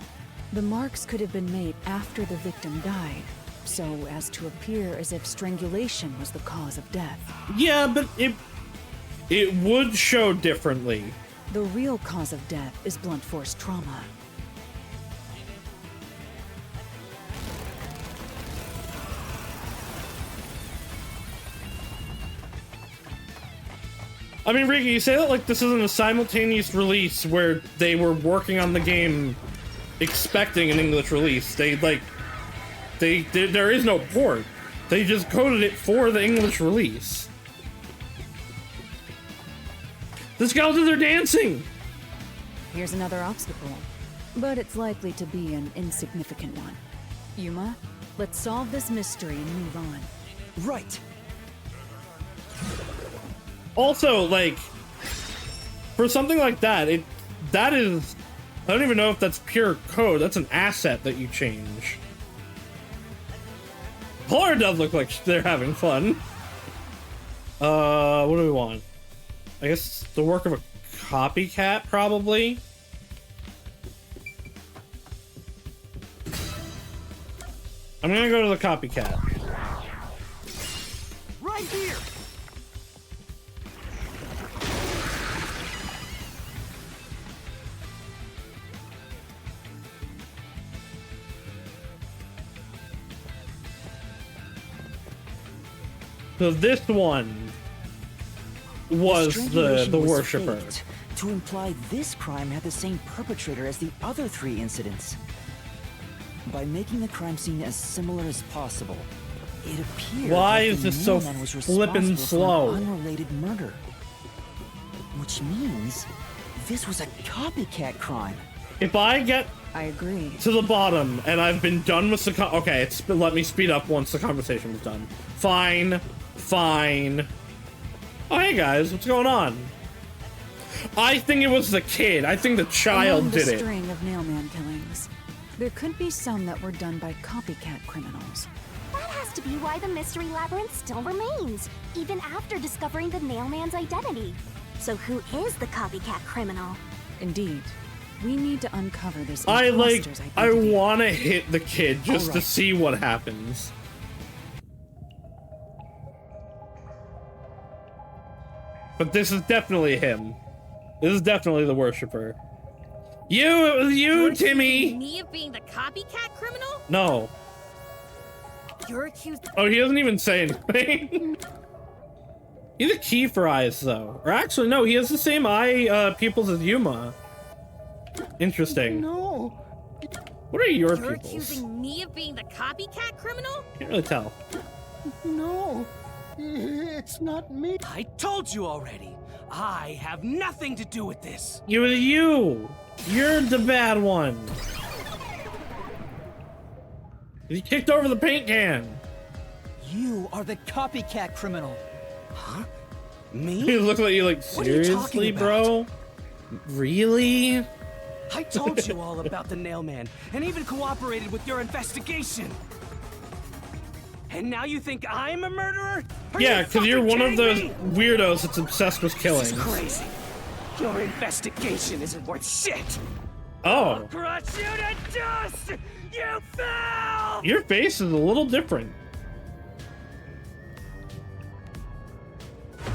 The marks could have been made after the victim died, so as to appear as if strangulation was the cause of death.
Yeah, but it would show differently.
The real cause of death is blunt force trauma.
I mean, Riki, you say that like this isn't a simultaneous release where they were working on the game expecting an English release. There is no port. They just coded it for the English release. The skeletons are dancing!
Here's another obstacle, but it's likely to be an insignificant one. Yuma, let's solve this mystery and move on.
Right.
Also, like, for something like that, that is, I don't even know if that's pure code. That's an asset that you change. Horror does look like they're having fun. What do we want? I guess the work of a copycat, probably. I'm gonna go to the copycat.
Right here!
So this one was the worshipper.
To imply this crime had the same perpetrator as the other 3 incidents. By making the crime scene as similar as possible, it appears
Why
that
is
the
this so
mailman was
flippin'
responsible
slow?
for an unrelated murder. Which means this was a copycat crime.
If I get
I agree.
to the bottom and I've been done with the okay, let me speed up once the conversation is done. Fine. Oh, hey guys, what's going on? I think it was the kid. I think the child
Among the
did it.
string of nailman killings, there could be some that were done by copycat criminals.
That has to be why the mystery labyrinth still remains, even after discovering the nailman's identity. So who is the copycat criminal?
Indeed. We need to uncover this
I
imposter's identity.
want to hit the kid just to
Alright.
see what happens. But this is definitely him. This is definitely the worshipper. It was you,
You're
Timmy!
accusing me of being the copycat criminal?
No.
You're accused.
Oh, he doesn't even say anything. He's a key for eyes, though. Or actually, no, he has the same eye pupils as Yuma. Interesting.
No.
What are your
You're
pupils?
accusing me of being the copycat criminal?
Can't really tell.
No. It's not me.
I told you already. I have nothing to do with this.
It was you! You're the bad one! He kicked over the paint can!
You are the copycat criminal.
Me?
He looked at you like,
What are you talking
seriously,
about?
bro? Really?
I told you all about the nailman and even cooperated with your investigation. And now you think I'm a murderer? Are
Yeah,
you
because you're
fucking
one of those
kidding me?
weirdos that's obsessed with
This
killings.
is crazy. Your investigation isn't worth shit.
Oh,
Crush you to dust! You fool!
your face is a little different.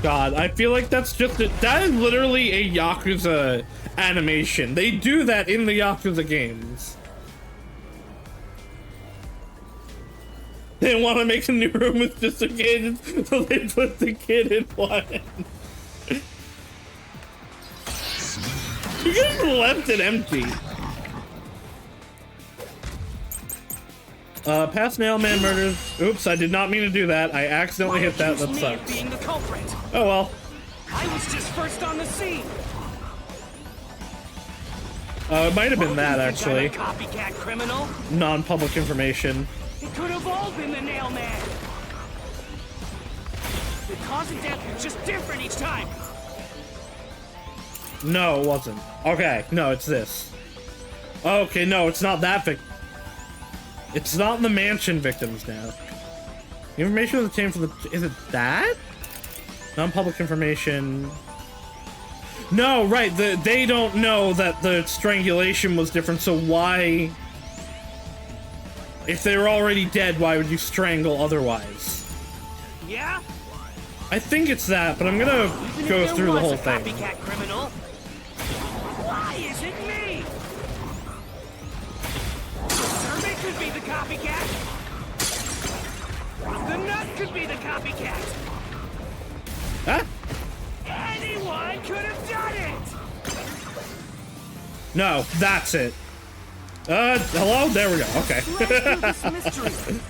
God, I feel like that's just that is literally a Yakuza animation. They do that in the Yakuza games. They want to make a new room with just a kid, so they put the kid in one. You just left it empty. Past Nailman murders. Oops, I did not mean to do that. I accidentally hit that. That sucks.
Being the culprit.
Oh well.
I was just first on the scene.
It might have been that actually.
Copycat criminal.
Non-public information.
It could have all been the Nailman. The cause of death was just different each time.
No, it wasn't. Okay, no, it's this. Okay, no, it's not that victim. It's not the mansion victims now. The information was obtained from the... Is it that? Non-public information... No, right, they don't know that the strangulation was different, so why... If they were already dead, why would you strangle otherwise?
Yeah?
I think it's that, but I'm gonna go through the whole thing.
Copycat criminal. Why is it me? The servant could be the copycat. The nut could be the copycat.
Huh?
Anyone could have done it.
No, that's it. Hello? There we go. Okay.
This mystery.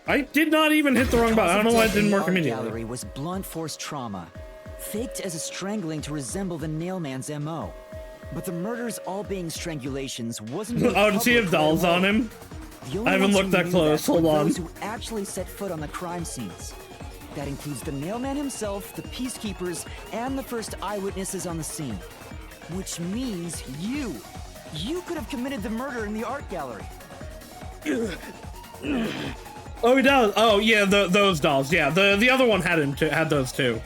I did not even hit the wrong button. I don't know why it didn't work
The art
immediately.
gallery was blunt force trauma, faked as a strangling to resemble the Nailman's MO. But the murders all being strangulations wasn't.
Oh, does he have dolls on him? I haven't looked that close. Hold on.
Those who actually set foot on the crime scenes. That includes the Nailman himself, the peacekeepers, and the first eyewitnesses on the scene. Which means you could have committed the murder in the art gallery.
Oh, he does. Oh, yeah, those dolls. Yeah, the other one had those too.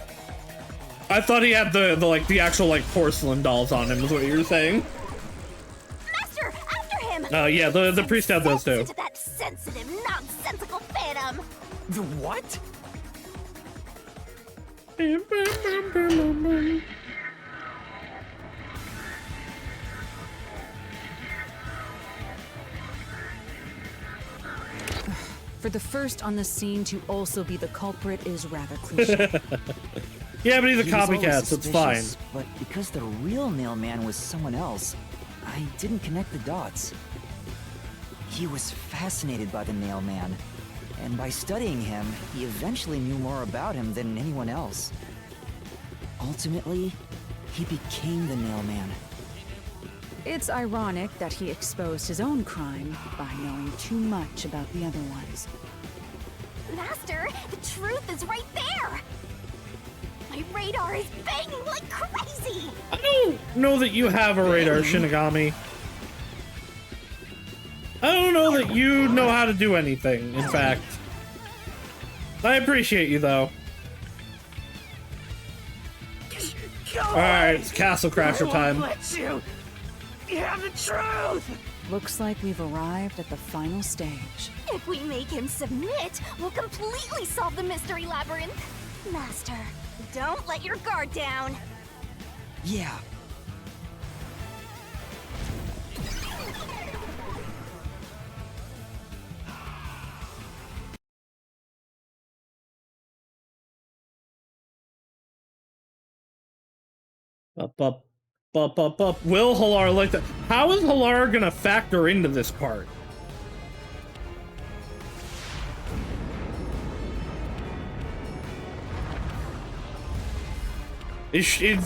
I thought he had the actual like porcelain dolls on him. Is what you were saying?
Master, after him!
Yeah, the priest had those too.
To that sensitive, nonsensical phantom.
The what?
For the first on the scene to also be the culprit is rather cliche.
Yeah, but he's a
He was always
copycat, so it's fine.
suspicious, But because the real Nailman was someone else, I didn't connect the dots. He was fascinated by the Nailman, and by studying him, he eventually knew more about him than anyone else. Ultimately, he became the Nailman.
It's ironic that he exposed his own crime by knowing too much about the other ones.
Master, the truth is right there. My radar is banging like crazy.
I don't know that you have a radar, Shinigami. I don't know that you know how to do anything, in fact. I appreciate you, though. Alright, it's Castle Crasher time.
You have the truth!
Looks like we've arrived at the final stage.
If we make him submit, we'll completely solve the mystery labyrinth. Master, don't let your guard down.
Yeah.
Up. Will Halar like that? How is Halar gonna factor into this part?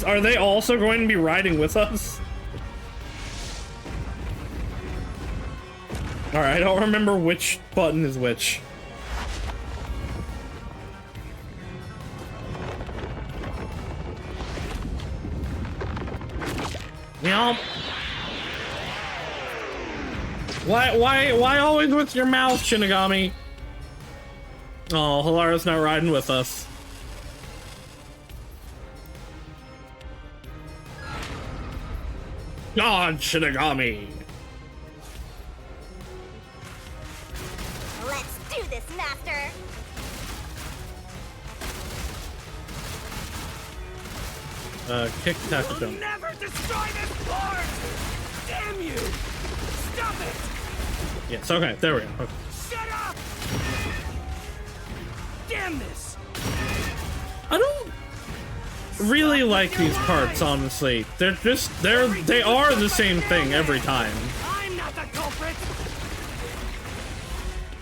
Are they also going to be riding with us? Alright, I don't remember which button is which. Yum. Why always with your mouth, Shinigami? Oh, Halara's not riding with us. God, Shinigami.
Let's do this, Master.
Kick, tackle, jump.
Never destroy this port! Damn you! Stop it!
Yes, okay, there we go. Okay.
Shut up! Damn this!
I don't really like these parts, honestly. They are the same thing every time.
I'm not the culprit!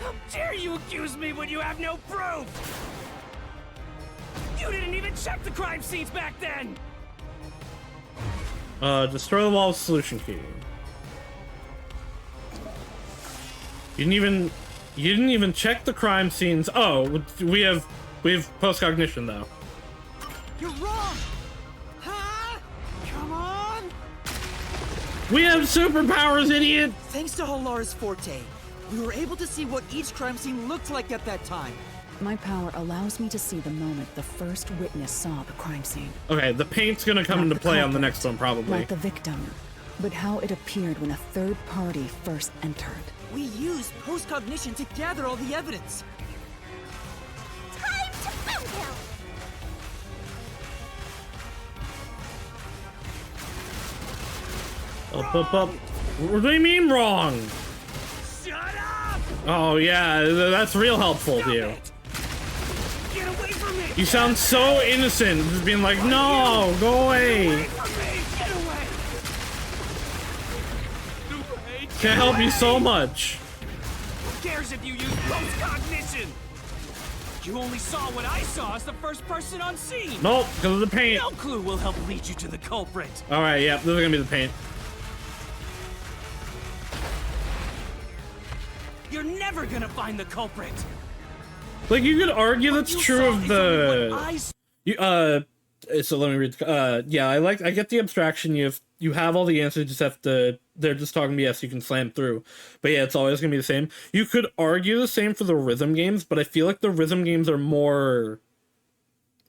How dare you accuse me when you have no proof? You didn't even check the crime scenes back then!
Destroy the wall with solution key. You didn't even check the crime scenes. Oh, we have post-cognition though.
You're wrong! Huh? Come on!
We have superpowers, idiot!
Thanks to Halara's forte, we were able to see what each crime scene looked like at that time.
My power allows me to see the moment the first witness saw the crime scene.
Okay, the paint's gonna come into play on the next one, probably.
Not the victim, but how it appeared when a third party first entered.
We used post-cognition to gather all the evidence.
Time to pound him!
Up. What do you mean wrong?
Shut up!
Oh yeah, that's real helpful to you.
Get away from me!
You sound so innocent, just being like, no, go away.
Get away!
Can't help you so much.
Who cares if you use post-cognition? You only saw what I saw as the first person on scene.
Nope, because of the paint.
No clue will help lead you to the culprit.
All right, yeah, this is gonna be the paint.
You're never gonna find the culprit.
Like, you could argue that's
You
true
saw
of
is
the.
what I saw.
So let me read. Yeah, I get the abstraction. You have all the answers. You just have to. They're just talking BS. You can slam through. But yeah, it's always gonna be the same. You could argue the same for the rhythm games, but I feel like the rhythm games are more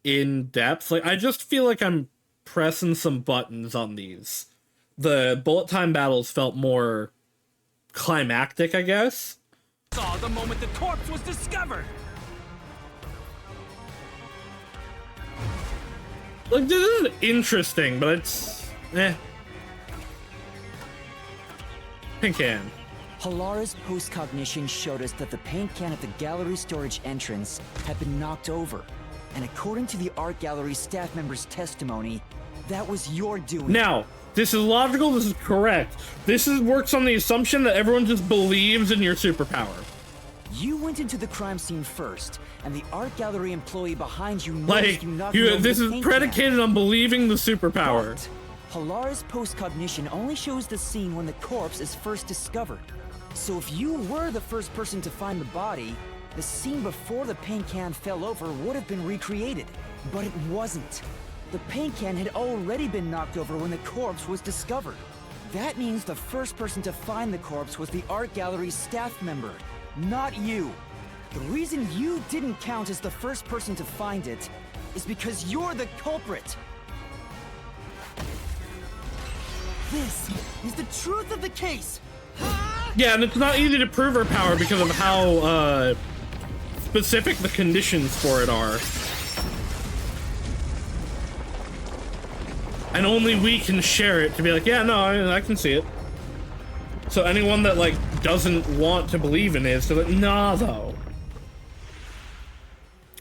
in depth. Like, I just feel like I'm pressing some buttons on these. The bullet time battles felt more climactic, I guess.
Saw the moment the corpse was discovered.
Like, this is interesting, but it's Pink can.
Halara's post-cognition showed us that the paint can at the gallery storage entrance had been knocked over. And according to the art gallery staff member's testimony, that was your doing.
Now, this is logical, this is correct. This works on the assumption that everyone just believes in your superpower.
You went into the crime scene first, and the art gallery employee behind you noticed
Like,
you knocked over
this
the
is
paint
predicated
can.
on believing the superpower.
But Halara's post-cognition only shows the scene when the corpse is first discovered. So if you were the first person to find the body, the scene before the paint can fell over would have been recreated. But it wasn't. The paint can had already been knocked over when the corpse was discovered. That means the first person to find the corpse was the art gallery's staff member, not you. The reason you didn't count as the first person to find it is because you're the culprit. This is the truth of the case.
Yeah, and it's not easy to prove her power because of how specific the conditions for it are. And only we can share it to be like, yeah, no, I can see it. So anyone that, like, doesn't want to believe in it is like, nah, though.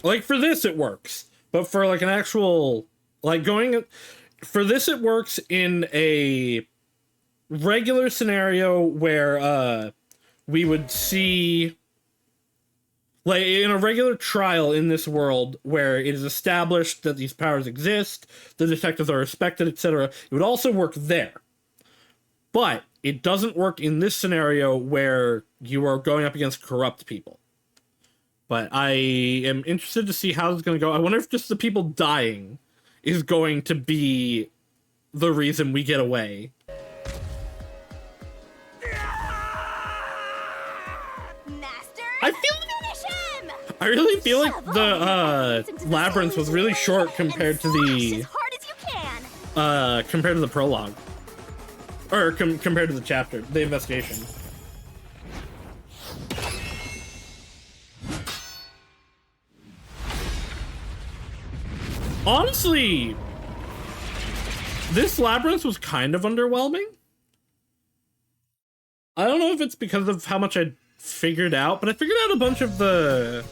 Like, for this, it works. But for, like, an actual, like, for this, it works in a regular scenario where, we would see, like, in a regular trial in this world where it is established that these powers exist, the detectives are respected, etc., it would also work there. But it doesn't work in this scenario where you are going up against corrupt people. But I am interested to see how it's going to go. I wonder if just the people dying is going to be the reason we get away. I really feel like the labyrinth was really short compared to the compared to the prologue, or compared to the chapter, the investigation. Honestly, this labyrinth was kind of underwhelming. I don't know if it's because of how much I figured out, but I figured out a bunch of the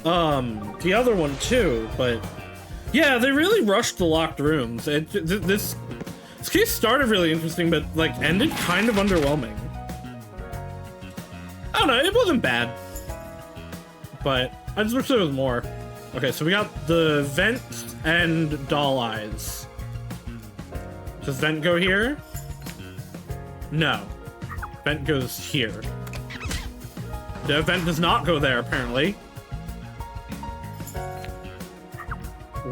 the other one too, but yeah, they really rushed the locked rooms. This case started really interesting, but like ended kind of underwhelming. I don't know, it wasn't bad, but I just wish there was more. Okay, so we got the vent and doll eyes. Does vent go here? No. Vent goes here. The vent does not go there, apparently.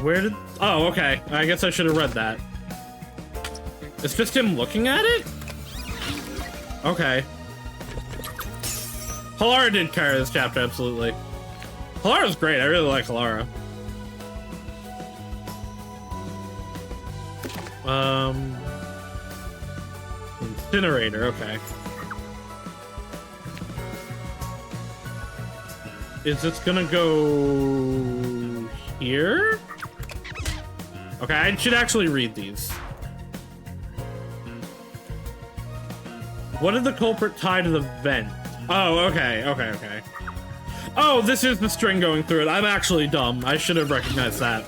Where did... Oh, okay. I guess I should have read that. It's just him looking at it? Okay. Halara did carry this chapter, absolutely. Halara's great. I really like Halara. Incinerator, okay. Is this gonna go here? Okay, I should actually read these. What did the culprit tie to the vent? Oh, okay. Oh, this is the string going through it. I'm actually dumb. I should have recognized that.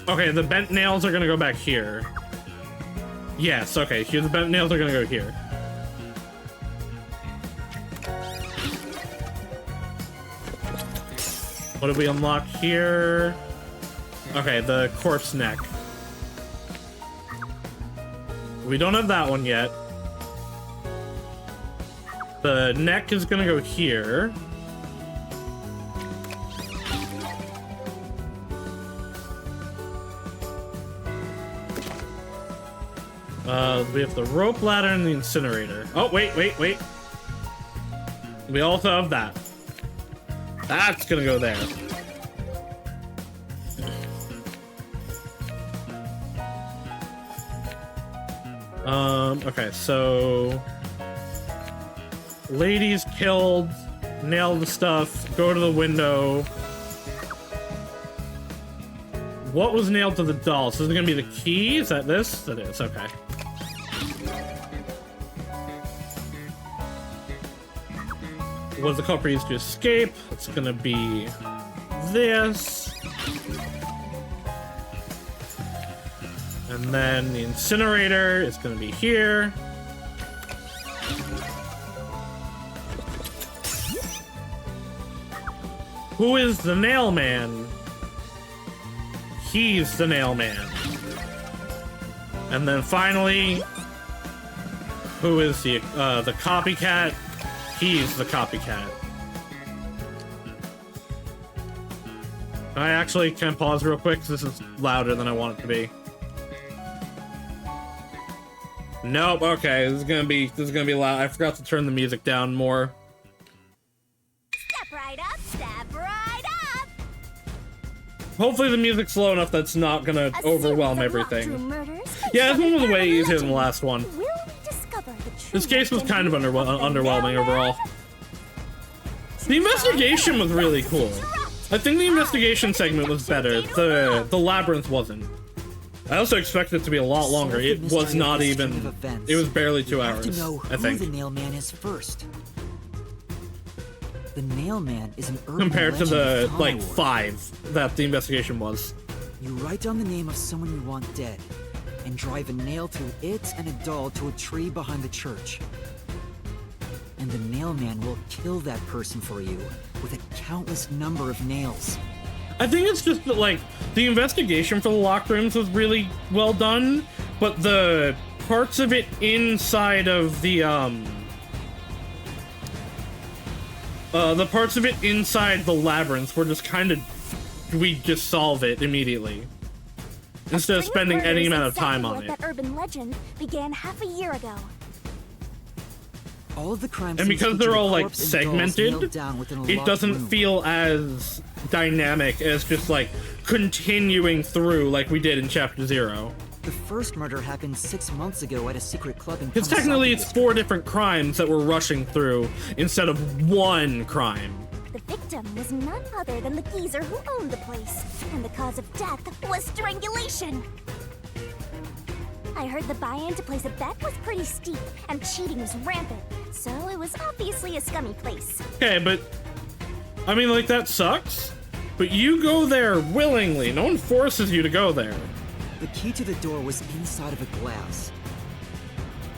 Okay, the bent nails are gonna go back here. Yes, okay, here the bent nails are gonna go here. What did we unlock here? Okay, the corpse neck. We don't have that one yet. The neck is gonna go here. We have the rope ladder and the incinerator. Oh, wait. We also have that. That's gonna go there. Okay, so... Ladies killed, nail the stuff, go to the window. What was nailed to the doll? So is it gonna be the key? Is that this? That is, okay. Was the culprit used to escape? It's gonna be this. And then the incinerator is gonna be here. Who is the nail man? He's the nail man. And then finally, who is the copycat? He's the copycat. I actually can pause real quick because this is louder than I want it to be. Nope. Okay, this is gonna be loud. I forgot to turn the music down more.
Step right up, step right up.
Hopefully the music's slow enough that's not gonna overwhelm everything. Yeah, this one was way easier than the last one. This case was kind of underwhelming overall. The investigation was really cool. I think the investigation segment was better. The labyrinth wasn't. I also expected it to be a lot longer. It was not even. It was barely 2 hours. I think.
Who the nail man is first. The nail man is an urban
compared to the
legend
like 5 that the investigation was.
You write down the name of someone you want dead, and drive a nail through it and a doll to a tree behind the church. And the nail man will kill that person for you with a countless number of nails.
I think it's just that, like, the investigation for the locked rooms was really well done, but the parts of it inside of the parts of it inside the labyrinth were just kind of, we just solve it immediately. Instead of spending any amount of time on it.
That urban legend began half a year ago.
All of the crimes,
and because they're all like segmented, it doesn't feel as dynamic as just like continuing through like we did in Chapter 0.
The first murder happened 6 months ago at a secret club in
because technically it's 4 different crimes that we're rushing through instead of 1 crime.
The victim was none other than the geezer who owned the place, and the cause of death was strangulation. I heard the buy-in to place a bet was pretty steep, and cheating was rampant, so it was obviously a scummy place.
Okay, but I mean, like, that sucks, but you go there willingly. No one forces you to go there.
The key to the door was inside of a glass,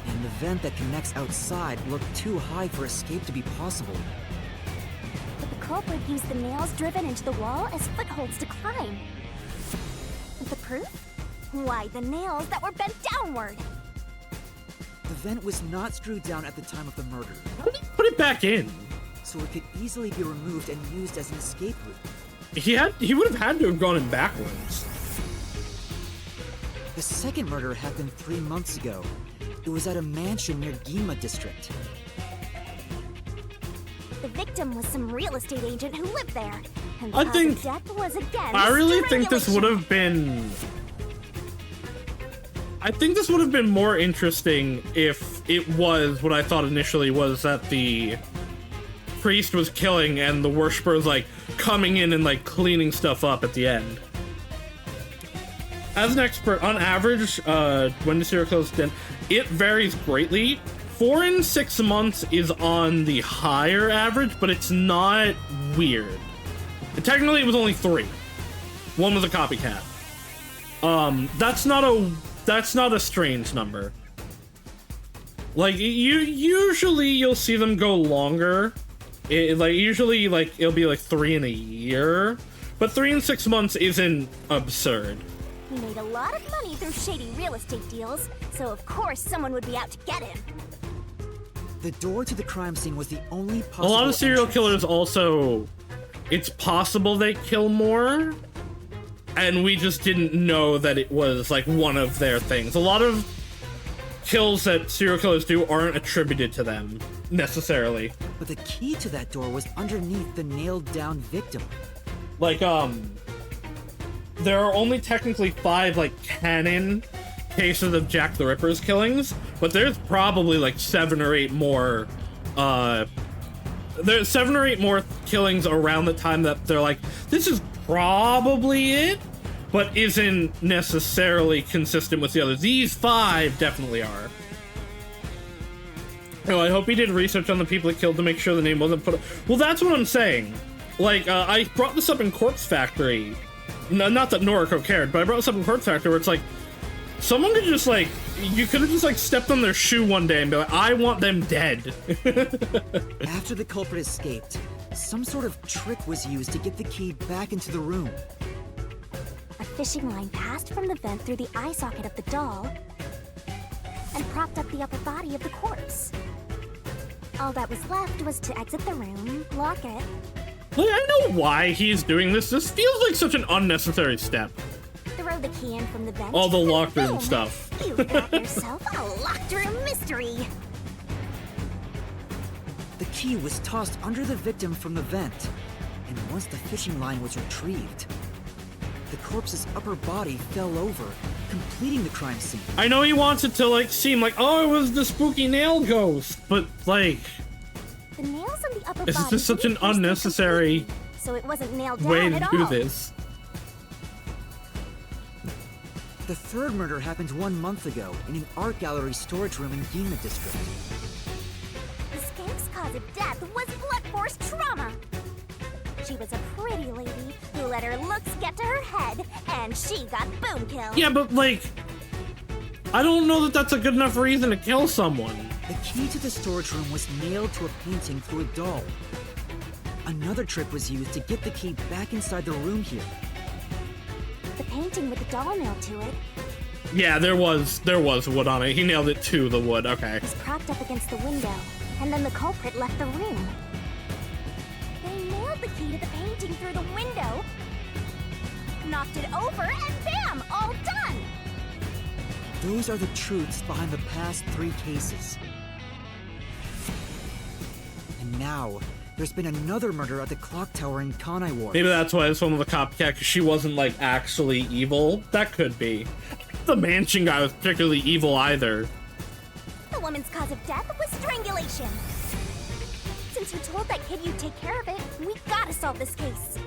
and the vent that connects outside looked too high for escape to be possible.
But the culprit used the nails driven into the wall as footholds to climb. The proof? Why, the nails that were bent downward.
The vent was not screwed down at the time of the murder,
How did he put it back in?
so it could easily be removed and used as an escape route.
He would have had to have gone in backwards.
The second murder happened 3 months ago. It was at a mansion near Gima district.
The victim was some real estate agent who lived there. And the
I
cause
think-
of death was again
I really think this would
strangulation.
have been... I think this would have been more interesting if it was what I thought initially was that the priest was killing and the worshippers, like, coming in and, like, cleaning stuff up at the end. As an expert, on average, when the serial killer's dead, it varies greatly. 4 in 6 months is on the higher average, but it's not weird. And technically, it was only 3. One was a copycat. That's not a strange number. Like, usually you'll see them go longer. Usually, it'll be like 3 in a year. But 3 in 6 months isn't absurd.
He made a lot of money through shady real estate deals, so of course someone would be out to get him.
The door to the crime scene was the only possible
A lot of serial
entrance.
killers also, it's possible they kill more, and we just didn't know that it was like one of their things. A lot of kills that serial killers do aren't attributed to them necessarily.
But the key to that door was underneath the nailed-down victim.
Like, there are only technically 5, like, canon cases of Jack the Ripper's killings, but there's probably, like, 7 or 8 more, there's 7 or 8 more killings around the time that they're like, this is probably it, but isn't necessarily consistent with the others. These 5 definitely are. Oh, I hope he did research on the people he killed to make sure the name wasn't put... Well, that's what I'm saying. Like, I brought this up in Corpse Factory. No, not that Noriko cared, but I brought this up in Corpse Factory where it's like, someone could just, like, you could have just, like, stepped on their shoe one day and be like, I want them dead.
After the culprit escaped, some sort of trick was used to get the key back into the room.
A fishing line passed from the vent through the eye socket of the doll and propped up the upper body of the corpse. All that was left was to exit the room, lock it.
Like, I know why he's doing this. This feels like such an unnecessary step.
Throw the key in from the vent.
All the
and
locked room
boom,
stuff.
You've got yourself a locked room mystery.
The key was tossed under the victim from the vent, and once the fishing line was retrieved, the corpse's upper body fell over, completing the crime scene.
I know he wants it to, like, seem like, oh, it was the spooky nail ghost, but, like,
The nails on the upper
this is
body
just such an
didn't pierce through
unnecessary
completely, so it wasn't nailed down
way to
at
do
all.
this.
The third murder happened 1 month ago in an art gallery storage room in Gima district.
The skank's cause of death was blunt force trauma. She was a pretty lady who let her looks get to her head, and she got boom killed.
Yeah, but, like, I don't know that that's a good enough reason to kill someone.
The key to the storage room was nailed to a painting through a doll. Another trick was used to get the key back inside the room here.
The painting with the doll nailed to it
Yeah, there was wood on it. He nailed it to the wood. Okay.
was propped up against the window, and then the culprit left the room. They nailed the key to the painting through the window, knocked it over, and bam! All done!
Those are the truths behind the past 3 cases. And now, there's been another murder at the clock tower in Kanai Ward.
Maybe that's why this one was a copycat, because she wasn't, like, actually evil. That could be. The mansion guy was particularly evil either.
The woman's cause of death was strangulation. Since you told that kid you'd take care of it, we gotta solve this case.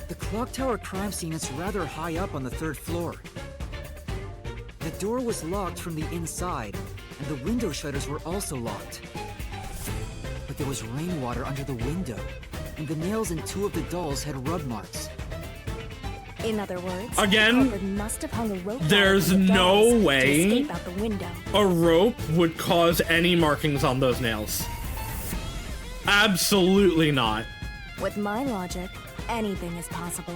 The clock tower crime scene is rather high up on the 3rd floor. The door was locked from the inside, and the window shutters were also locked. But there was rainwater under the window, and the nails in 2 of the dolls had rub marks.
In other words,
Again,
the culprit must have hung a rope
there's
from the
no
dolls
way
to escape out the window.
a rope would cause any markings on those nails. Absolutely not.
With my logic, anything is possible.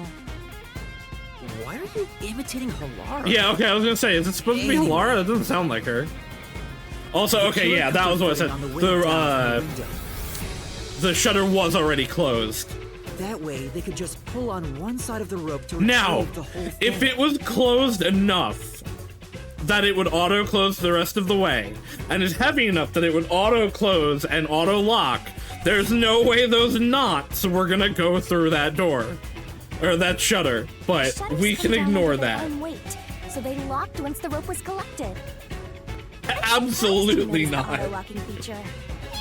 Why are you imitating Halara?
Yeah, okay, I was gonna say, is it supposed to be Laura? It doesn't sound like her. Also, okay, yeah, that was what I said. The shutter was already closed.
That way, they could just pull on one side of the rope to
Now,
retrieve the whole thing.
if it was closed enough that it would auto-close the rest of the way, and is heavy enough that it would auto-close and auto-lock, there's no way those knots were gonna go through that door. Or that shutter. But
Shutters
we
come
can
down
ignore
under their
that.
own weight, so they locked once the rope was collected.
Absolutely
The
not.
auto-locking feature.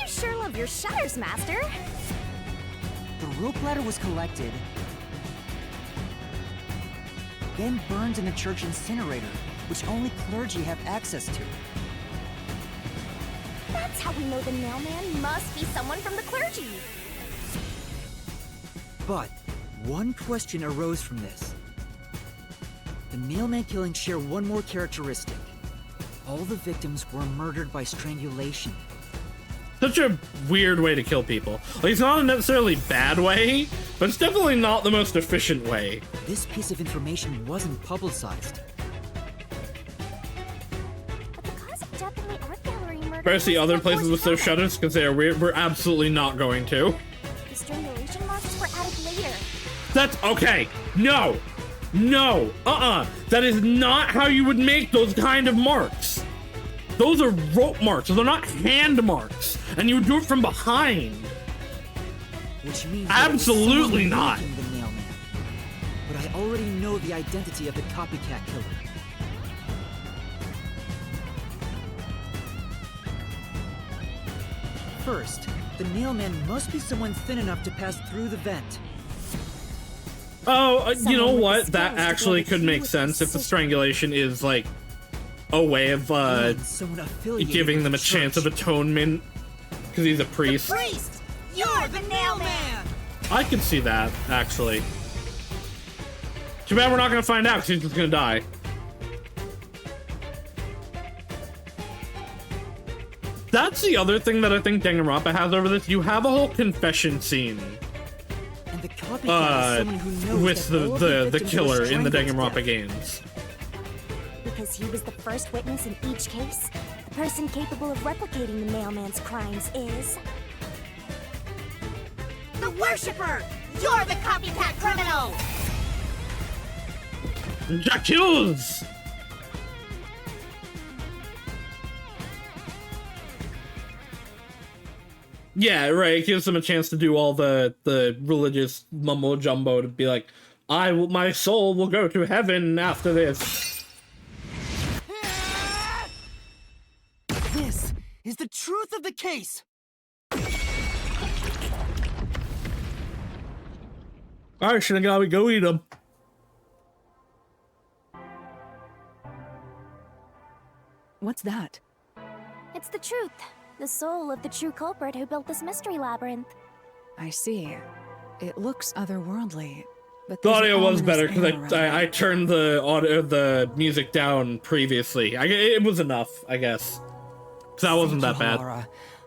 You sure love your shutters, Master.
The rope ladder was collected, then burned in the church incinerator, which only clergy have access to.
That's how we know the mailman must be someone from the clergy.
But one question arose from this. The mailman killings share one more characteristic. All the victims were murdered by strangulation.
Such a weird way to kill people. Like, it's not a necessarily bad way, but it's definitely not the most efficient way.
This piece of information wasn't publicized.
But the cause of death in the art gallery murder.
Especially
was
other
the
places with
forced
their
trauma.
shutters, because they are weird. We're absolutely not going to.
The strangulation marks were added later.
That's okay. No. No. That is not how you would make those kind of marks. Those are rope marks. They're not hand marks. And you would do it from behind.
Which means that it was someone
Absolutely not.
making the mailman. But I already know the identity of the copycat killer. First, the mailman must be someone thin enough to pass through the vent.
Oh, you
Someone
know
with the
what? That
skills to
actually
blow the
could
key
make
with
sense if the
precision.
strangulation is like a way of
And someone affiliated
giving
with
them
the
a chance of
church.
atonement because he's a priest.
Priest, you're the mailman.
I can see that, actually. Too bad we're not gonna find out because he's just gonna die. That's the other thing that I think Danganronpa has over this. You have a whole confession scene
And the copycat is someone who knows
with
that all of
the
victims were
killer in the
strangled to
Danganronpa
death.
games.
Because he was the first witness in each case, the person capable of replicating the mailman's crimes is... The Worshipper! You're the copycat criminal!
J'accuse! Yeah, right. It gives them a chance to do all the religious mumbo jumbo to be like, my soul will go to heaven after this.
This is the truth of the case.
All right, Shinigami, go eat them.
What's that?
It's the truth. The soul of the true culprit who built this mystery labyrinth.
I see. It looks otherworldly, but
The
there's
audio
an
was
ominous
better because
air around it.
I turned the music down previously. It was enough, I guess. Because that wasn't that
Thank you,
bad.
Halara.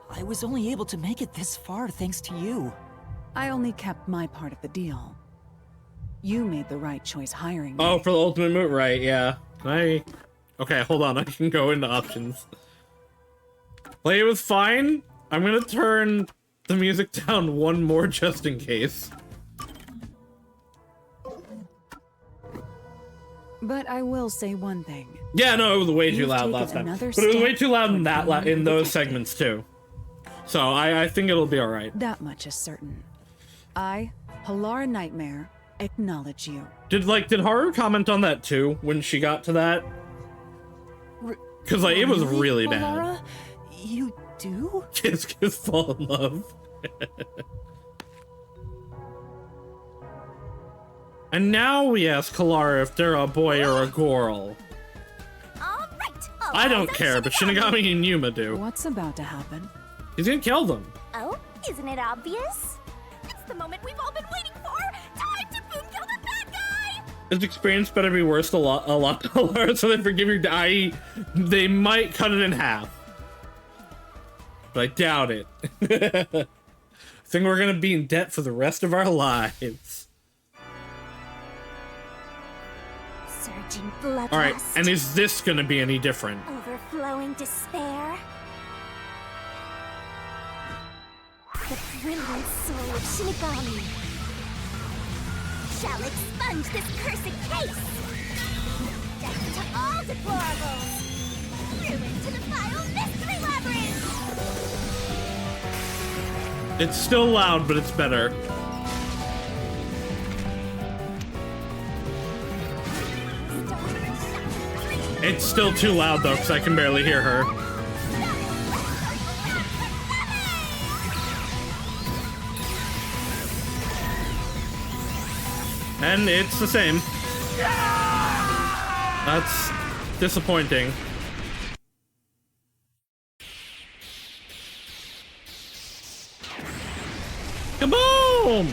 I was only able to make it this far thanks to you.
I only kept my part of the deal. You made the right choice hiring me.
Oh, for the ultimate move, right? Yeah. Okay, hold on. I can go into options. Play it was fine. I'm gonna turn the music down one more just in case.
But I will say one thing.
Yeah, no, it was way too
You've
loud
taken
last time.
another
But it was way
step
too loud in
toward being
in those
detective.
segments too. So I think it'll be all right.
That much is certain. I, Halara Nightmare, acknowledge you.
Did Haru comment on that too when she got to that? Because it was really bad.
Halara? You do?
Kids fall in love. And now we ask Kalara if they're a boy or a girl.
A
I don't care, but Shinigami and Yuma do.
What's about to happen?
He's gonna kill them.
Oh, isn't it obvious? It's the moment we've all been waiting for! Time to boom kill the bad guy!
His experience better be worth a lot dollar, so they forgive your die. They might cut it in half. But I doubt it. I think we're gonna be in debt for the rest of our lives.
Surging bloodlust.
Alright, and is this gonna be any different?
Overflowing despair. The brilliant soul of Shinigami shall expunge this cursed case. Death to all deplorables. Ruin to the vile mystery labyrinth.
It's still loud, but it's better. It's still too loud though, because I can barely hear her. And it's the same. That's disappointing. Kaboom!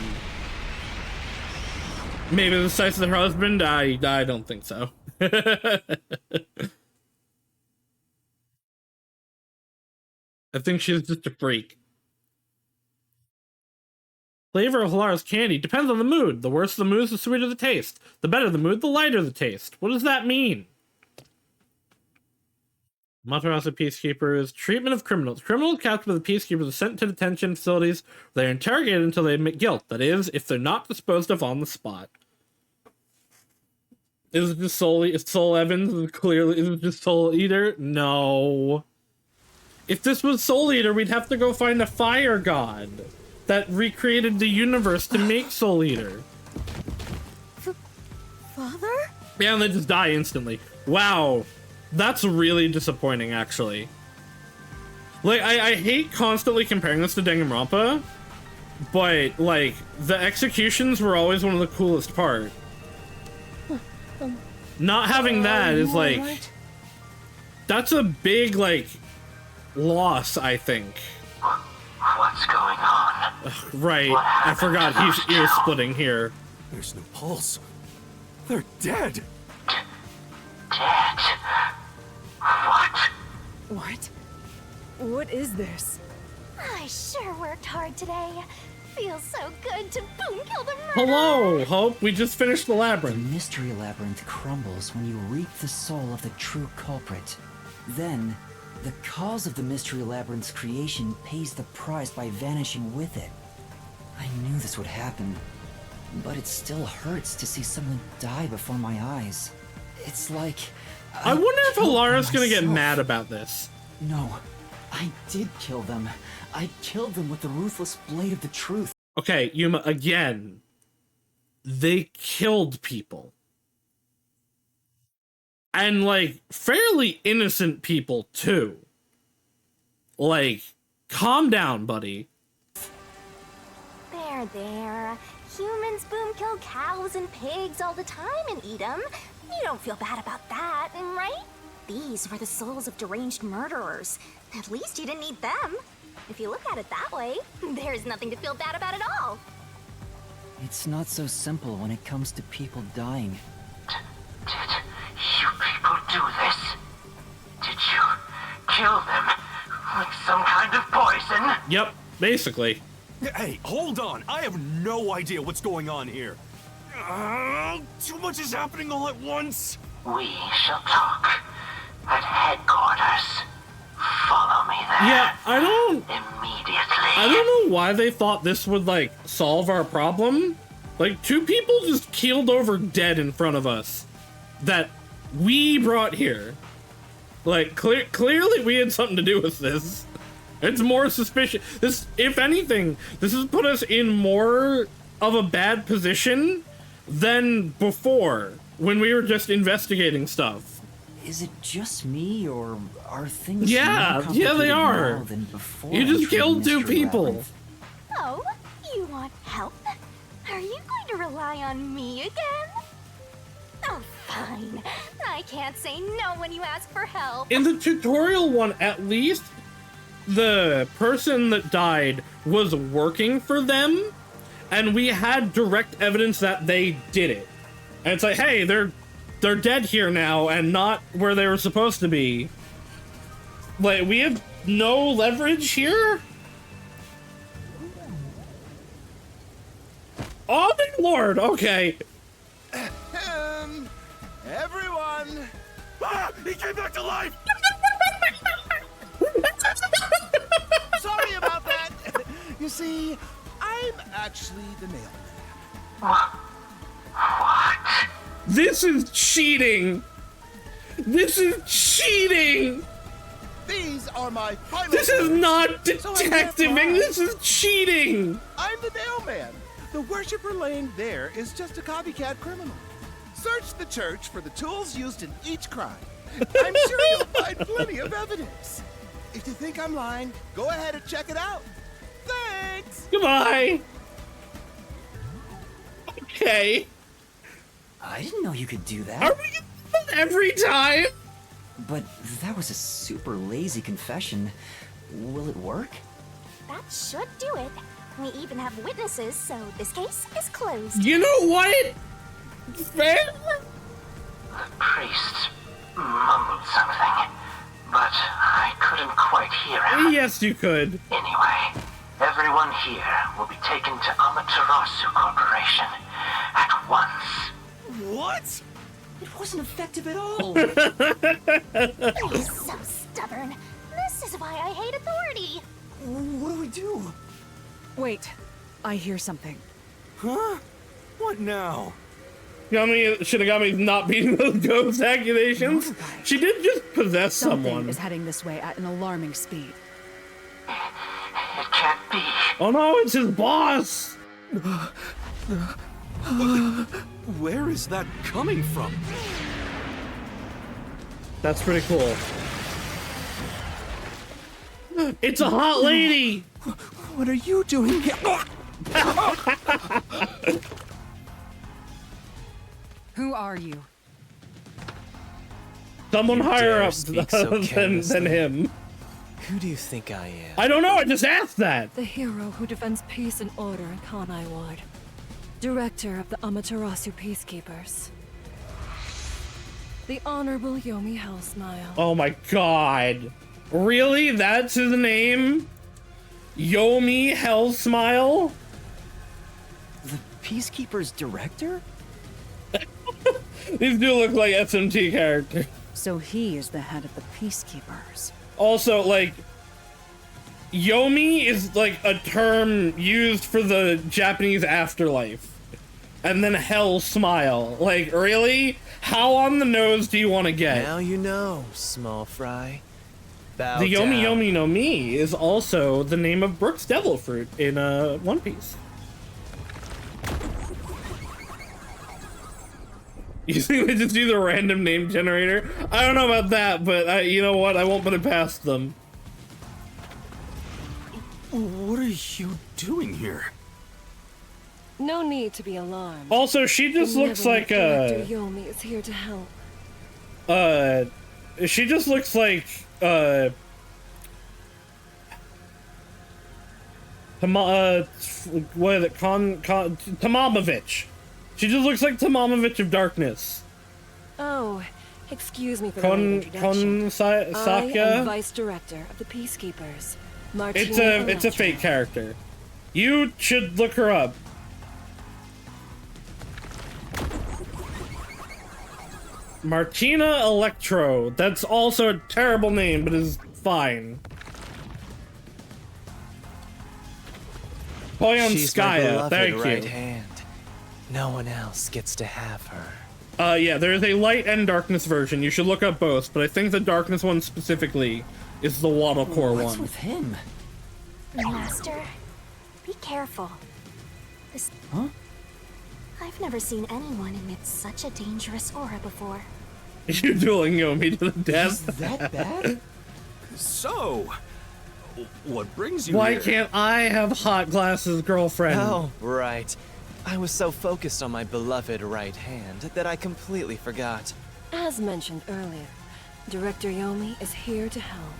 Maybe the size of her husband? I don't think so. I think she's just a freak. Flavor of Halara's candy depends on the mood. The worse the mood, the sweeter the taste. The better the mood, the lighter the taste. What does that mean? Matarasa Peacekeepers. Treatment of criminals. Criminals captured by the Peacekeepers are sent to detention facilities where they are interrogated until they admit guilt. That is, if they're not disposed of on the spot. Is it just Soul Evans? Is it just Soul Eater? No. If this was Soul Eater, we'd have to go find a fire god that recreated the universe to make Soul Eater.
Father?
Yeah, and they just die instantly. Wow. That's really disappointing, actually. Like, I hate constantly comparing this to Danganronpa, but, like, the executions were always one of the coolest part. Not having that is, like... Right? That's a big, like, loss, I think.
What's going on?
Right, I forgot he's ear-splitting here.
There's no pulse. They're dead.
Dead? What?
What? What is this?
I sure worked hard today. Feels so good to boom kill the murderer.
Hello, Hope. We just finished the
The
labyrinth.
mystery labyrinth crumbles when you reap the soul of the true culprit. Then, the cause of the mystery labyrinth's creation pays the price by vanishing with it. I knew this would happen, but it still hurts to see someone die before my eyes. It's like...
I wonder if
killed
Halara's gonna get
myself.
mad about this.
No, I did kill them. I killed them with the ruthless blade of the truth.
Okay, Yuma, again. They killed people. And, like, fairly innocent people, too. Like, calm down, buddy.
There. Humans boom kill cows and pigs all the time and eat them. You don't feel bad about that, right? These were the souls of deranged murderers. At least you didn't eat them. If you look at it that way, there's nothing to feel bad about at all.
It's not so simple when it comes to people dying.
Did you people do this? Did you kill them with some kind of poison?
Yep, basically.
Hey, hold on. I have no idea what's going on here. Too much is happening all at once.
We shall talk at headquarters. Follow me there.
Yeah, I don't
Immediately.
know why they thought this would, like, solve our problem. Like, 2 people just keeled over dead in front of us that we brought here. Like, clearly we had something to do with this. It's more suspicious. This, if anything, this has put us in more of a bad position than before, when we were just investigating stuff.
Is it just me, or are things
Yeah,
more
yeah,
complicated
they are.
now than before?
You just
entering
killed 2
Mystery
people.
Labyrinth?
Oh, you want help? Are you going to rely on me again? Oh, Fine. I can't say no when you ask for help.
In the tutorial one, at least, the person that died was working for them, and we had direct evidence that they did it. And it's like, hey, they're dead here now and not where they were supposed to be. Like, we have no leverage here? Oh my lord, okay.
Everyone! Ah! He came back to life! Sorry about that. You see, I'm actually the mailman.
What?
This is cheating! This is cheating!
These are my final
This is
words.
not
So I can't
detectiving,
lie.
this is cheating!
I'm the mailman. The worshiper laying there is just a copycat criminal. Search the church for the tools used in each crime. I'm sure you'll find plenty of evidence. If you think I'm lying, go ahead and check it out. Thanks!
Goodbye! Okay.
I didn't know you could do that.
Are we gonna do that every time?
But that was a super lazy confession. Will it work?
That should do it. We even have witnesses, so this case is closed.
You know what? Fair?
The priest mumbled something, but I couldn't quite hear him.
Yes, you could.
Anyway, everyone here will be taken to Amaterasu Corporation at once.
What?
It wasn't effective at all.
You're so stubborn. This is why I hate authority.
What do we do?
Wait, I hear something.
Huh? What now?
Yami should have got me not beating those ghost accusations. She did just possess
Something
someone.
is heading this way at an alarming speed.
It can't be.
Oh no, it's his boss!
Where is that coming from?
That's pretty cool. It's a hot lady!
What are you doing here?
Who are you?
Someone higher
dare
up
speak so
than
carelessly.
him.
Who do you think I am?
I don't know, I just asked that!
The hero who defends peace and order in Kanai Ward. Director of the Amaterasu Peacekeepers. The Honorable Yomi Hellsmile.
Oh my god. Really? That's his name? Yomi Hellsmile?
The Peacekeeper's director?
These do look like SMT characters.
So he is the head of the Peacekeepers.
Also, like, Yomi is like a term used for the Japanese afterlife. And then Hell Smile. Like, really? How on the nose do you want to get?
Now you know, small fry. Bow
The Yomi
down.
Yomi no Mi is also the name of Brook's Devil Fruit in One Piece. You think they just do the random name generator? I don't know about that, but you know what? I won't put it past them.
What are you doing here?
No need to be alarmed.
Also, she just looks like
Director Yomi is here to help.
she just looks like what is it? Tamamovich. She just looks like Tamamovich of Darkness.
Oh, excuse me for the late introduction. I am
Sakya.
Vice Director of the Peacekeepers. Martina
It's a fake character. You should look her up. Martina Electro. That's also a terrible name, but is fine.
She's my
Poyanskaya,
beloved
thank
right
you.
hand. No one else gets to have her.
Yeah, there's a light and darkness version. You should look up both, but I think the darkness one specifically is the Waddle Core one.
What's with him?
Master, be careful. This...
Huh?
I've never seen anyone emit such a dangerous aura before.
You're dueling Yomi to the death.
That bad?
So, what brings you
Why
here?
can't I have hot glasses, girlfriend?
Oh, right.
I was so focused on my beloved right hand that I completely forgot.
As mentioned earlier, Director Yomi is here to help.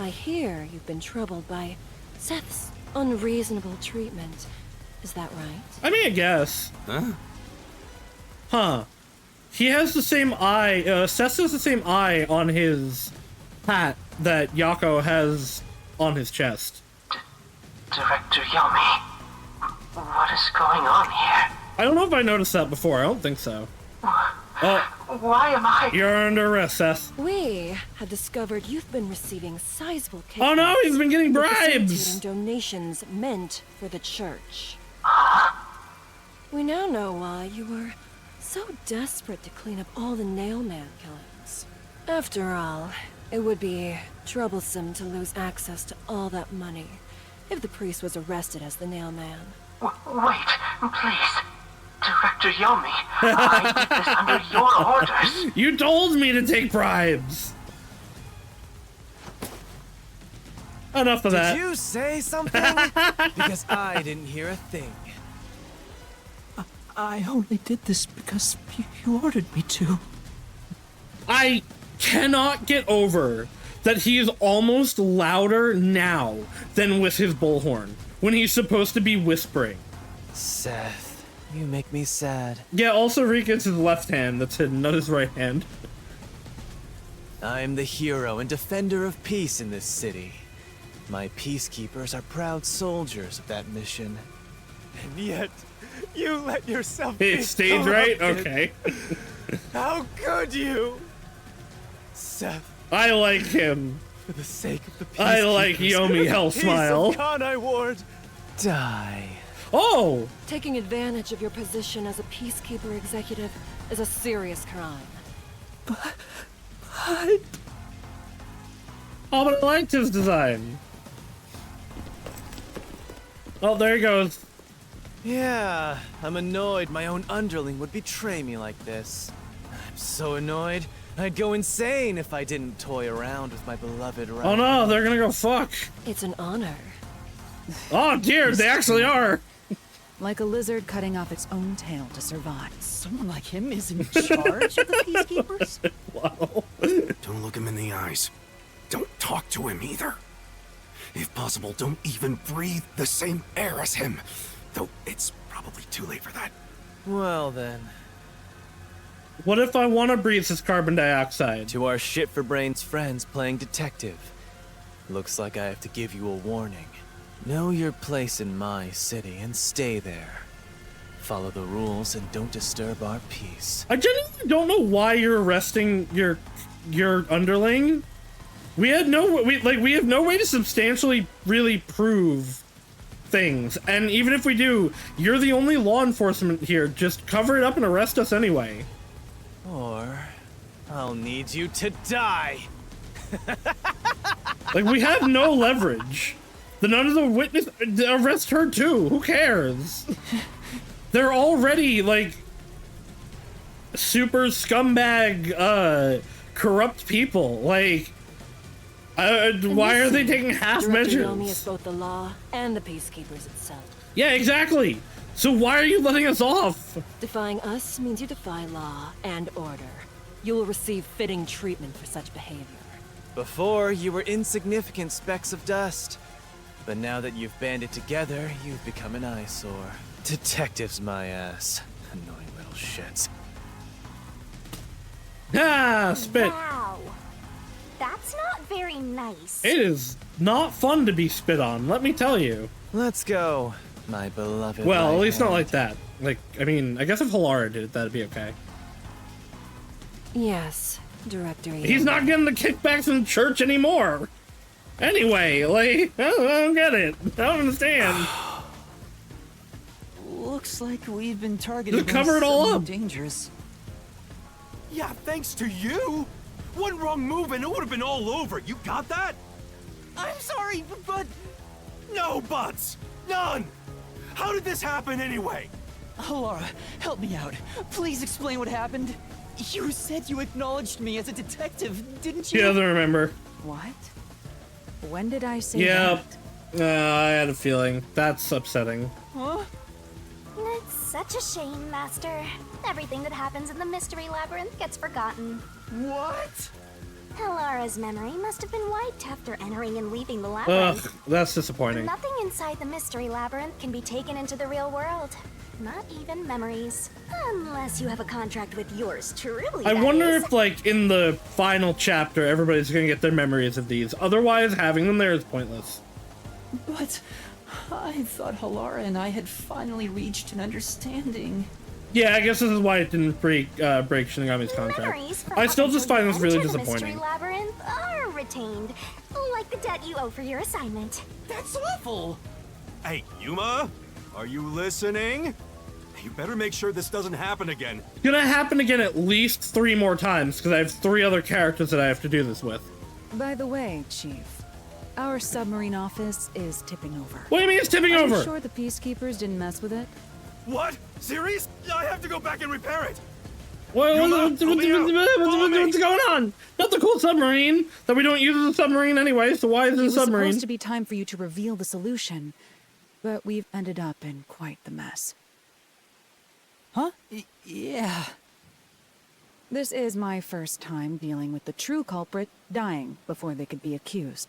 I hear you've been troubled by Seth's unreasonable treatment. Is that right?
I mean, I guess. Huh. He has the same eye, Seth has the same eye on his hat that Yako has on his chest.
Director Yomi, what is going on here?
I don't know if I noticed that before. I don't think so.
Why am I?
You're under arrest, Seth.
We have discovered you've been receiving sizable kickbacks.
Oh no, he's been getting bribes!
Facilitating donations meant for the church. We now know why you were so desperate to clean up all the Nailman killings. After all, it would be troublesome to lose access to all that money if the priest was arrested as the Nailman.
Wait, please. Director Yomi, I did this under your orders.
You told me to take bribes. Enough of that.
Did you say something? Because I didn't hear a thing.
I only did this because you ordered me to.
I cannot get over that he is almost louder now than with his bullhorn when he's supposed to be whispering.
Seth, you make me sad.
Yeah, also Rika's his left hand that's hidden, not his right hand.
I'm the hero and defender of peace in this city. My peacekeepers are proud soldiers of that mission. And yet, you let yourself be
stage right?
corrupted.
Okay.
How could you? Seth.
I like him.
For the sake of the peacekeepers.
I like Yomi Hell Smile.
Kanai Ward. Die.
Oh!
Taking advantage of your position as a peacekeeper executive is a serious crime.
But...
Oh, but I liked his design. Oh, there he goes.
Yeah, I'm annoyed my own underling would betray me like this. I'm so annoyed, I'd go insane if I didn't toy around with my beloved right.
Oh no, they're gonna go fuck.
It's an honor.
Oh dear, they actually are.
Like a lizard cutting off its own tail to survive.
Someone like him is in charge of the peacekeepers?
Wow.
Don't look him in the eyes. Don't talk to him either. If possible, don't even breathe the same air as him. Though it's probably too late for that.
Well then.
What if I want to breathe his carbon dioxide?
To our shit-for-brains friends playing detective. Looks like I have to give you a warning. Know your place in my city and stay there. Follow the rules and don't disturb our peace.
I genuinely don't know why you're arresting your underling. We have no way to substantially really prove things, and even if we do, you're the only law enforcement here. Just cover it up and arrest us anyway.
Or I'll need you to die.
Like, we have no leverage. The none of the witness arrest her too. Who cares? They're already like super scumbag, corrupt people. Like, why are they taking half measures?
Yomi is both the law and the peacekeepers itself.
Yeah, exactly. So why are you letting us off?
Defying us means you defy law and order. You will receive fitting treatment for such behavior.
Before, you were insignificant specks of dust. But now that you've banded together, you've become an eyesore. Detectives, my ass. Annoying little shits.
Ah, spit.
Wow. That's not very nice.
It is not fun to be spit on, let me tell you.
Let's go, my beloved.
Well, at least not like that. Like, I mean, I guess if Halara did it, that'd be okay.
Yes, Director Yomi.
He's not getting the kickbacks in church anymore. Anyway, like, I don't get it. I don't understand.
Looks like we've been targeted.
Just cover it all up.
Dangerous.
Yeah, thanks to you. One wrong move and it would have been all over. You got that?
I'm sorry, but...
No buts. None. How did this happen anyway?
Halara, help me out. Please explain what happened. You said you acknowledged me as a detective, didn't you?
She doesn't remember.
What? When did I say
Yeah,
that?
I had a feeling. That's upsetting.
Huh?
It's Such a shame, Master. Everything that happens in the Mystery Labyrinth gets forgotten.
What?
Halara's memory must have been wiped after entering and leaving the labyrinth.
Ugh, that's disappointing.
Nothing inside the Mystery Labyrinth can be taken into the real world. Not even memories. Unless you have a contract with yours truly.
I
that
wonder
is.
if, like, in the final chapter, everybody's gonna get their memories of these. Otherwise, having them there is pointless.
But I thought Halara and I had finally reached an understanding.
Yeah, I guess this is why it didn't break Shinigami's contract.
Memories from
I still
up
just
until
find
you
this really
enter the
disappointing.
Mystery Labyrinth are retained, like the debt you owe for your assignment.
That's awful!
Hey, Yuma, are you listening? You better make sure this doesn't happen again.
It's gonna happen again at least 3 more times, because I have 3 other characters that I have to do this with.
By the way, Chief, our submarine office is tipping over.
What do you mean it's tipping
Are
over?
you sure the Peacekeepers didn't mess with it?
What? Serious? I have to go back and repair it.
What's
Follow me.
going on? Not the cool submarine that we don't use as a submarine anyway, so why is it a
It was
submarine?
supposed to be time for you to reveal the solution, but we've ended up in quite the mess.
Huh? Yeah.
This is my first time dealing with the true culprit dying before they could be accused.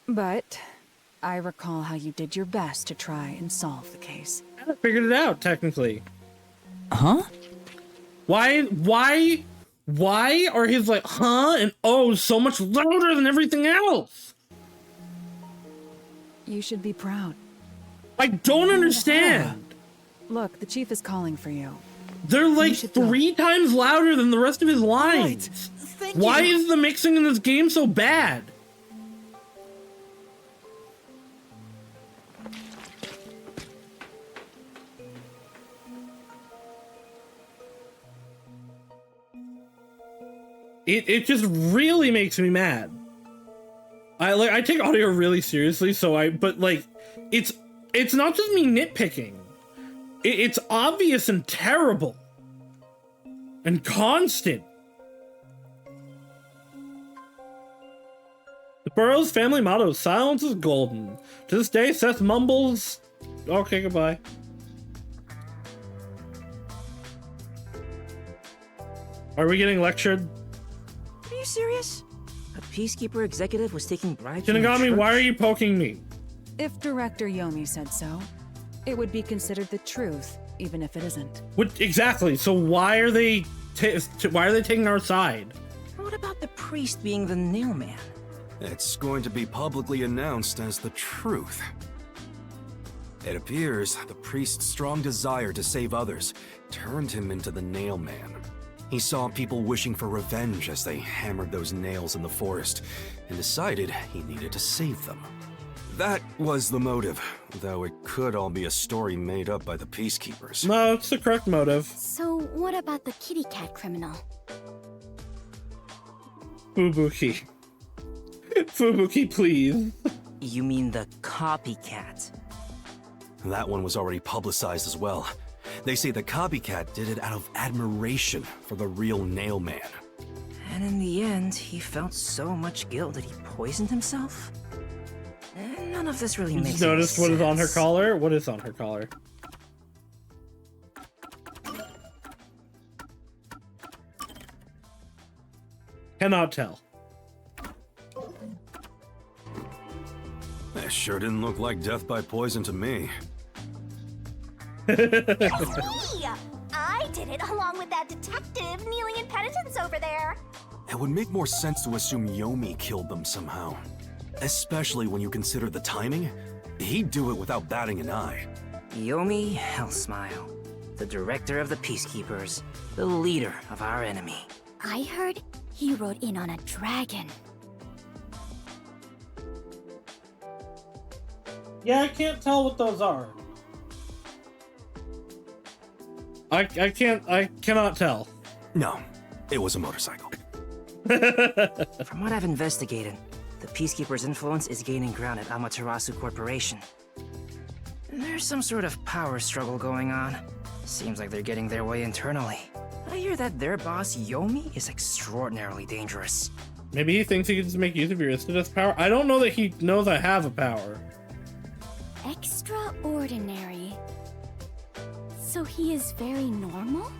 But I recall how you did your best to try and solve the case.
I figured it out, technically.
Huh?
Why are his, like, huh and oh so much louder than everything else?
You should be proud.
I don't understand.
Look, the chief is calling for you.
They're like
should go.
3 times louder than the rest of his lines.
Thank
Why
you.
is the mixing in this game so bad? It just really makes me mad. I take audio really seriously, but like it's not just me nitpicking. It's obvious and terrible and constant. The Burroughs family motto, silence is golden. To this day, Seth mumbles, okay, goodbye. Are we getting lectured?
Are you serious? A Peacekeeper executive was taking bribes from the
Shinigami,
church?
why are you poking me?
If Director Yomi said so, it would be considered the truth, even if it isn't.
What exactly? So why are they taking our side?
What about the priest being the nail man?
It's going to be publicly announced as the truth. It appears the priest's strong desire to save others turned him into the nail man. He saw people wishing for revenge as they hammered those nails in the forest, and decided he needed to save them. That was the motive, though it could all be a story made up by the Peacekeepers.
No, it's the correct motive.
So what about the kitty cat criminal?
Fubuki. Fubuki, please.
You mean the copycat?
That one was already publicized as well. They say the copycat did it out of admiration for the real nail man.
And in the end, he felt so much guilt that he poisoned himself? None of this really
You
makes
just noticed
any
what is on her
sense.
collar? What is on her collar? Cannot tell.
That sure didn't look like death by poison to me.
It's me! I did it along with that detective kneeling in penitence over there.
It would make more sense to assume Yomi killed them somehow. Especially when you consider the timing. He'd do it without batting an eye.
Yomi Hellsmile, the director of the Peacekeepers, the leader of our enemy.
I heard he rode in on a dragon.
Yeah, I can't tell what those are. I cannot tell.
No, it was a motorcycle.
From what I've investigated, the Peacekeepers' influence is gaining ground at Amaterasu Corporation. There's some sort of power struggle going on. Seems like they're getting their way internally. I hear that their boss, Yomi, is extraordinarily dangerous.
Maybe he thinks he can just make use of your Istidus power? I don't know that he knows I have a power.
Extraordinary. So he is very normal?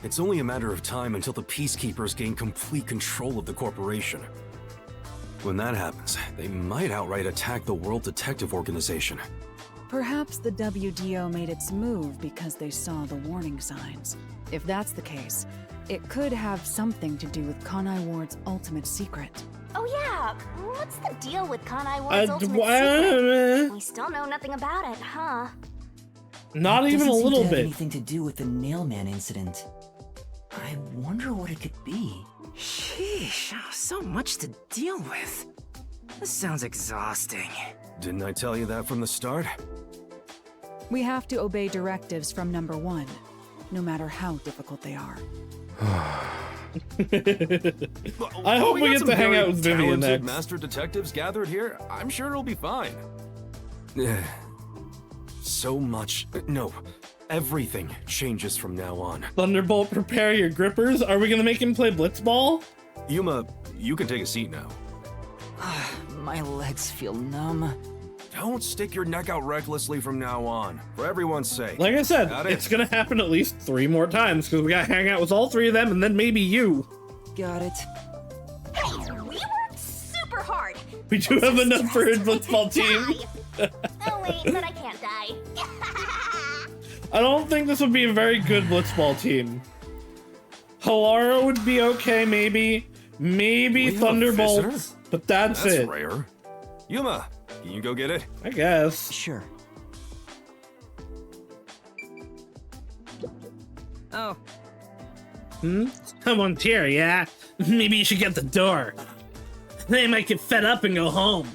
It's only a matter of time until the Peacekeepers gain complete control of the corporation. When that happens, they might outright attack the World Detective Organization.
Perhaps the WDO made its move because they saw the warning signs. If that's the case, it could have something to do with Kanai Ward's ultimate secret.
Oh yeah, what's the deal with Kanai Ward's ultimate secret? We still know nothing about it, huh?
Not even a
Doesn't seem
little
to have
bit.
anything to do with the Nailman incident. I wonder what it could be.
Sheesh, so much to deal with. This sounds exhausting.
Didn't I tell you that from the start?
We have to obey directives from number 1, no matter how difficult they are.
I hope we get to hang out with Vivian
talented
next.
master detectives gathered here. I'm sure it'll be fine. So much. No, everything changes from now on.
Thunderbolt, prepare your grippers. Are we gonna make him play Blitzball?
Yuma, you can take a seat now.
My legs feel numb.
Don't stick your neck out recklessly from now on, for everyone's sake.
Like I said,
Got it?
it's gonna happen at least 3 more times because we gotta hang out with all 3 of them and then maybe you.
Got it.
Hey, we worked super hard.
We do have enough for a Blitzball team.
Oh wait, but I can't die.
I don't think this would be a very good Blitzball team. Halara would be okay, maybe. Maybe
We have a
Thunderbolt,
visitor?
but that's it.
Rare. Yuma, can you go get it?
I guess.
Sure.
Oh.
Someone's here, yeah? Maybe you should get the door. They might get fed up and go home.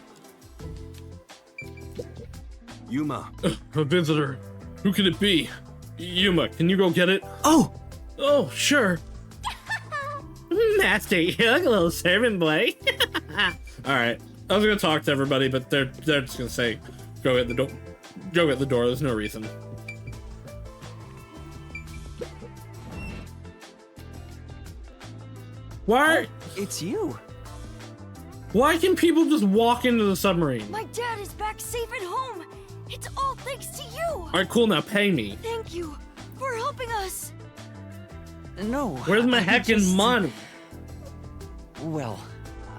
Yuma.
A visitor. Who could it be? Yuma, can you go get it?
Oh!
Oh, sure. Master, you look a little servant boy. Alright. I was gonna talk to everybody, but they're just gonna say, go get the door. Go get the door, there's no reason. Why?
It's you.
Why can people just walk into the submarine?
My dad is back safe at home. It's all thanks to you.
Alright, cool, now pay me.
Thank you for helping us.
No.
Where's my
I
heckin'
just-
money?
Well,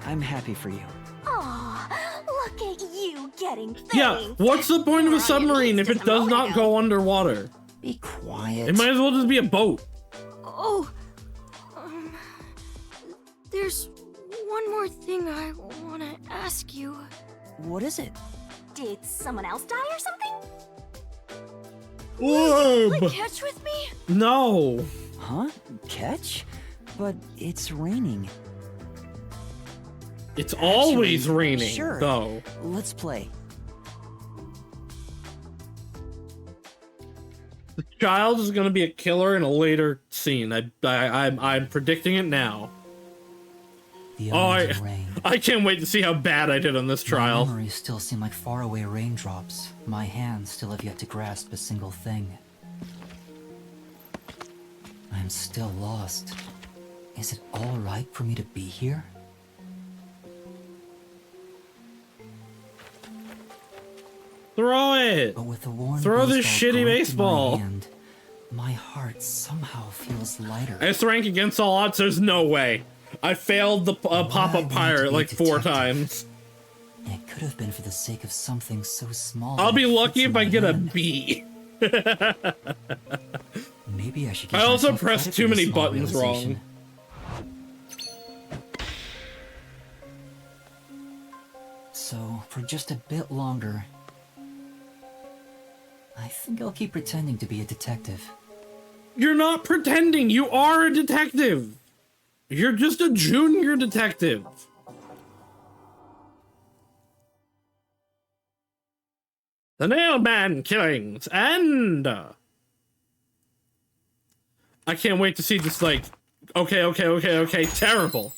I'm happy for you.
Aw, look at you getting things.
Yeah, what's the point of a submarine if it does not go underwater?
Be quiet.
It might as well just be a boat.
Oh, there's one more thing I want to ask you.
What is it?
Did someone else die or something?
Whoa!
Play catch with me?
No.
Huh? Catch? But it's raining.
It's always
Actually,
raining,
sure.
though.
Let's play.
The child is gonna be a killer in a later scene. I'm predicting it now.
The
Oh,
omens of rain.
I can't wait to see how bad I did on this trial.
My memories still seem like faraway raindrops. My hands still have yet to grasp a single thing. I'm still lost. Is it all right for me to be here?
Throw it.
But with the worn
Throw this
baseball
shitty
gripped in
baseball.
My hand, my heart somehow feels lighter.
It's rank against all odds. There's no way. I failed the pop-up pirate like 4 times.
It could have been for the sake of something so small.
I'll
that
be
it
lucky
fits in
if I
my
get a
hand.
B.
Maybe I should. Give
I also
myself
pressed
credit
too
for this
many
small
buttons
realization.
wrong.
So, for just a bit longer, I think I'll keep pretending to be a detective.
You're not pretending. You are a detective. You're just a junior detective. The Nailman killings and I can't wait to see this, like, okay, terrible.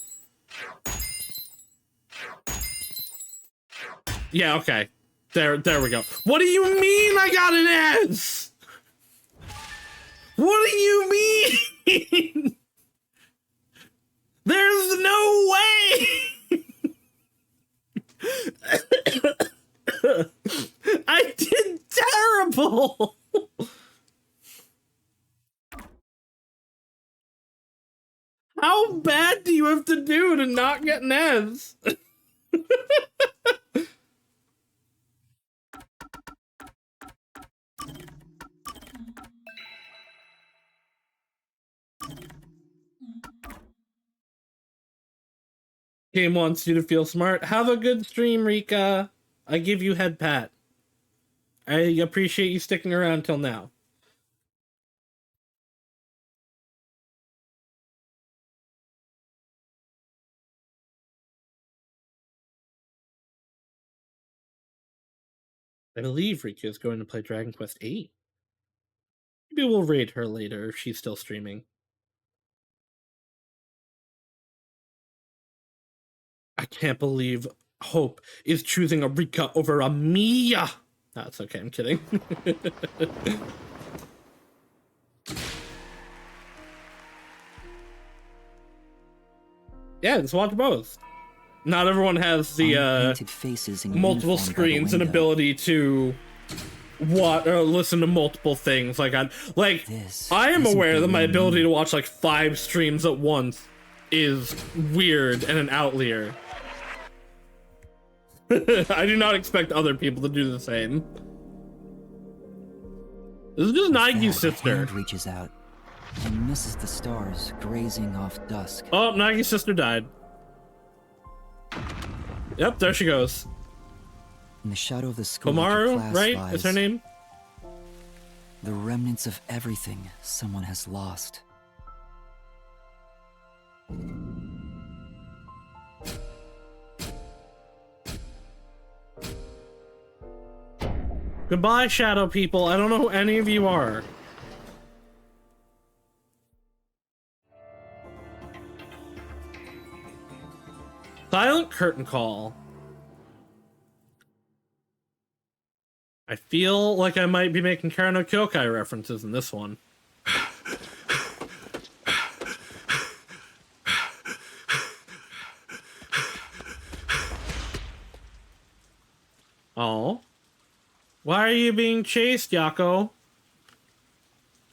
Yeah, okay. There we go. What do you mean I got an S? What do you mean? There's no way. I did level. How bad do you have to do to not get Nez? Game wants you to feel smart. Have a good stream, Rika. I give you head pat. I appreciate you sticking around till now. I believe Rika is going to play Dragon Quest VIII. Maybe we'll raid her later if she's still streaming. I can't believe Hope is choosing a Rika over a Mia. That's okay, I'm kidding. Yeah, just watch both. Not everyone has the multiple screens and ability to watch or listen to multiple things. Like I am aware that my ability to watch like 5 streams at once is weird and an outlier. I do not expect other people to do the same. This is just Nagi's sister.
Hand reaches out and misses the stars grazing off dusk.
Oh, Nagi's sister died. Yep, there she goes.
In the shadow of the school,
Komaru, right?
lies
Is her name?
The remnants of everything someone has lost.
Goodbye, shadow people. I don't know who any of you are. Silent curtain call. I feel like I might be making Karano Kyokai references in this one. Oh. Why are you being chased, Yako?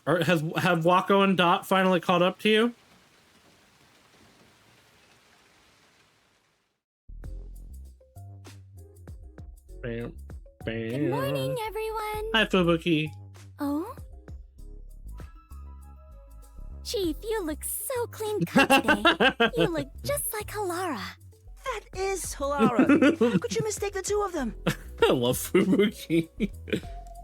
Or have Wako and Dot finally caught up to you? Bam, bam.
Good morning, everyone.
Hi, Fubuki.
Oh? Chief, you look so clean cut today. You look just like Halara.
That is Halara. How could you mistake the two of them?
I love Fubuki.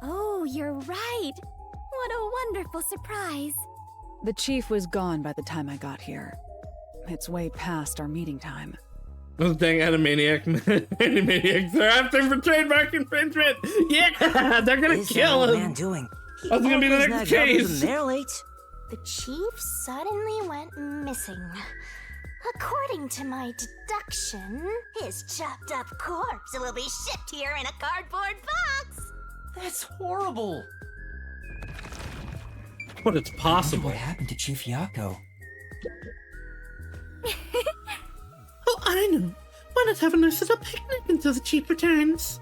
Oh, you're right. What a wonderful surprise.
The chief was gone by the time I got here. It's way past our meeting time.
Those dang Animaniacs are after for trademark infringement. Yeah, they're gonna kill us.
Man doing?
That's gonna be the next case.
They're late.
The chief suddenly went missing. According to my deduction, his chopped up corpse will be shipped here in a cardboard box.
That's horrible.
But it's possible.
What happened to Chief Yako?
Oh, I know. Why not have a nice little picnic until the chief returns?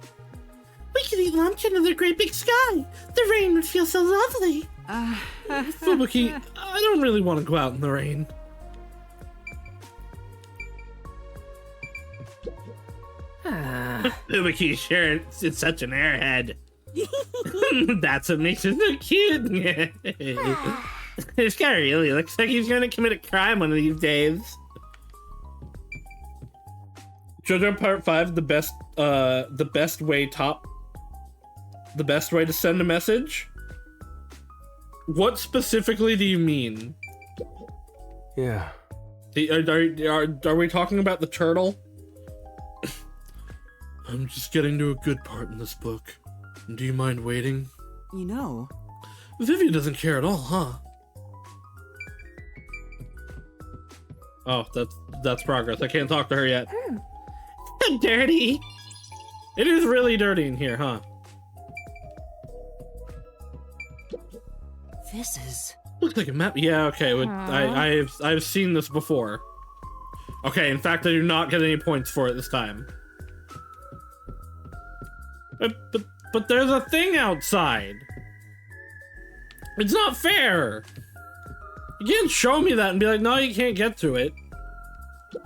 We could eat lunch under the great big sky. The rain would feel so lovely. Fubuki, I don't really want to go out in the rain. Fubuki, sure, it's such an airhead. That's what makes it so cute. This guy really looks like he's gonna commit a crime one of these days. JoJo Part 5, the best way to send a message? What specifically do you mean?
Yeah.
Are we talking about the turtle? I'm just getting to a good part in this book. Do you mind waiting?
You know...
Vivian doesn't care at all, huh? Oh, that's progress. I can't talk to her yet. Dirty! It is really dirty in here, huh?
This is...
Looks like a map. Yeah, okay. I've seen this before. Okay, in fact, I do not get any points for it this time. But there's a thing outside. It's not fair! You can't show me that and be like, no, you can't get to it.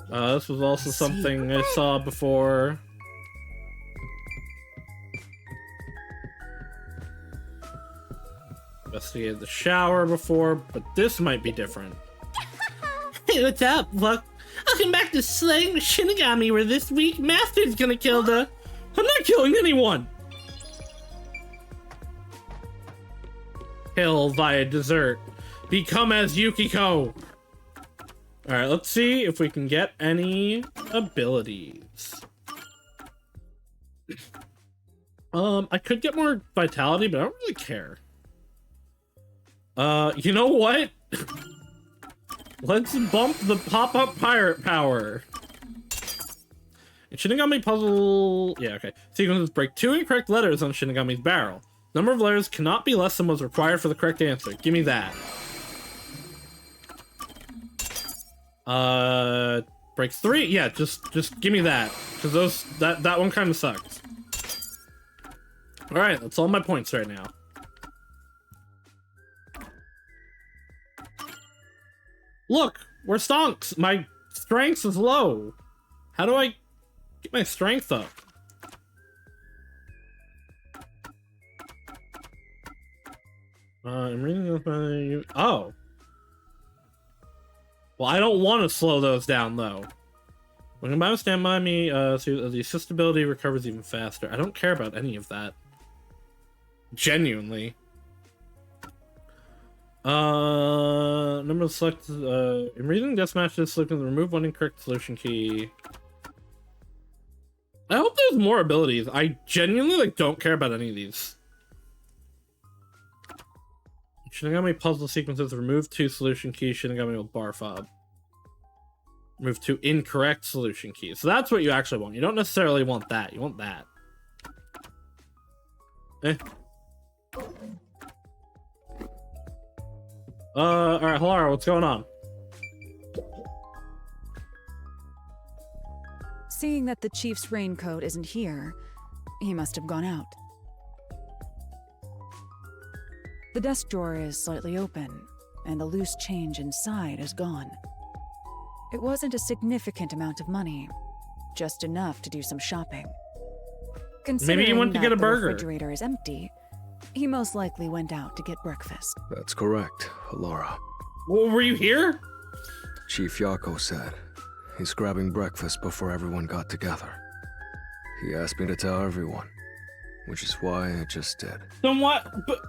This was also something I saw before. Investigated the shower before, but this might be different. Hey, what's up? Welcome back to Slaying the Shinigami, where this week Master's gonna kill the... I'm not killing anyone! Kill via dessert. Become as Yukiko. Alright, let's see if we can get any abilities. I could get more vitality, but I don't really care. You know what? Let's bump the pop-up pirate power. Shinigami puzzle... Yeah, okay. Sequences break 2 incorrect letters on Shinigami's barrel. Number of letters cannot be less than what's required for the correct answer. Give me that. Break 3? Yeah, just give me that. Because that one kind of sucks. Alright, that's all my points right now. Look, we're stonks. My strength is low. How do I get my strength up? I'm reading this. Oh. Well, I don't want to slow those down, though. When combined with Stand By Me, so the assist ability recovers even faster. I don't care about any of that. Genuinely. Number of select, in reading deathmatches, selecting the remove one incorrect solution key. I hope there's more abilities. I genuinely, don't care about any of these. Shinigami puzzle sequences, remove 2 solution keys, Shinigami will bar fob. Remove 2 incorrect solution keys. So that's what you actually want. You don't necessarily want that. You want that. Alright, Halara, what's going on?
Seeing that the chief's raincoat isn't here, he must have gone out. The desk drawer is slightly open, and the loose change inside is gone. It wasn't a significant amount of money, just enough to do some shopping.
Maybe he went to get a burger.
The refrigerator is empty. He most likely went out to get breakfast.
That's correct, Laura.
Well, were you here?
Chief Yako said he's grabbing breakfast before everyone got together. He asked me to tell everyone, which is why I just did.
Then what? But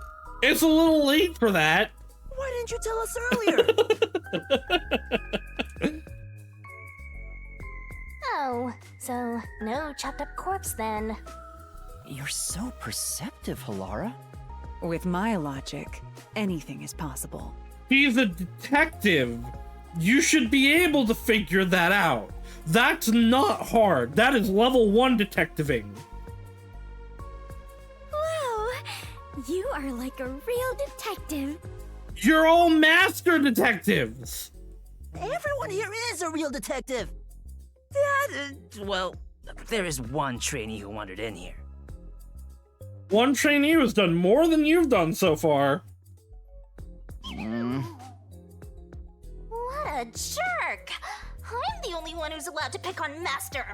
it's a little late for that.
Why didn't you tell us earlier?
Oh, so no chopped up corpse then.
You're so perceptive, Halara.
With my logic, anything is possible.
He's a detective. You should be able to figure that out. That's not hard. That is level 1 detectiving.
Whoa, you are like a real detective.
You're all master detectives.
Everyone here is a real detective. Well, there is one trainee who wandered in here.
One trainee who's done more than you've done so far.
What a jerk! I'm the only one who's allowed to pick on Master.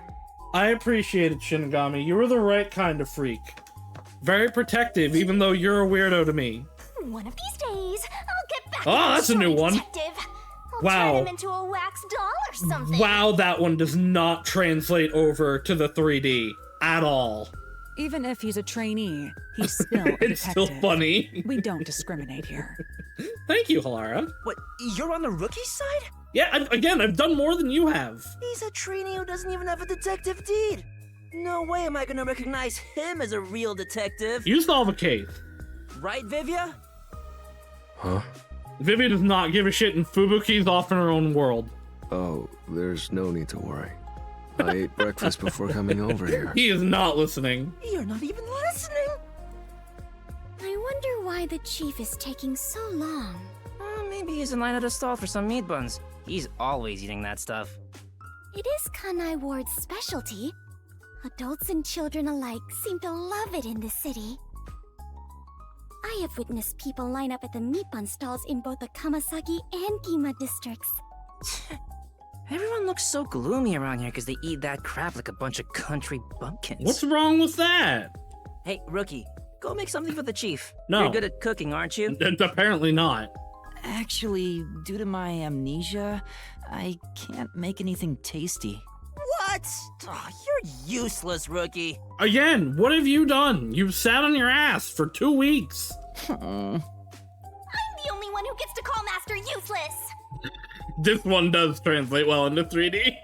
I appreciate it, Shinigami. You were the right kind of freak. Very protective, even though you're a weirdo to me.
One of these days, I'll get back.
Oh, that's a new one.
Detective. I'll
Wow.
turn him into a wax doll or something.
Wow, that one does not translate over to the 3D at all.
Even if he's a trainee, he's still a
It's still
detective.
funny.
We don't discriminate here.
Thank you, Halara.
What, you're on the rookie side?
Yeah, I've done more than you have.
He's a trainee who doesn't even have a detective deed. No way am I gonna recognize him as a real detective.
You solve a case.
Right, Vivia?
Huh?
Vivi does not give a shit, and Fubuki's off in her own world.
Oh, there's no need to worry. I ate breakfast before coming over here.
He is not listening.
You're not even listening.
I wonder why the chief is taking so long.
Maybe he's in line at a stall for some meat buns. He's always eating that stuff.
It is Kanai Ward's specialty. Adults and children alike seem to love it in the city. I have witnessed people line up at the meat bun stalls in both the Kamasaki and Gima districts.
Everyone looks so gloomy around here because they eat that crap like a bunch of country bumpkins.
What's wrong with that?
Hey, rookie, go make something for the chief.
No.
You're good at cooking, aren't you?
Apparently not.
Actually, due to my amnesia, I can't make anything tasty.
What? Oh, you're useless, rookie.
Again, what have you done? You've sat on your ass for 2 weeks.
I'm the only one who gets to call Master useless!
This one does translate well into 3D.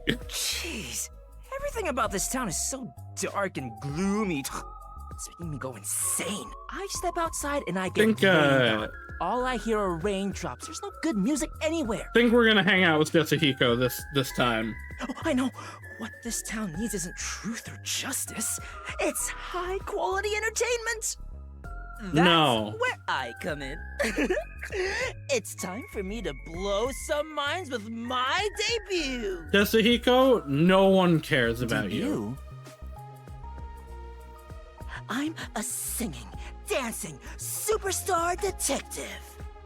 Jeez, everything about this town is so dark and gloomy. It's making me go insane. I step outside and I get rained on. All I hear are raindrops. There's no good music anywhere.
Think we're gonna hang out with Yasuhiko this time.
Oh, I know. What this town needs isn't truth or justice. It's high quality entertainment. That's
No.
where I come in. It's time for me to blow some minds with my debut.
Yasuhiko, no one cares about you.
I'm a singing, dancing superstar detective.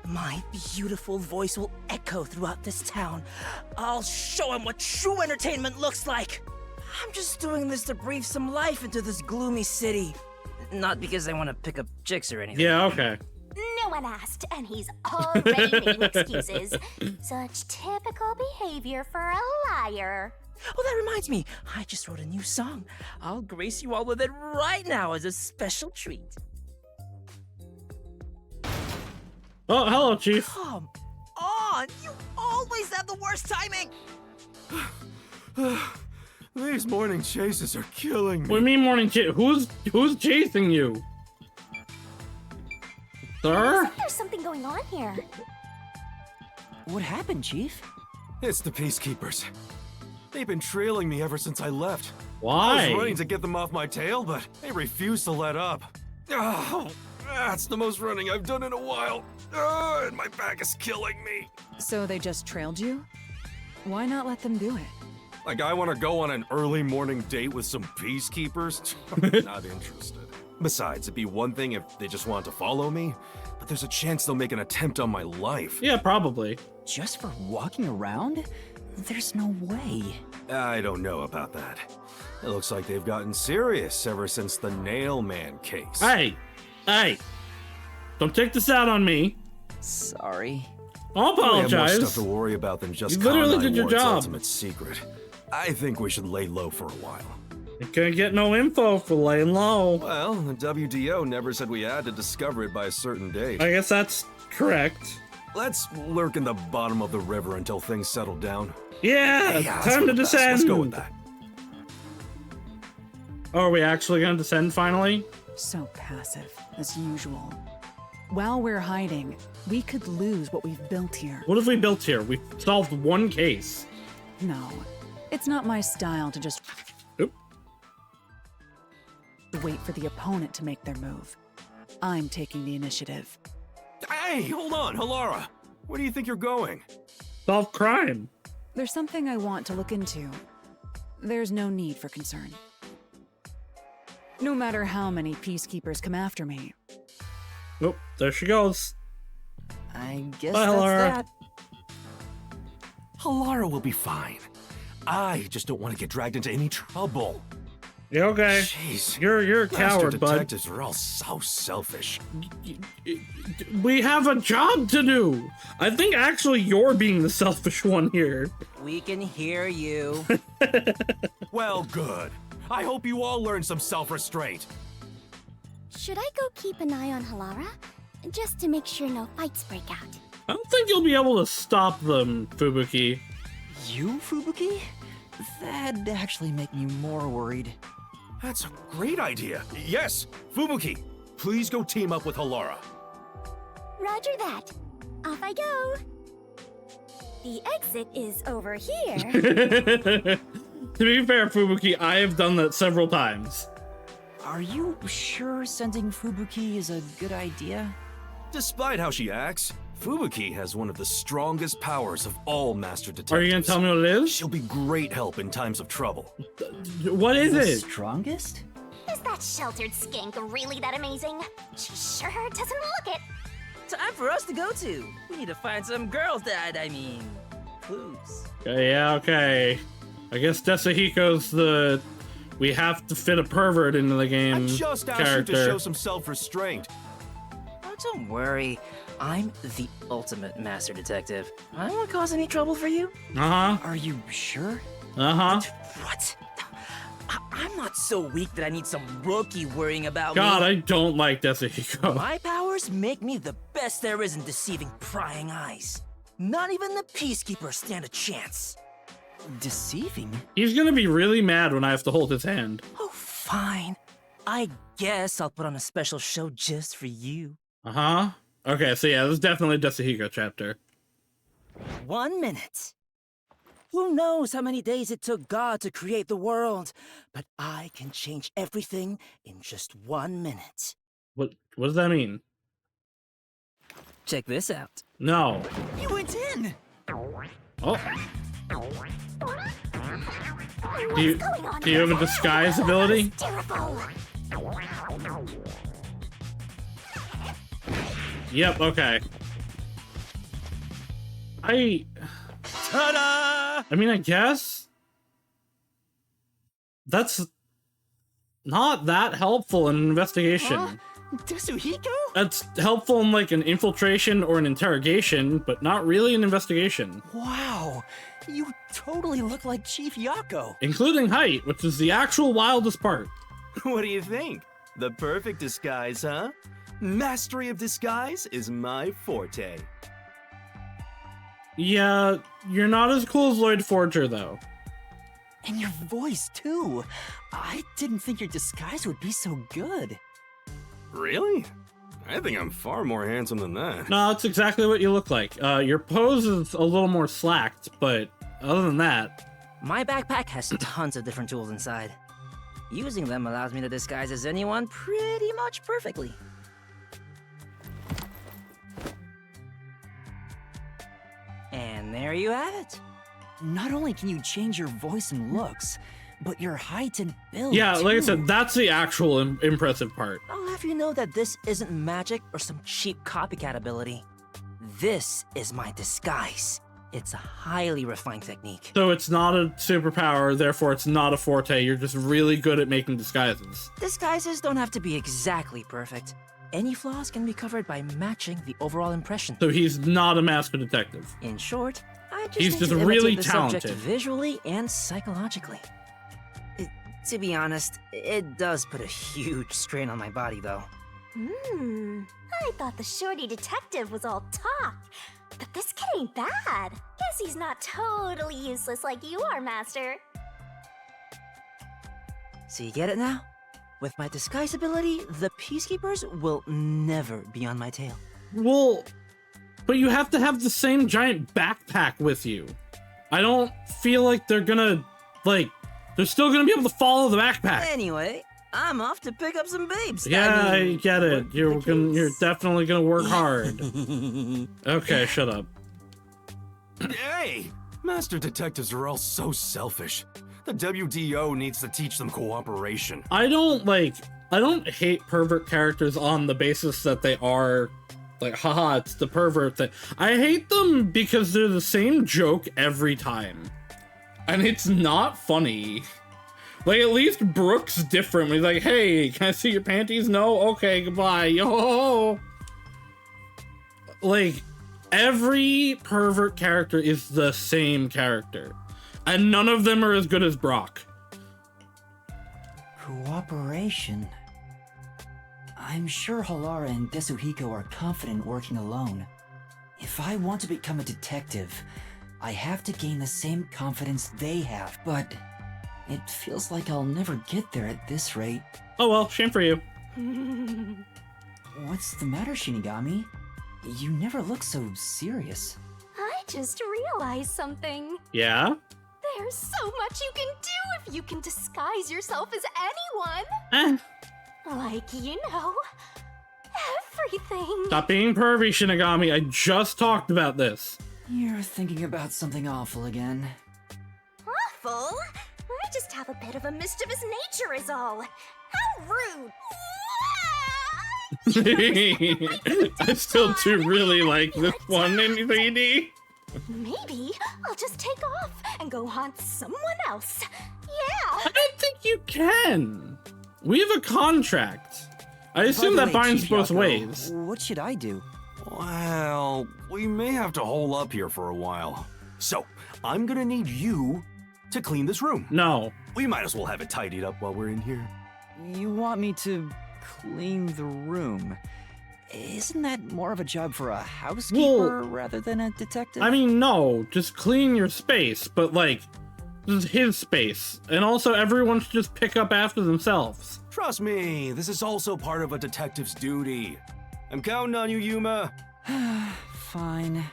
My beautiful voice will echo throughout this town. I'll show him what true entertainment looks like. I'm just doing this to breathe some life into this gloomy city. Not because I want to pick up chicks or anything.
Yeah, okay.
No one asked, and he's already making excuses. Such typical behavior for a liar.
Oh, that reminds me. I just wrote a new song. I'll grace you all with it right now as a special treat.
Oh, hello, Chief.
Come on! You always have the worst timing!
These morning chases are killing me.
What do you mean morning chase? Who's chasing you? Sir?
There's something going on here.
What happened, Chief?
It's the Peacekeepers. They've been trailing me ever since I left.
Why?
I was running to get them off my tail, but they refused to let up. Oh, that's the most running I've done in a while. Oh, and my back is killing me.
So they just trailed you? Why not let them do it?
Like I want to go on an early morning date with some Peacekeepers? I'm not interested. Besides, it'd be one thing if they just wanted to follow me, but there's a chance they'll make an attempt on my life.
Yeah, probably.
Just for walking around? There's no way.
I don't know about that. It looks like they've gotten serious ever since the Nail Man case.
Hey! Don't take this out on me.
Sorry.
I'll apologize.
We have more stuff to worry about than just
You literally
Khan
did your
Ward's
job.
ultimate secret. I think we should lay low for a while.
You can't get no info for laying low.
Well, the WDO never said we had to discover it by a certain date.
I guess that's correct.
Let's lurk in the bottom of the river until things settle down.
Yeah,
that's
time
for
to
the best.
descend.
Let's go with that.
Oh, are we actually gonna descend finally?
So passive, as usual. While we're hiding, we could lose what we've built here.
What have we built here? We've solved one case.
No, it's not my style to just wait for the opponent to make their move. I'm taking the initiative.
Hey, hold on, Halara. Where do you think you're going?
Solve crime.
There's something I want to look into. There's no need for concern. No matter how many peacekeepers come after me.
Oh, there she goes.
I guess
Bye,
that's
Halara.
that.
Halara will be fine. I just don't want to get dragged into any trouble.
Yeah, okay.
Jeez.
You're a coward,
Master
bud.
detectives are all so selfish.
We have a job to do. I think actually you're being the selfish one here.
We can hear you.
Well, good. I hope you all learn some self-restraint.
Should I go keep an eye on Halara? Just to make sure no fights break out.
I don't think you'll be able to stop them, Fubuki.
You, Fubuki? That'd actually make me more worried.
That's a great idea. Yes, Fubuki, please go team up with Halara.
Roger that. Off I go. The exit is over here.
To be fair, Fubuki, I have done that several times.
Are you sure sending Fubuki is a good idea?
Despite how she acts, Fubuki has one of the strongest powers of all master detectives.
Are you gonna tell me what it is?
She'll be great help in times of trouble.
What is
The
it?
strongest?
Is that sheltered skink really that amazing? She sure doesn't look it.
Time for us to go to. We need to find some girls clues.
Okay, yeah, okay. I guess Desahiko's the... We have to fit a pervert into the game
I just asked
character.
you to show some self-restraint.
Oh, don't worry. I'm the ultimate master detective. I won't cause any trouble for you.
Uh-huh.
Are you sure?
Uh-huh.
What? I'm not so weak that I need some rookie worrying about
God,
me.
I don't like Desahiko.
My powers make me the best there is in deceiving prying eyes. Not even the Peacekeepers stand a chance.
Deceiving?
He's gonna be really mad when I have to hold his hand.
Oh, fine. I guess I'll put on a special show just for you.
Uh-huh. Okay, so yeah, this is definitely a Desahiko chapter.
1 minute. Who knows how many days it took God to create the world, but I can change everything in just 1 minute.
What does that mean?
Check this out.
No.
You went in!
Oh. Do you have a disguise ability? Yep, okay.
Ta-da!
I mean, I guess that's not that helpful in an investigation.
Tetsuhiko?
That's helpful in like an infiltration or an interrogation, but not really an investigation.
Wow, you totally look like Chief Yako.
Including height, which is the actual wildest part.
What do you think? The perfect disguise, huh? Mastery of disguise is my forte.
Yeah, you're not as cool as Lloyd Forger, though.
And your voice, too. I didn't think your disguise would be so good.
Really? I think I'm far more handsome than that.
No, that's exactly what you look like. Your pose is a little more slacked, but other than that...
My backpack has tons of different tools inside. Using them allows me to disguise as anyone pretty much perfectly. And there you have it.
Not only can you change your voice and looks, but your height and build,
Yeah, like I
too.
said, that's the actual impressive part.
I'll have you know that this isn't magic or some cheap copycat ability. This is my disguise. It's a highly refined technique.
So it's not a superpower, therefore it's not a forte. You're just really good at making disguises.
Disguises don't have to be exactly perfect. Any flaws can be covered by matching the overall impression.
So he's not a master detective.
In short, I just
He's
need
just
to
really
imitate the subject
talented.
visually and psychologically. To be honest, it does put a huge strain on my body, though.
I thought the shorty detective was all talk. But this kid ain't bad. Guess he's not totally useless like you are, Master.
So you get it now? With my disguise ability, the Peacekeepers will never be on my tail.
Well, but you have to have the same giant backpack with you. I don't feel like they're gonna, like, they're still gonna be able to follow the backpack.
Anyway, I'm off to pick up some babes.
Yeah, I get it. You're definitely gonna work hard. Okay, shut up.
Hey! Master detectives are all so selfish. The WDO needs to teach them cooperation.
I don't hate pervert characters on the basis that they are like, haha, it's the pervert thing. I hate them because they're the same joke every time. And it's not funny. Like, at least Brooke's different. He's like, hey, can I see your panties? No? Okay, goodbye. Yo. Like, every pervert character is the same character. And none of them are as good as Brock.
Cooperation. I'm sure Halara and Desuhiko are confident working alone. If I want to become a detective, I have to gain the same confidence they have, but it feels like I'll never get there at this rate.
Oh well, shame for you.
What's the matter, Shinigami? You never look so serious.
I just realized something.
Yeah?
There's so much you can do if you can disguise yourself as anyone. Like, you know, everything.
Stop being pervy, Shinigami. I just talked about this.
You're thinking about something awful again.
Awful? I just have a bit of a mischievous nature is all. How rude!
I still do really like this one in 3D.
Maybe I'll just take off and go haunt someone else. Yeah!
I don't think you can. We have a contract. I
By
assume
the
that
way,
binds
Chief
both
Yako,
ways.
What should I do?
Well, we may have to hole up here for a while. So, I'm gonna need you to clean this room.
No.
We might as well have it tidied up while we're in here.
You want me to clean the room? Isn't that more of a job for a housekeeper rather than a detective?
I mean, no. Just clean your space, but like, this is his space. And also, everyone should just pick up after themselves.
Trust me, this is also part of a detective's duty. I'm counting on you, Yuma.
Fine.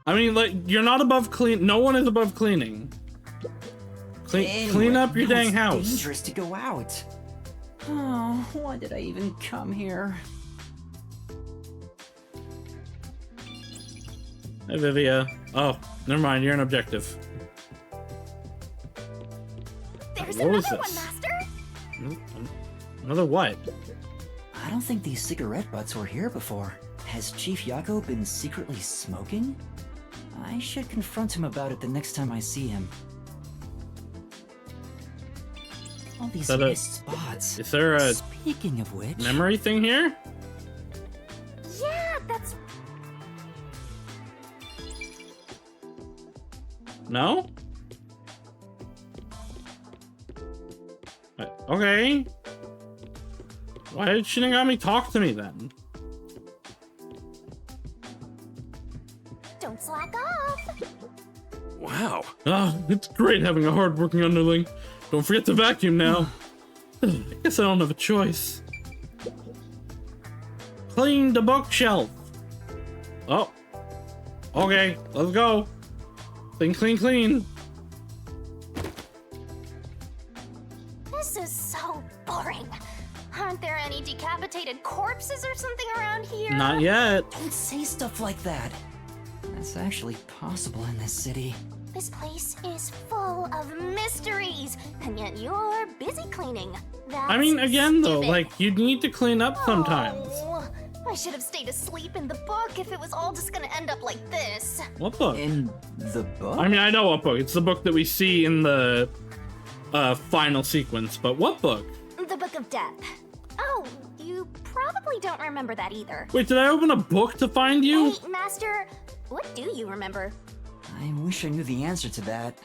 I mean, like, you're not above clean. No one is above cleaning. Clean up your dang house.
It's dangerous to go out. Oh, why did I even come here?
Hey, Vivia. Oh, never mind. You're an objective.
There's
What was
another
this?
one, Master!
Another what?
I don't think these cigarette butts were here before. Has Chief Yako been secretly smoking? I should confront him about it the next time I see him. All these
Is that
missed spots.
Is there a
Speaking of which,
memory thing here?
Yeah, that's...
No? Okay. Why did Shinigami talk to me then?
Don't slack off!
Wow.
Ah, it's great having a hard-working underling. Don't forget to vacuum now. I guess I don't have a choice. Clean the bookshelf. Oh. Okay, let's go. Clean, clean, clean.
This is so boring. Aren't there any decapitated corpses or something around here?
Not yet.
don't say stuff like that. That's actually possible in this city.
This place is full of mysteries, and yet you're busy cleaning. That's
I mean, again though,
stupid.
like, you need to clean up sometimes.
Oh, I should have stayed asleep in the book if it was all just gonna end up like this.
What book?
In the book?
I mean, I know what book. It's the book that we see in the final sequence, but what book?
The Book of Death. Oh, you probably don't remember that either.
Wait, did I open a book to find you?
Hey, Master, what do you remember?
I wish I knew the answer to that.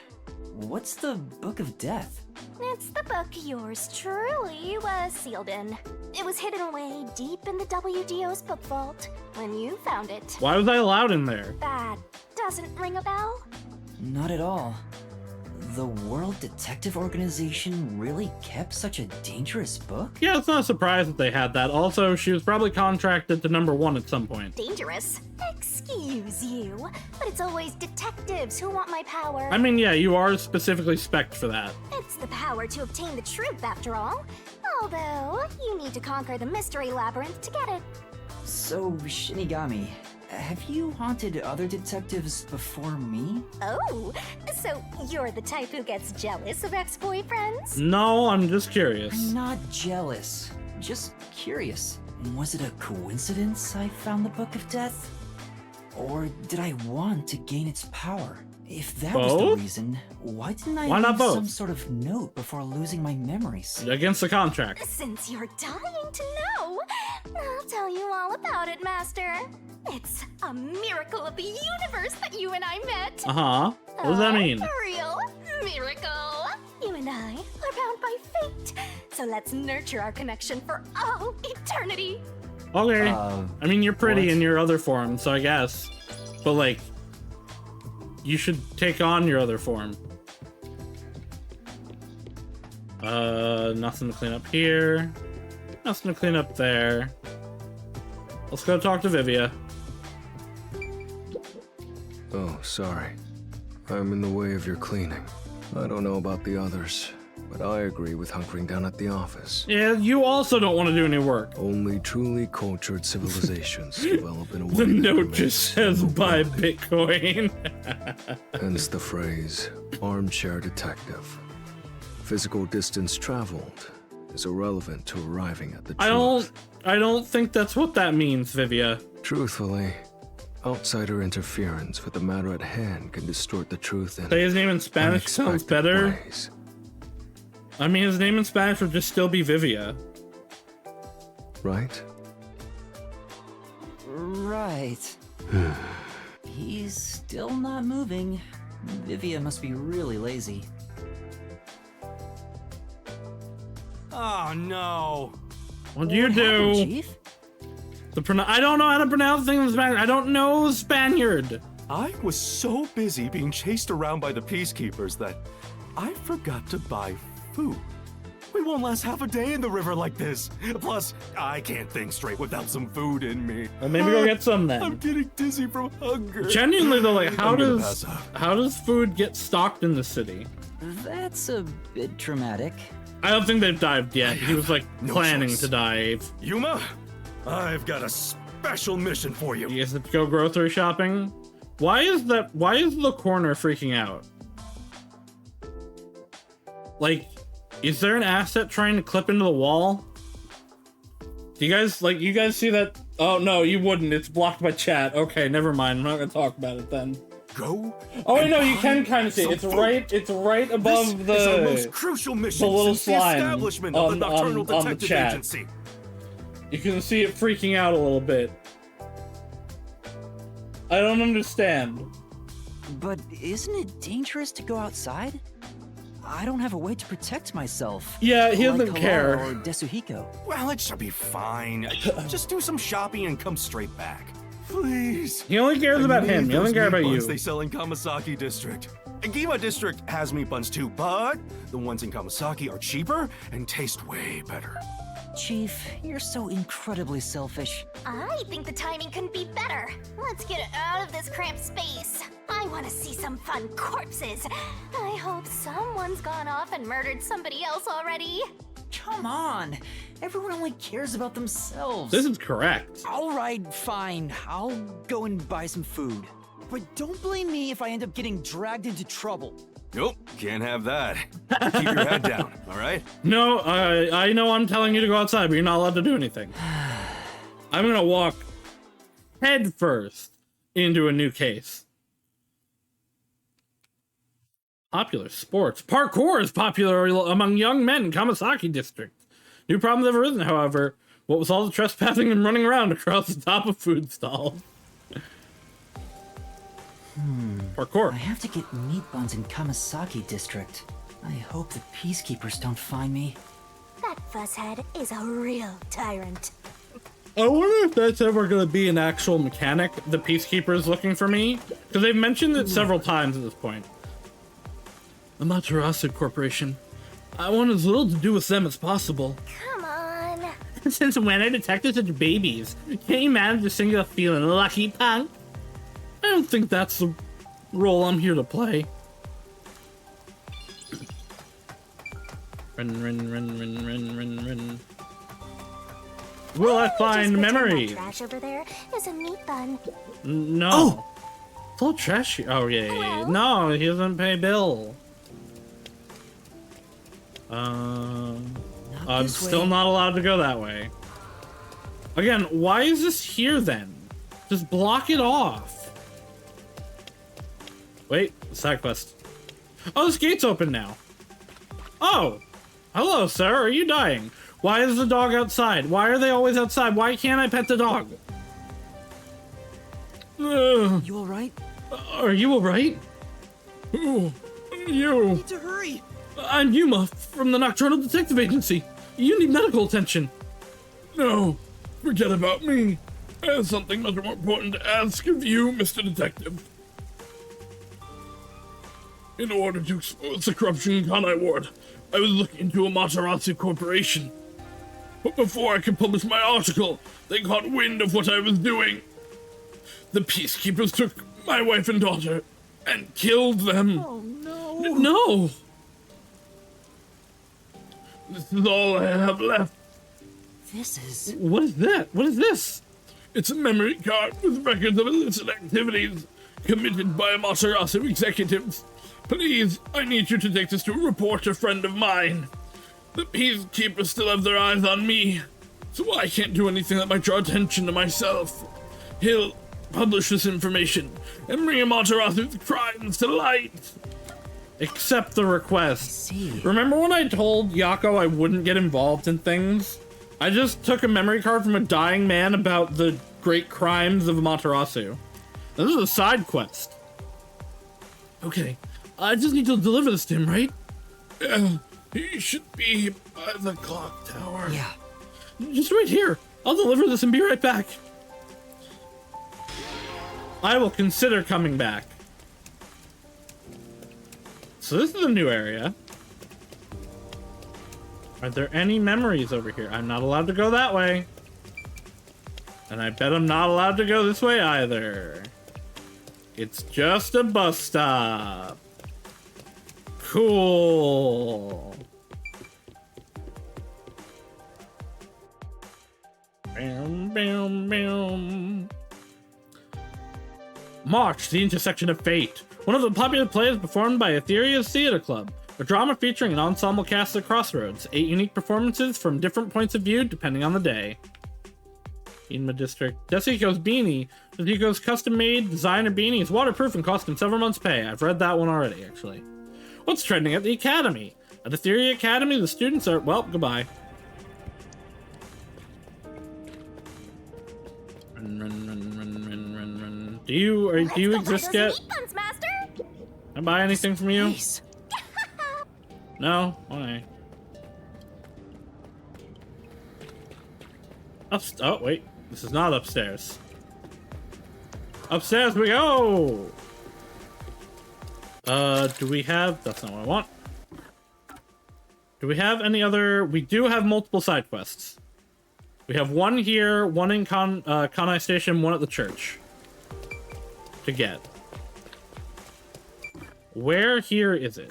What's the Book of Death?
It's the book yours truly was sealed in. It was hidden away deep in the WDO's book vault when you found it.
Why was I allowed in there?
That doesn't ring a bell?
Not at all. The World Detective Organization really kept such a dangerous book?
Yeah, it's not a surprise that they had that. Also, she was probably contracted to #1 at some point.
Dangerous? Excuse you, but it's always detectives who want my power.
I mean, yeah, you are specifically spec'd for that.
It's the power to obtain the truth, after all. Although, you need to conquer the mystery labyrinth to get it.
So, Shinigami, have you haunted other detectives before me?
Oh, so you're the type who gets jealous of ex-boyfriends?
No, I'm just curious.
I'm not jealous, just curious. Was it a coincidence I found the Book of Death? Or did I want to gain its power? If that was the
Both?
reason, why didn't I
Why not
leave
both?
some sort of note before losing my memories?
Against the contract.
Since you're dying to know, I'll tell you all about it, Master. It's a miracle of the universe that you and I met.
Uh-huh. What does that mean?
A real miracle. You and I are bound by fate. So let's nurture our connection for all eternity.
Okay. I mean, you're pretty in your other form, so I guess. But, like, you should take on your other form. Nothing to clean up here. Nothing to clean up there. Let's go talk to Vivia.
Oh, sorry. I'm in the way of your cleaning. I don't know about the others, but I agree with hunkering down at the office.
Yeah, you also don't want to do any work.
Only truly cultured civilizations develop in a way
The
that
note
remains
just says buy Bitcoin.
hence the phrase, armchair detective. Physical distance traveled is irrelevant to arriving at the
I don't think that's what that means, Vivia.
Truthfully, outsider interference with the matter at hand can distort the truth in
Say his name in Spanish sounds better.
ways.
I mean, his name in Spanish would just still be Vivia.
Right?
Right. He's still not moving. Vivia must be really lazy.
Oh no!
What do you do?
happened, Chief?
I don't know how to pronounce things in Spanish. I don't know Spaniard.
I was so busy being chased around by the peacekeepers that I forgot to buy food. We won't last half a day in the river like this. Plus, I can't think straight without some food in me.
Well, maybe go get some then.
I'm getting dizzy from hunger.
Genuinely though, like how
I'm gonna pass out.
does food get stocked in the city?
That's a bit dramatic.
I don't think they've dived yet. He was like
no
planning
choice.
to dive.
Yuma, I've got a special mission for you.
You guys have to go grocery shopping. Why is the corner freaking out? Like, is there an asset trying to clip into the wall? Do you guys see that? Oh no, you wouldn't. It's blocked by chat. Okay, never mind. I'm not gonna talk about it then.
Go.
Oh wait, no, you can kind of see it. It's right above
this is our most crucial mission
the little
since the
slime
establishment of the Nocturnal
on the
Detective
chat.
Agency.
You can see it freaking out a little bit. I don't understand.
But isn't it dangerous to go outside? I don't have a way to protect myself.
Yeah, he
like
doesn't
Kalara
care.
Or Desuhiko.
Well, it should be fine. Just do some shopping and come straight back. Please.
He only cares
I
about
need
him. He doesn't
those
care
meat
about
buns
you.
They sell in Kamasaki District. And Gima District has meat buns too, but the ones in Kamasaki are cheaper and taste way better.
Chief, you're so incredibly selfish.
I think the timing couldn't be better. Let's get out of this cramped space. I want to see some fun corpses. I hope someone's gone off and murdered somebody else already.
Come on. Everyone only cares about themselves.
This is correct.
All right, fine. I'll go and buy some food. But don't blame me if I end up getting dragged into trouble.
Nope, can't have that. Keep your head down, all right?
No, I know I'm telling you to go outside, but you're not allowed to do anything. I'm gonna walk head first into a new case. Popular sports. Parkour is popular among young men in Kamasaki District. New problems have arisen, however. What was all the trespassing and running around across the top of food stalls? Parkour.
I have to get meat buns in Kamasaki District. I hope the peacekeepers don't find me.
That fuzzhead is a real tyrant.
I wonder if that's ever going to be an actual mechanic, the Peacekeepers looking for me, because they've mentioned it several times at this point. The Amaterasu Corporation. I want as little to do with them as possible.
Come on.
Since when are detectives such babies? Can't you manage to single feeling lucky, punk? I don't think that's the role I'm here to play. Run. Will I find memories?
That trash over there is a meat bun.
No. Oh! It's all trashy. Oh, yeah. No, he doesn't pay bill. I'm still not allowed to go that way. Again, why is this here then? Just block it off. Wait, side quest. Oh, this gate's open now. Oh! Hello, sir. Are you dying? Why is the dog outside? Why are they always outside? Why can't I pet the dog?
You alright?
Are you alright? Who? You.
I need to hurry.
I'm Yuma from the Nocturnal Detective Agency. You need medical attention. No, forget about me. I have something much more important to ask of you, Mr. Detective. In order to expose the corruption in Kanai Ward, I was looking into Amaterasu Corporation. But before I could publish my article, they caught wind of what I was doing. The peacekeepers took my wife and daughter and killed them.
Oh no!
No! This is all I have left.
This is...
What is that? What is this? It's a memory card with records of illicit activities committed by Amaterasu executives. Please, I need you to take this to a reporter friend of mine. The Peacekeepers still have their eyes on me, so I can't do anything that might draw attention to myself. He'll publish this information and bring Amaterasu's crimes to light. Accept the request. Remember when I told Yako I wouldn't get involved in things? I just took a memory card from a dying man about the great crimes of Amaterasu. This is a side quest. Okay, I just need to deliver this to him, right? He should be by the clock tower.
Yeah.
Just right here. I'll deliver this and be right back. I will consider coming back. So this is a new area. Are there any memories over here? I'm not allowed to go that way. And I bet I'm not allowed to go this way either. It's just a bus stop. Cool. Bam, bam, bam. March, the intersection of fate. One of the popular plays performed by Etheria's Theater Club. A drama featuring an ensemble cast at Crossroads. 8 unique performances from different points of view depending on the day. Inma District. Desiko's beanie. Desiko's custom-made designer beanie is waterproof and cost him several months' pay. I've read that one already, actually. What's trending at the Academy? At Etheria Academy, the students are... Well, goodbye. Run. Do you exist yet? Can I buy anything from you? No? Okay. Oh, wait. This is not upstairs. Upstairs we go! Do we have... That's not what I want. Do we have any other... We do have multiple side quests. We have one here, one in Kanai Station, one at the church. To get. Where here is it?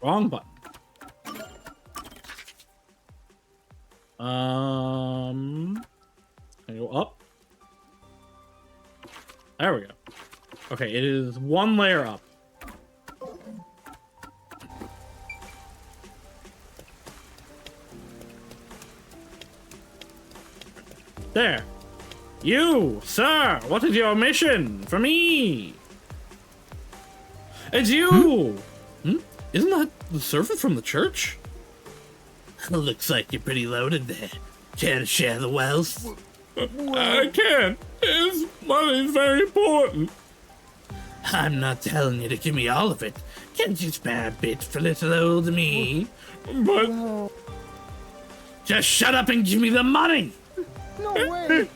Wrong button. Can I go up? There we go. Okay, it is one layer up. There. You, sir, what is your mission for me? It's you! Isn't that the servant from the church? Looks like you're pretty loaded there. Care to share the wealth? I can't. His money's very important. I'm not telling you to give me all of it. Can't you spare a bit for little old me? But... Just shut up and give me the money!
No way!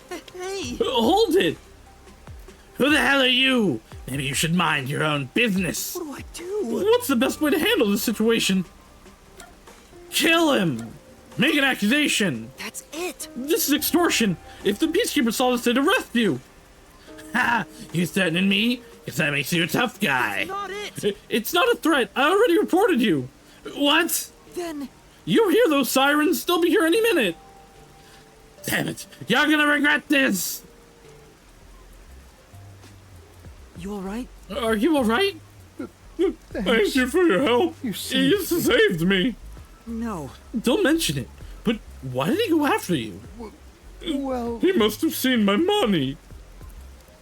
Hey! Hold it! Who the hell are you? Maybe you should mind your own business. What do I do? What's the best way to handle this situation? Kill him! Make an accusation!
That's it!
This is extortion! If the Peacekeeper saw this, they'd arrest you! Ha! You threatening me? Guess that makes you a tough guy.
That's not it!
It's not a threat! I already reported you! What?
Then...
You hear those sirens? They'll be here any minute! Damn it! You're gonna regret this!
You alright?
Are you alright? Thank you for your help. You saved me.
No.
Don't mention it. But why did he go after you?
Well...
He must have seen my money.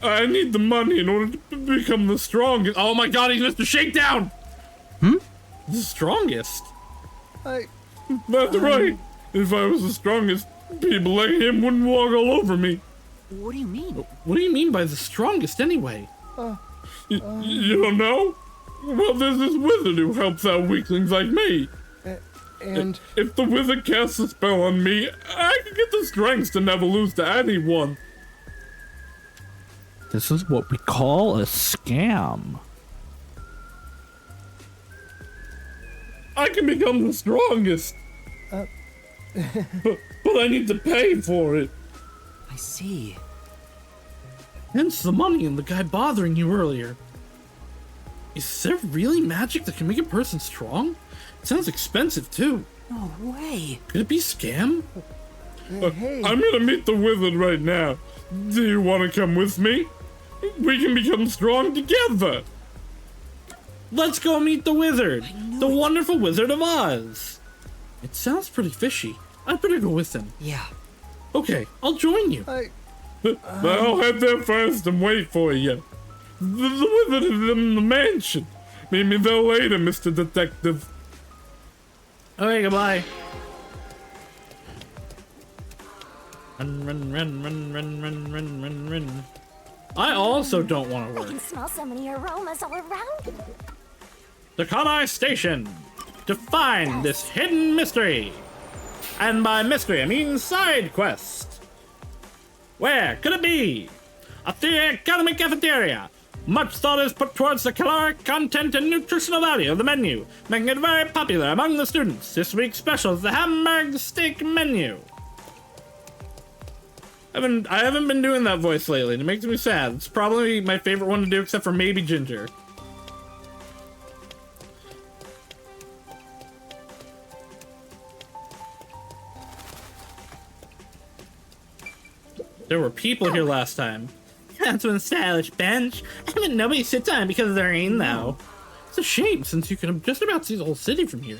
I need the money in order to become the strongest. Oh my god, he's Mr. Shakedown! The strongest? That's right. If I was the strongest, people like him wouldn't walk all over me.
What do you mean?
What do you mean by the strongest anyway? You don't know? Well, there's this wizard who helps out weaklings like me.
And...
If the wizard casts a spell on me, I can get the strength to never lose to anyone. This is what we call a scam. I can become the strongest. But I need to pay for it.
I see.
Hence the money and the guy bothering you earlier. Is there really magic that can make a person strong? It sounds expensive too.
No way.
Could it be scam?
Hey.
I'm gonna meet the wizard right now. Do you want to come with me? We can become strong together. Let's go meet the wizard, the wonderful Wizard of Oz. It sounds pretty fishy. I'd better go with him.
Yeah.
Okay, I'll join you. I'll head there first and wait for you. The wizard is in the mansion. Meet me there later, Mr. Detective. Okay, goodbye. Run. I also don't want to
I
work.
can smell so many aromas all around.
Takanai Station. To find this hidden mystery. And by mystery, I mean side quest. Where could it be? A economic cafeteria. Much thought is put towards the caloric content and nutritional value of the menu, making it very popular among the students. This week's special is the hamburg steak menu. I haven't been doing that voice lately, and it makes me sad. It's probably my favorite one to do, except for maybe Ginger. There were people here last time. That's one stylish bench. I mean, nobody sits on it because of the rain, though. It's a shame, since you can just about see the whole city from here.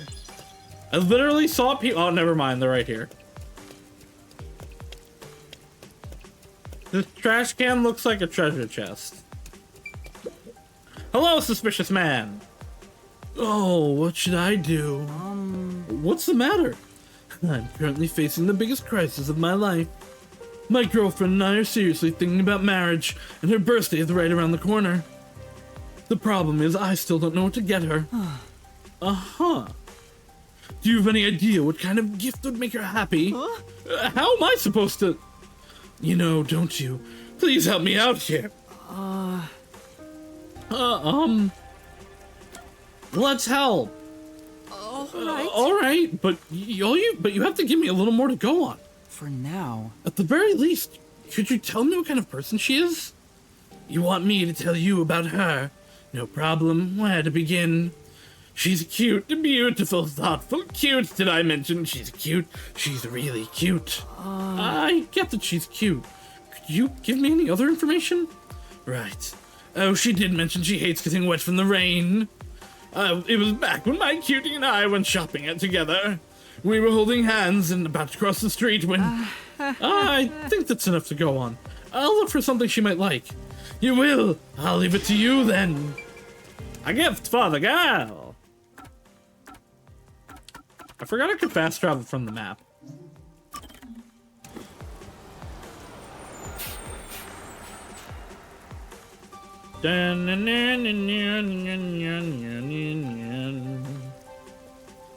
I literally saw people. Oh, never mind. They're right here. This trash can looks like a treasure chest. Hello, suspicious man. Oh, what should I do? What's the matter? I'm currently facing the biggest crisis of my life. My girlfriend and I are seriously thinking about marriage, and her birthday is right around the corner. The problem is I still don't know what to get her. Uh-huh. Do you have any idea what kind of gift would make her happy? How am I supposed to... You know, don't you? Please help me out here. Let's help. All right, but you have to give me a little more to go on.
For now.
At the very least, could you tell me what kind of person she is? You want me to tell you about her? No problem. Where to begin? She's cute, beautiful, thoughtful, cute. Did I mention she's cute? She's really cute. I get that she's cute. Could you give me any other information? Right. Oh, she did mention she hates getting wet from the rain. It was back when my cutie and I went shopping together. We were holding hands and about to cross the street when... I think that's enough to go on. I'll look for something she might like. You will. I'll leave it to you then. A gift for the girl. I forgot I could fast travel from the map.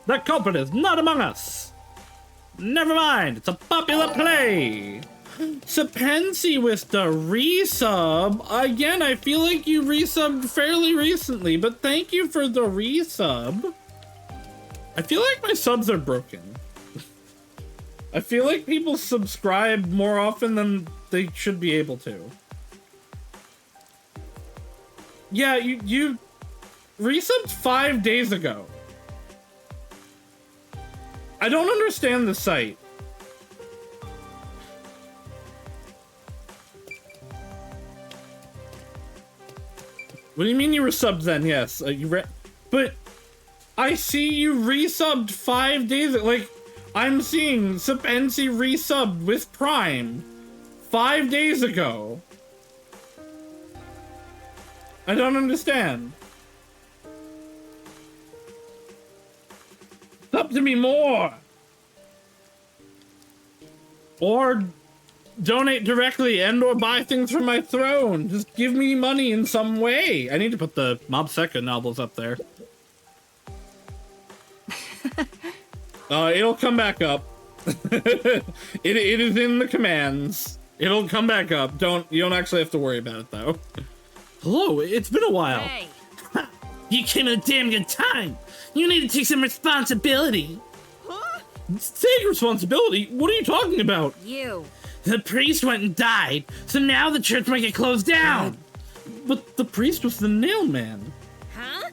The culprit is not among us. Never mind, it's a popular play. Sapensi with the resub. Again, I feel like you resubbed fairly recently, but thank you for the resub. I feel like my subs are broken. I feel like people subscribe more often than they should be able to. Yeah, you resubbed 5 days ago. I don't understand the site. What do you mean you resubbed then? Yes, but I see you resubbed 5 days. Like, I'm seeing Sapensi resubbed with Prime 5 days ago. I don't understand. Sub to me more. Or donate directly and or buy things from my throne. Just give me money in some way. I need to put the Mob Secca novels up there. It'll come back up. it is in the commands. It'll come back up. You don't actually have to worry about it though. Hello, it's been a while.
Hey.
You came at a damn good time. You need to take some responsibility.
Huh?
Take responsibility? What are you talking about?
You.
The priest went and died, so now the church might get closed down. But the priest was the nail man.
Huh?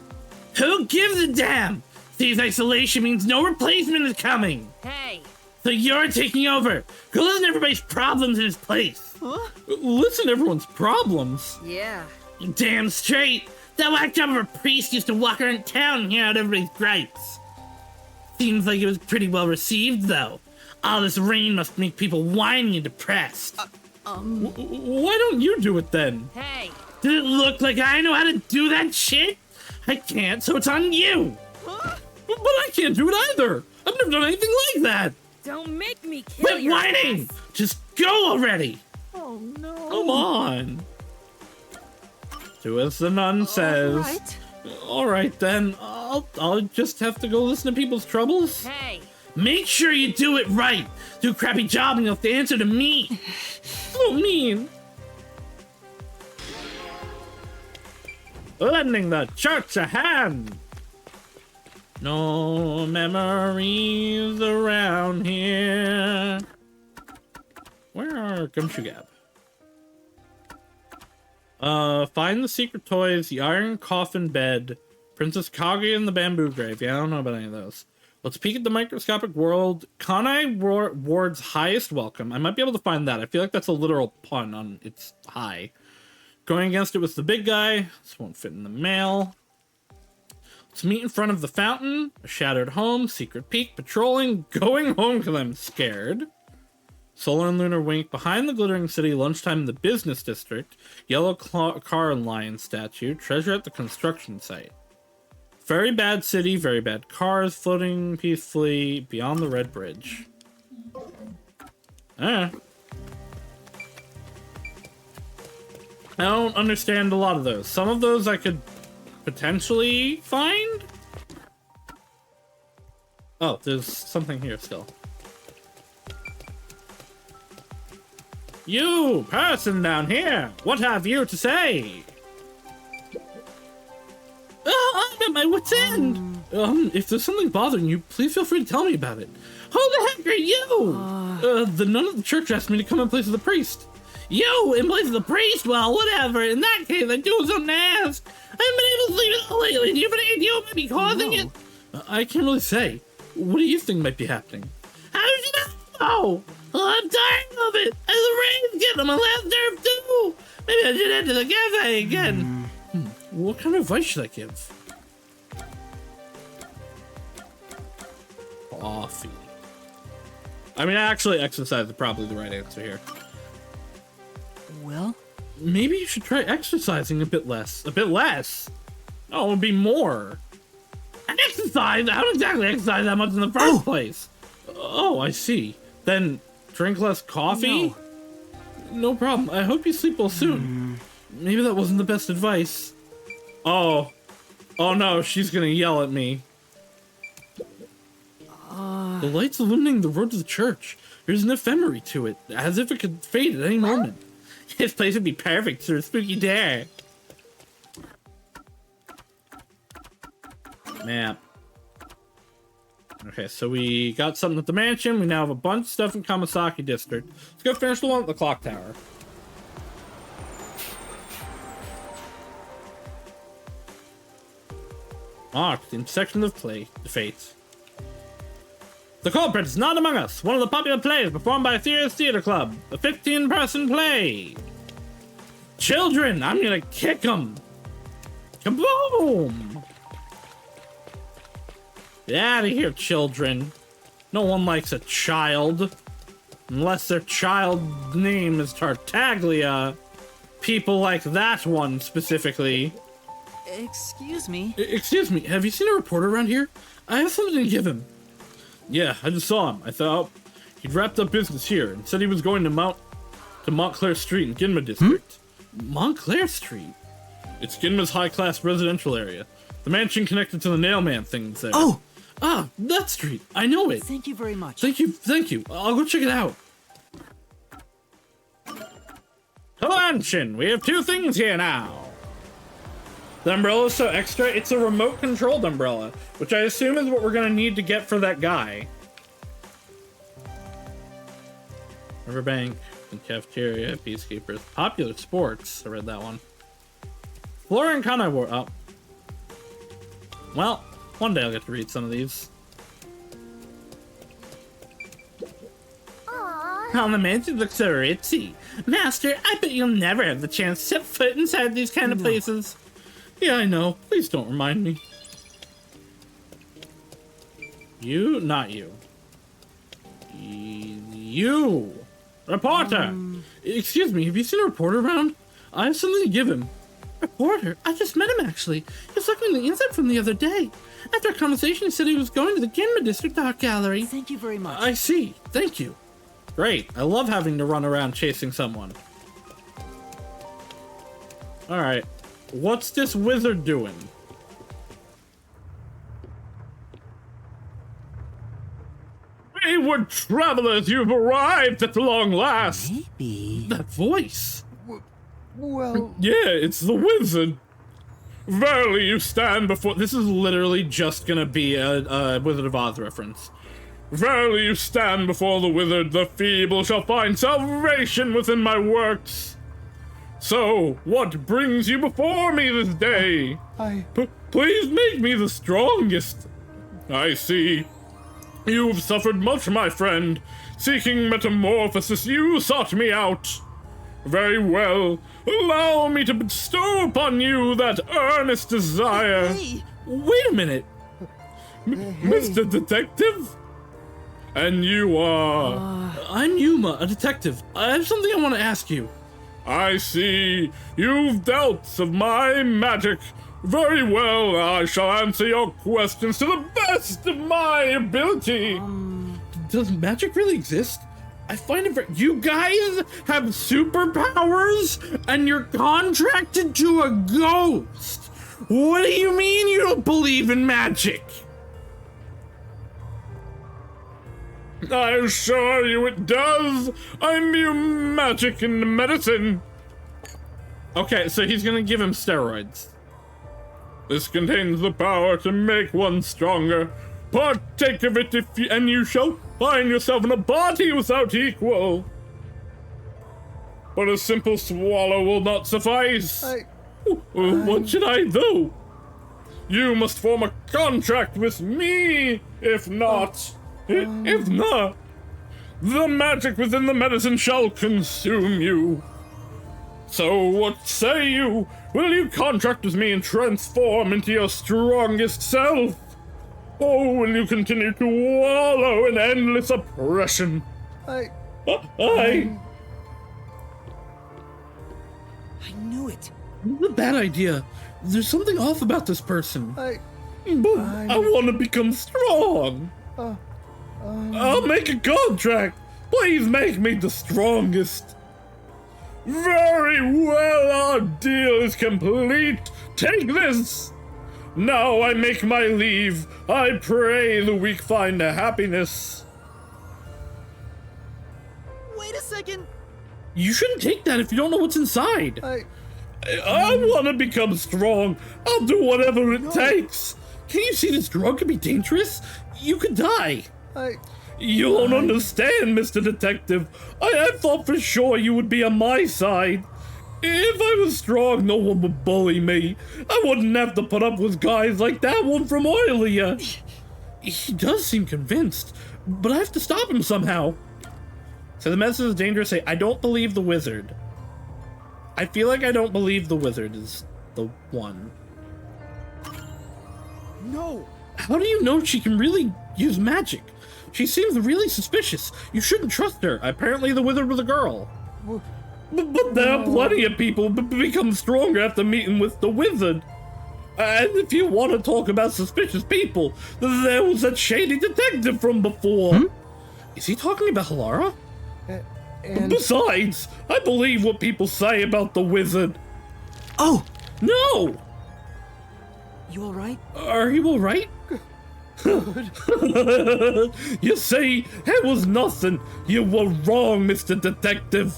Who gives a damn? Thieves isolation means no replacement is coming.
Hey.
So you're taking over. Go listen to everybody's problems in his place.
Huh?
Listen to everyone's problems?
Yeah.
Damn straight. That whack job of a priest used to walk around town and hear out everybody's gripes. Seems like it was pretty well received, though. All this rain must make people whiny and depressed. Why don't you do it then?
Hey.
Did it look like I know how to do that shit? I can't, so it's on you.
Huh?
But I can't do it either. I've never done anything like that.
Don't make me kill
Quit
your
whining.
ass.
Just go already.
Oh no.
Come on. Do as the nun says. All right then. I'll just have to go listen to people's troubles.
Hey.
Make sure you do it right. Do a crappy job and you'll have to answer to me. So mean. Lending the church a hand. No memories around here. Where are Gumshoe Gab? Find the secret toys, the iron coffin bed, Princess Kage and the bamboo grave. Yeah, I don't know about any of those. Let's peek at the microscopic world. Kanai Ward's highest welcome. I might be able to find that. I feel like that's a literal pun on its high. Going against it was the big guy. This won't fit in the mail. Let's meet in front of the fountain. A shattered home. Secret peek. Patrolling. Going home because I'm scared. Solar and Lunar Wink. Behind the glittering city. Lunchtime in the business district. Yellow car and lion statue. Treasure at the construction site. Very bad city. Very bad cars. Floating peacefully beyond the red bridge. I don't understand a lot of those. Some of those I could potentially find. Oh, there's something here still. You, person down here, what have you to say? Oh, I'm at my wit's end. If there's something bothering you, please feel free to tell me about it. Who the heck are you? The nun of the church asked me to come in place of the priest. You, in place of the priest? Well, whatever. In that case, I do have something to ask. I haven't been able to sleep at all lately. Do you have any idea what might be causing it? I can't really say. What do you think might be happening? How did you know? Well, I'm tired of it. And the rain's getting on my last nerve, too. Maybe I should head to the cafe again. What kind of advice should I give? Coffee. I mean, actually, exercise is probably the right answer here.
Well?
Maybe you should try exercising a bit less. A bit less? No, it would be more. Exercise? I don't exactly exercise that much in the first place. Oh, I see. Then drink less coffee? No problem. I hope you sleep well soon. Maybe that wasn't the best advice. Oh. Oh no, she's gonna yell at me. The lights illuminating the road to the church. There's an ephemery to it, as if it could fade at any moment. This place would be perfect for a spooky day. Map. Okay, so we got something at the mansion. We now have a bunch of stuff in Kamasaki District. Let's go finish the one at the clock tower. Marked, intersection of the fates. The culprit is not among us. One of the popular plays performed by Theater's Theater Club. A 15-person play. Children, I'm gonna kick them. Kaboom! Get out of here, children. No one likes a child. Unless their child's name is Tartaglia. People like that one, specifically.
Excuse me?
Excuse me, have you seen a reporter around here? I have something to give him. Yeah, I just saw him. I thought he'd wrapped up business here and said he was going to Montclair Street in Ginma District. Montclair Street? It's Ginma's high-class residential area. The mansion connected to the Nailman thing's there. Oh! Ah, that street. I know it.
Thank you very much.
Thank you. I'll go check it out. The mansion. We have two things here now. The umbrella's so extra, it's a remote-controlled umbrella, which I assume is what we're gonna need to get for that guy. Riverbank, and cafeteria, peacekeepers, popular sports. I read that one. Flora and Kanai War. Oh. Well, one day I'll get to read some of these. Oh, the mansion looks so ritzy. Master, I bet you'll never have the chance to set foot inside these kind of places. Yeah, I know. Please don't remind me. You, not you. You! Reporter! Excuse me, have you seen a reporter around? I have something to give him. Reporter? I just met him, actually. He was looking at the inside from the other day. After our conversation, he said he was going to the Ginma District Art Gallery.
Thank you very much.
I see. Thank you. Great. I love having to run around chasing someone. Alright. What's this wizard doing? Wayward travelers, you've arrived at long last.
Maybe.
That voice.
Well...
Yeah, it's the wizard. Verily you stand before... This is literally just gonna be a Wizard of Oz reference. Verily you stand before the wizard, the feeble shall find salvation within my works. So, what brings you before me this day? Please make me the strongest. I see. You've suffered much, my friend. Seeking metamorphosis, you sought me out. Very well. Allow me to bestow upon you that earnest desire.
Hey.
Wait a minute. Mr. Detective? And you are... I'm Yuma, a detective. I have something I want to ask you. I see. You've doubts of my magic. Very well, I shall answer your questions to the best of my ability. Does magic really exist? I find it you guys have superpowers and you're contracted to a ghost. What do you mean you don't believe in magic? I assure you it does. I immune magic and medicine. Okay, so he's gonna give him steroids. This contains the power to make one stronger. Partake of it and you shall find yourself in a body without equal. But a simple swallow will not suffice. What should I do? You must form a contract with me. If not, the magic within the medicine shall consume you. So what say you? Will you contract with me and transform into your strongest self? Or will you continue to wallow in endless oppression?
I knew it.
It's a bad idea. There's something off about this person. I want to become strong. I'll make a contract. Please make me the strongest. Very well, our deal is complete. Take this. Now I make my leave. I pray the weak find a happiness.
Wait a second.
You shouldn't take that if you don't know what's inside. I want to become strong. I'll do whatever it takes. Can't you see this drug could be dangerous? You could die. You don't understand, Mr. Detective. I thought for sure you would be on my side. If I was strong, no one would bully me. I wouldn't have to put up with guys like that one from earlier. He does seem convinced, but I have to stop him somehow. So the message is dangerous. Say, I don't believe the wizard. I feel like I don't believe the wizard is the one.
No.
How do you know she can really use magic? She seems really suspicious. You shouldn't trust her. Apparently the wizard was a girl. But there are plenty of people who become stronger after meeting with the wizard. And if you want to talk about suspicious people, there was that shady detective from before. Is he talking about Halara? Besides, I believe what people say about the wizard.
Oh!
No!
You alright?
Are you alright? Good. You see, it was nothing. You were wrong, Mr. Detective.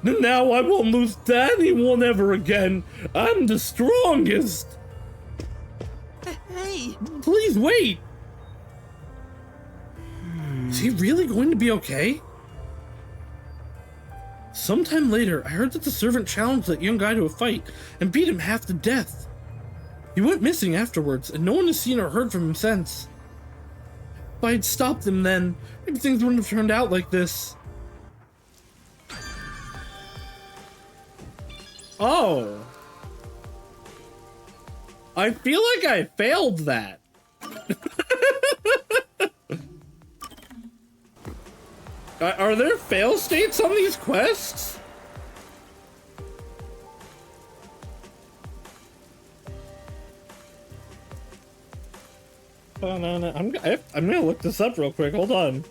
Now I won't lose to anyone ever again. I'm the strongest.
Hey!
Please wait. Is he really going to be okay? Sometime later, I heard that the servant challenged that young guy to a fight and beat him half to death. He went missing afterwards, and no one has seen or heard from him since. If I had stopped him then, maybe things wouldn't have turned out like this. Oh. I feel like I failed that. Are there fail states on these quests? I'm gonna look this up real quick. Hold on.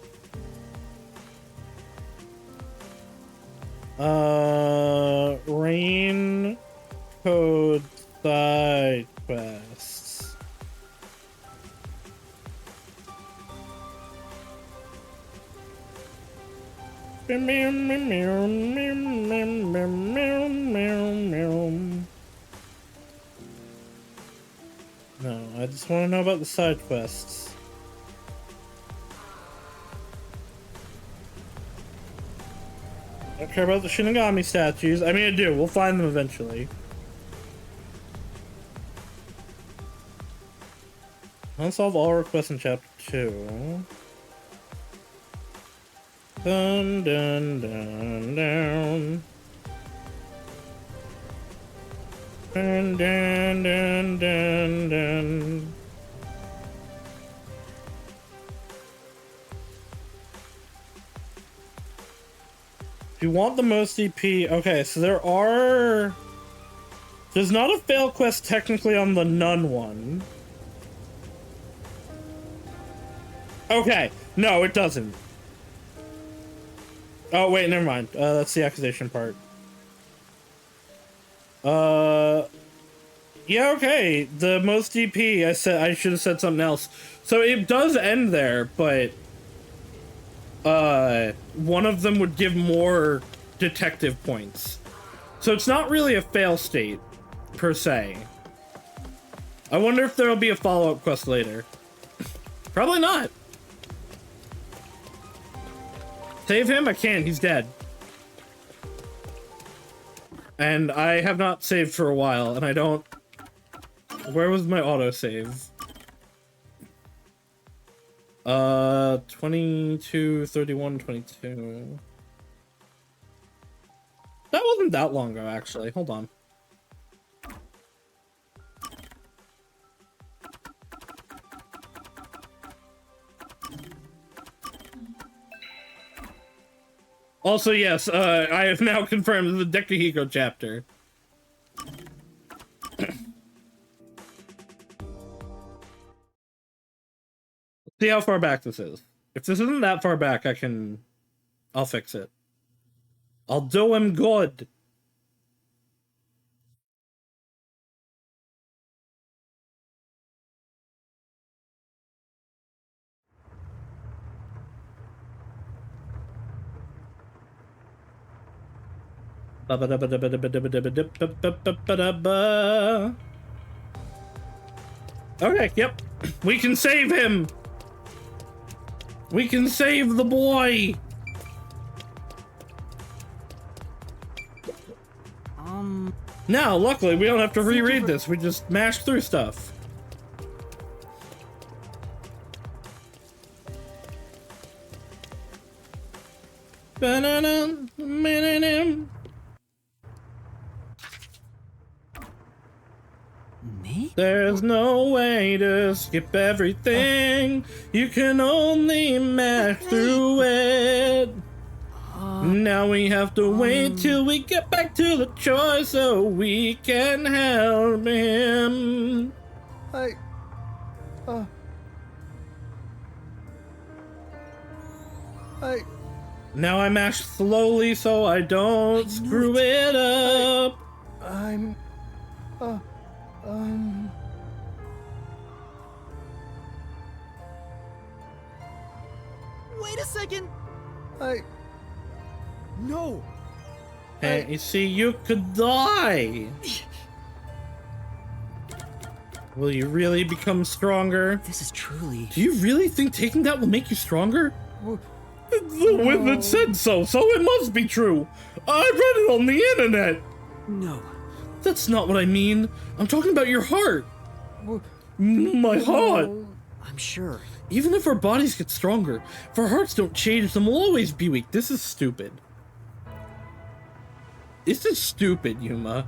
Rain code side quests. No, I just want to know about the side quests. I don't care about the Shinigami statues. I mean, I do. We'll find them eventually. Unsolve all requests in chapter 2. Dun dun dun dun. Dun dun dun dun dun. If you want the most EP, okay, so there's not a fail quest technically on the Nun one. Okay, no, it doesn't. Oh, wait, never mind. That's the accusation part. Yeah, okay. The most DP, I should have said something else. So it does end there, but one of them would give more detective points. So it's not really a fail state, per se. I wonder if there'll be a follow-up quest later. Probably not. Save him? I can't. He's dead. And I have not saved for a while, and I don't... Where was my autosave? 22, 31, 22. That wasn't that long ago, actually. Hold on. Also, yes, I have now confirmed the Dekahiko chapter. See how far back this is. If this isn't that far back, I'll fix it. I'll do him good. Okay, yep. We can save him. We can save the boy. Now, luckily, we don't have to reread this. We just mash through stuff. There's no way to skip everything. You can only mash through it. Now we have to wait till we get back to the choice so we can help him. Now I mash slowly so I don't screw it up.
Wait a second! No!
Hey, you see, you could die! Will you really become stronger?
This is truly...
Do you really think taking that will make you stronger? The witness said so it must be true! I read it on the internet!
No.
That's not what I mean. I'm talking about your heart. My heart.
I'm sure.
Even if our bodies get stronger, if our hearts don't change, then we'll always be weak. This is stupid. This is stupid, Yuma.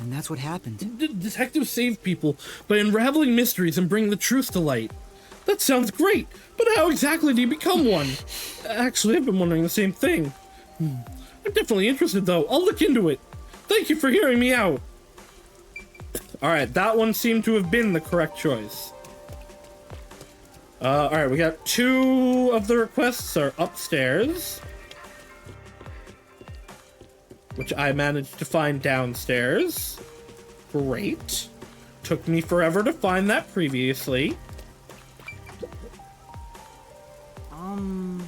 And that's what happened.
Detectives save people by unraveling mysteries and bringing the truth to light. That sounds great, but how exactly do you become one? Actually, I've been wondering the same thing. I'm definitely interested, though. I'll look into it. Thank you for hearing me out. Alright, that one seemed to have been the correct choice. Alright, we got 2 of the requests are upstairs, which I managed to find downstairs. Great. Took me forever to find that previously.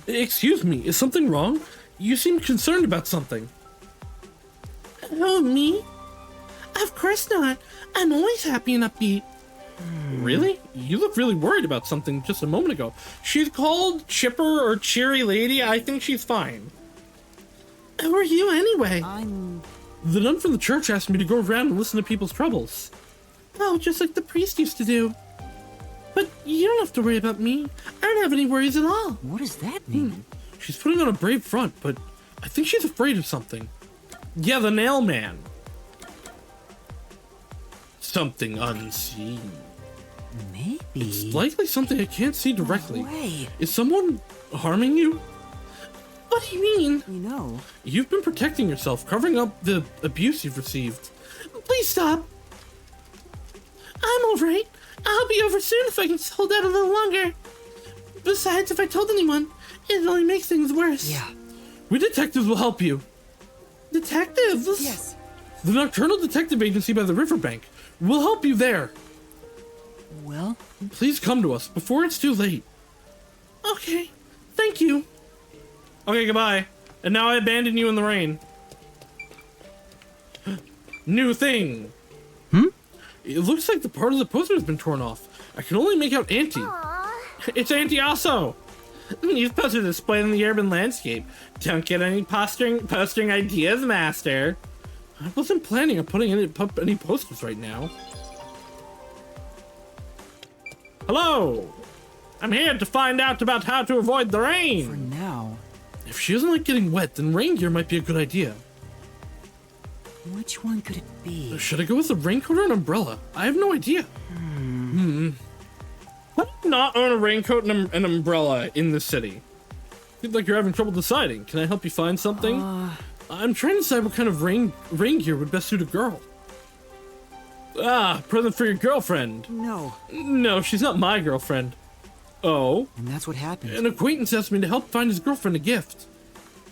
Excuse me, is something wrong? You seem concerned about something. Oh, me? Of course not. I'm always happy and upbeat. Really? You look really worried about something just a moment ago. She's called Chipper or Cheery Lady. I think she's fine. Who are you anyway? The nun from the church asked me to go around and listen to people's troubles. Oh, just like the priest used to do. But you don't have to worry about me. I don't have any worries at all.
What does that mean?
She's putting on a brave front, but I think she's afraid of something. Yeah, the nail man. Something unseen.
Maybe.
It's likely something I can't see directly.
No way.
Is someone harming you? What do you mean?
You know.
You've been protecting yourself, covering up the abuse you've received. Please stop. I'm alright. I'll be over soon if I can hold out a little longer. Besides, if I told anyone, it'd only make things worse.
Yeah.
We detectives will help you. Detectives?
Yes.
The Nocturnal Detective Agency by the riverbank. We'll help you there.
Well?
Please come to us before it's too late. Okay. Thank you. Okay, goodbye. And now I abandon you in the rain. New thing. It looks like the part of the poster has been torn off. I can only make out Auntie. It's Auntie also. You've posted a display in the urban landscape. Don't get any posting ideas, master. I wasn't planning on putting any posters right now. Hello. I'm here to find out about how to avoid the rain.
For now.
If she doesn't like getting wet, then rain gear might be a good idea.
Which one could it be?
Should I go with a raincoat or an umbrella? I have no idea. Why do you not own a raincoat and an umbrella in the city? Seems like you're having trouble deciding. Can I help you find something? I'm trying to decide what kind of rain gear would best suit a girl. Ah, present for your girlfriend.
No.
No, she's not my girlfriend. Oh?
And that's what happened.
An acquaintance asked me to help find his girlfriend a gift.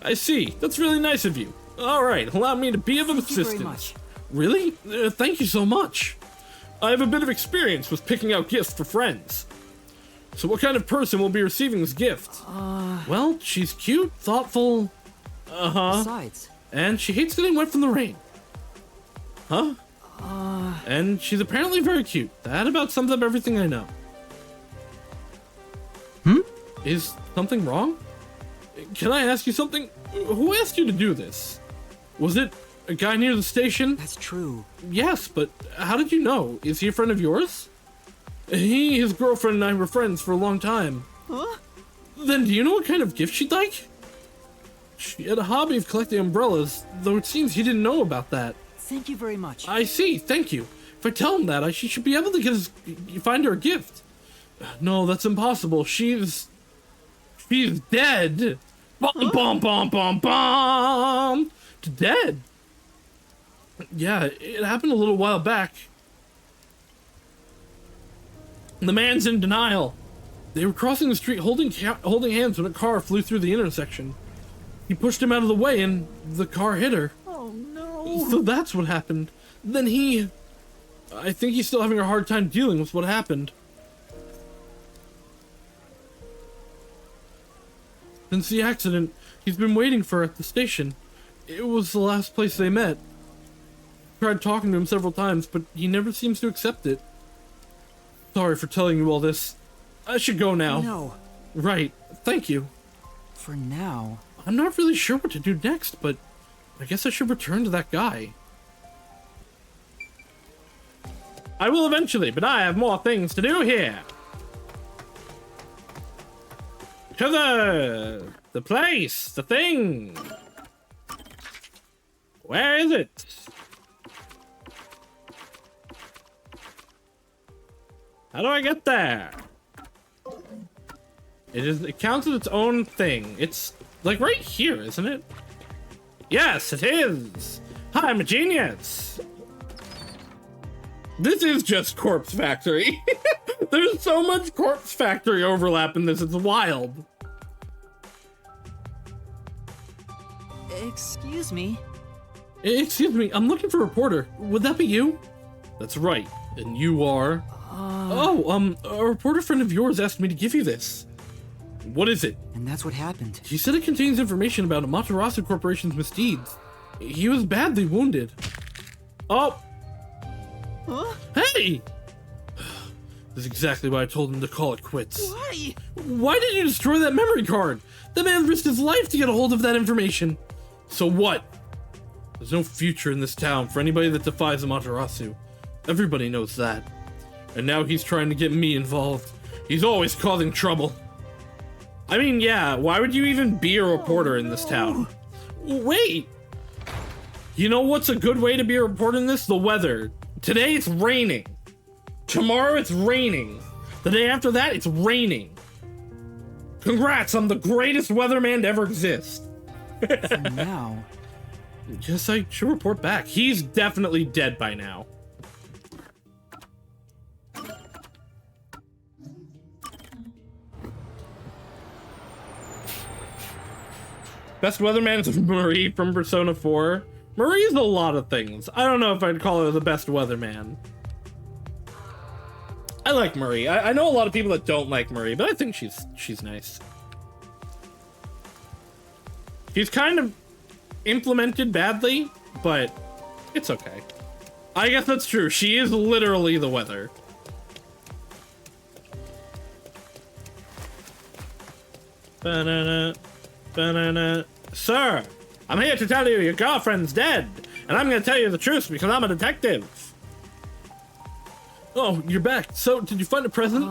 I see. That's really nice of you. All right, allow me to be of assistance.
Thank you very much.
Really? Thank you so much. I have a bit of experience with picking out gifts for friends. So what kind of person will be receiving this gift? Well, she's cute, thoughtful,
Besides.
and she hates getting wet from the rain. Huh? And she's apparently very cute. That about sums up everything I know. Is something wrong? Can I ask you something? Who asked you to do this? Was it a guy near the station?
That's true.
Yes, but how did you know? Is he a friend of yours? His girlfriend and I were friends for a long time.
Huh?
Then do you know what kind of gift she'd like? She had a hobby of collecting umbrellas, though it seems he didn't know about that.
Thank you very much.
I see, thank you. If I tell him that, she should be able to find her a gift. No, that's impossible. She's dead. Bom, bom, bom, bom, bom. Dead. Yeah, it happened a little while back. The man's in denial. They were crossing the street holding hands when a car flew through the intersection. He pushed him out of the way and the car hit her.
Oh no.
So that's what happened. Then I think he's still having a hard time dealing with what happened. Since the accident, he's been waiting for her at the station. It was the last place they met. Tried talking to him several times, but he never seems to accept it. Sorry for telling you all this. I should go now.
No.
Right. Thank you.
For now.
I'm not really sure what to do next, but I guess I should return to that guy. I will eventually, but I have more things to do here. To the place, the thing. Where is it? How do I get there? It counts as its own thing. It's like right here, isn't it? Yes, it is. Hi, I'm a genius. This is just Corpse Factory. There's so much Corpse Factory overlap in this, it's wild.
Excuse me.
Excuse me, I'm looking for a reporter. Would that be you? That's right, and you are? A reporter friend of yours asked me to give you this. What is it?
And that's what happened.
He said it contains information about Amaterasu Corporation's misdeeds. He was badly wounded. Oh!
Huh?
Hey! This is exactly why I told him to call it quits.
Why?
Why did you destroy that memory card? That man risked his life to get a hold of that information. So what? There's no future in this town for anybody that defies Amaterasu. Everybody knows that. And now he's trying to get me involved. He's always causing trouble. I mean, yeah, why would you even be a reporter in this town? Wait! You know what's a good way to be a reporter in this? The weather. Today it's raining. Tomorrow it's raining. The day after that, it's raining. Congrats, I'm the greatest weatherman to ever exist.
For now.
Guess I should report back. He's definitely dead by now. Best weatherman is Marie from Persona 4. Marie's a lot of things. I don't know if I'd call her the best weatherman. I like Marie. I know a lot of people that don't like Marie, but I think she's nice. She's kind of implemented badly, but it's okay. I guess that's true. She is literally the weather. Ba-na-na, ba-na-na. Sir, I'm here to tell you your girlfriend's dead, and I'm gonna tell you the truth because I'm a detective. Oh, you're back. So, did you find a present?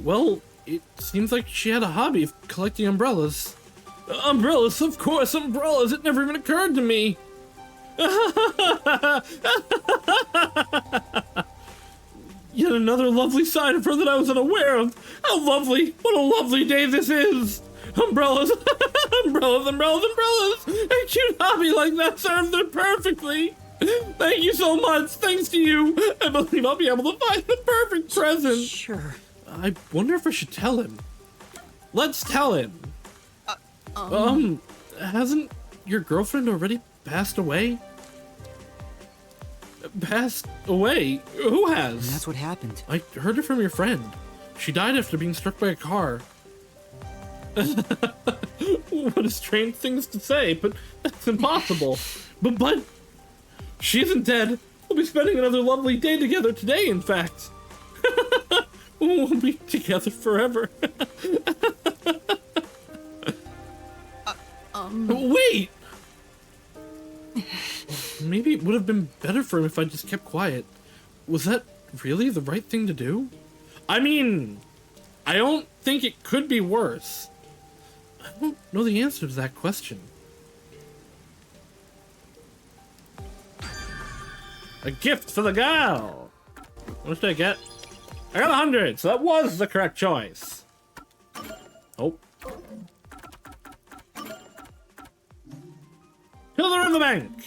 Well, it seems like she had a hobby of collecting umbrellas. Umbrellas, of course, umbrellas. It never even occurred to me. Yet another lovely side of her that I was unaware of. How lovely. What a lovely day this is. Umbrellas, umbrellas, umbrellas, umbrellas. A cute hobby like that serves her perfectly. Thank you so much. Thanks to you, I believe I'll be able to find the perfect present.
Sure.
I wonder if I should tell him. Let's tell him. Hasn't your girlfriend already passed away? Passed away? Who has?
And that's what happened.
I heard it from your friend. She died after being struck by a car. What a strange things to say, but that's impossible. But she isn't dead. We'll be spending another lovely day together today, in fact. We'll be together forever. Wait! Maybe it would have been better for him if I just kept quiet. Was that really the right thing to do? I mean, I don't think it could be worse. I don't know the answer to that question. A gift for the girl! What did I get? I got 100, so that was the correct choice. Oh. To the riverbank!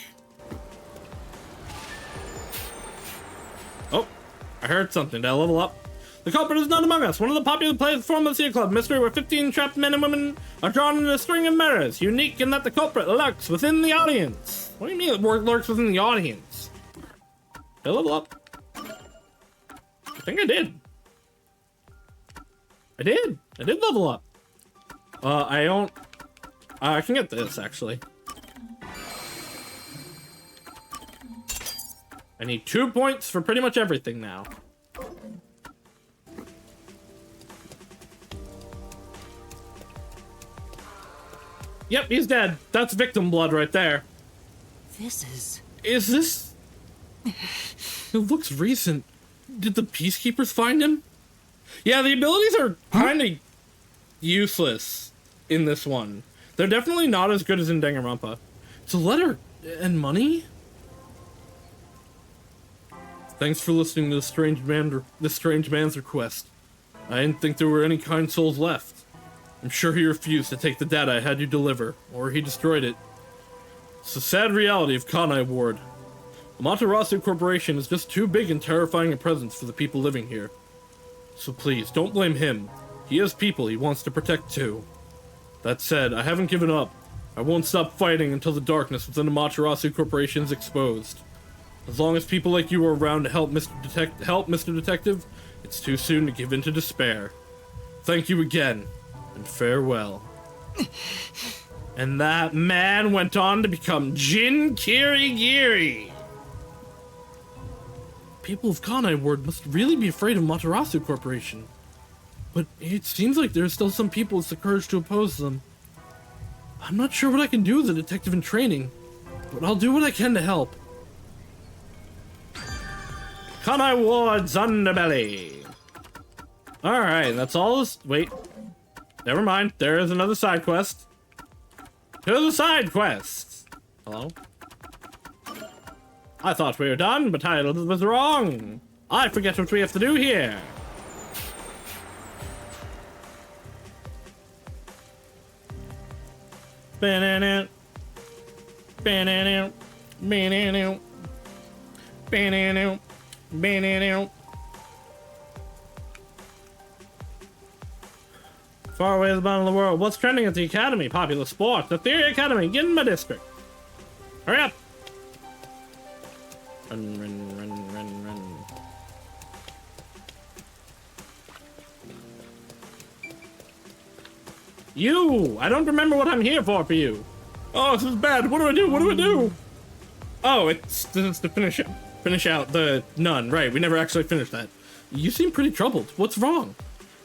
Oh, I heard something. Did I level up? The culprit is not among us. One of the popular players form the Sea Club Mystery where 15 trapped men and women are drawn into a string of mirrors, unique in that the culprit lurks within the audience. What do you mean it lurks within the audience? Did I level up? I think I did. I did level up. I don't... I can get this, actually. I need 2 points for pretty much everything now. Yep, he's dead. That's victim blood right there.
This is...
Is this... It looks recent. Did the Peacekeepers find him? Yeah, the abilities are kind of useless in this one. They're definitely not as good as in Danganronpa. It's a letter and money? Thanks for listening to this strange man's request. I didn't think there were any kind souls left. I'm sure he refused to take the data I had you deliver, or he destroyed it. It's the sad reality of Kanai Ward. Amaterasu Corporation is just too big and terrifying a presence for the people living here. So please, don't blame him. He has people he wants to protect too. That said, I haven't given up. I won't stop fighting until the darkness within Amaterasu Corporation is exposed. As long as people like you are around to help Mr. Detective, it's too soon to give in to despair. Thank you again, and farewell. And that man went on to become Jin Kirigiri. People of Kanai Ward must really be afraid of Amaterasu Corporation. But it seems like there are still some people with the courage to oppose them. I'm not sure what I can do as a detective in training, but I'll do what I can to help. Kanai Ward's underbelly. Alright, that's all this. Wait. Never mind. There is another side quest. To the side quest. Hello? I thought we were done, but I was wrong. I forget what we have to do here. Banana. Banana. Banana. Banana. Banana. Far away at the bottom of the world. What's trending at the Academy? Popular sport. The Theory Academy. Get in my district. Hurry up. Run, run, run, run, run. You! I don't remember what I'm here for you. Oh, this is bad. What do I do? What do I do? Oh, this is to finish out the nun. Right, we never actually finished that. You seem pretty troubled. What's wrong?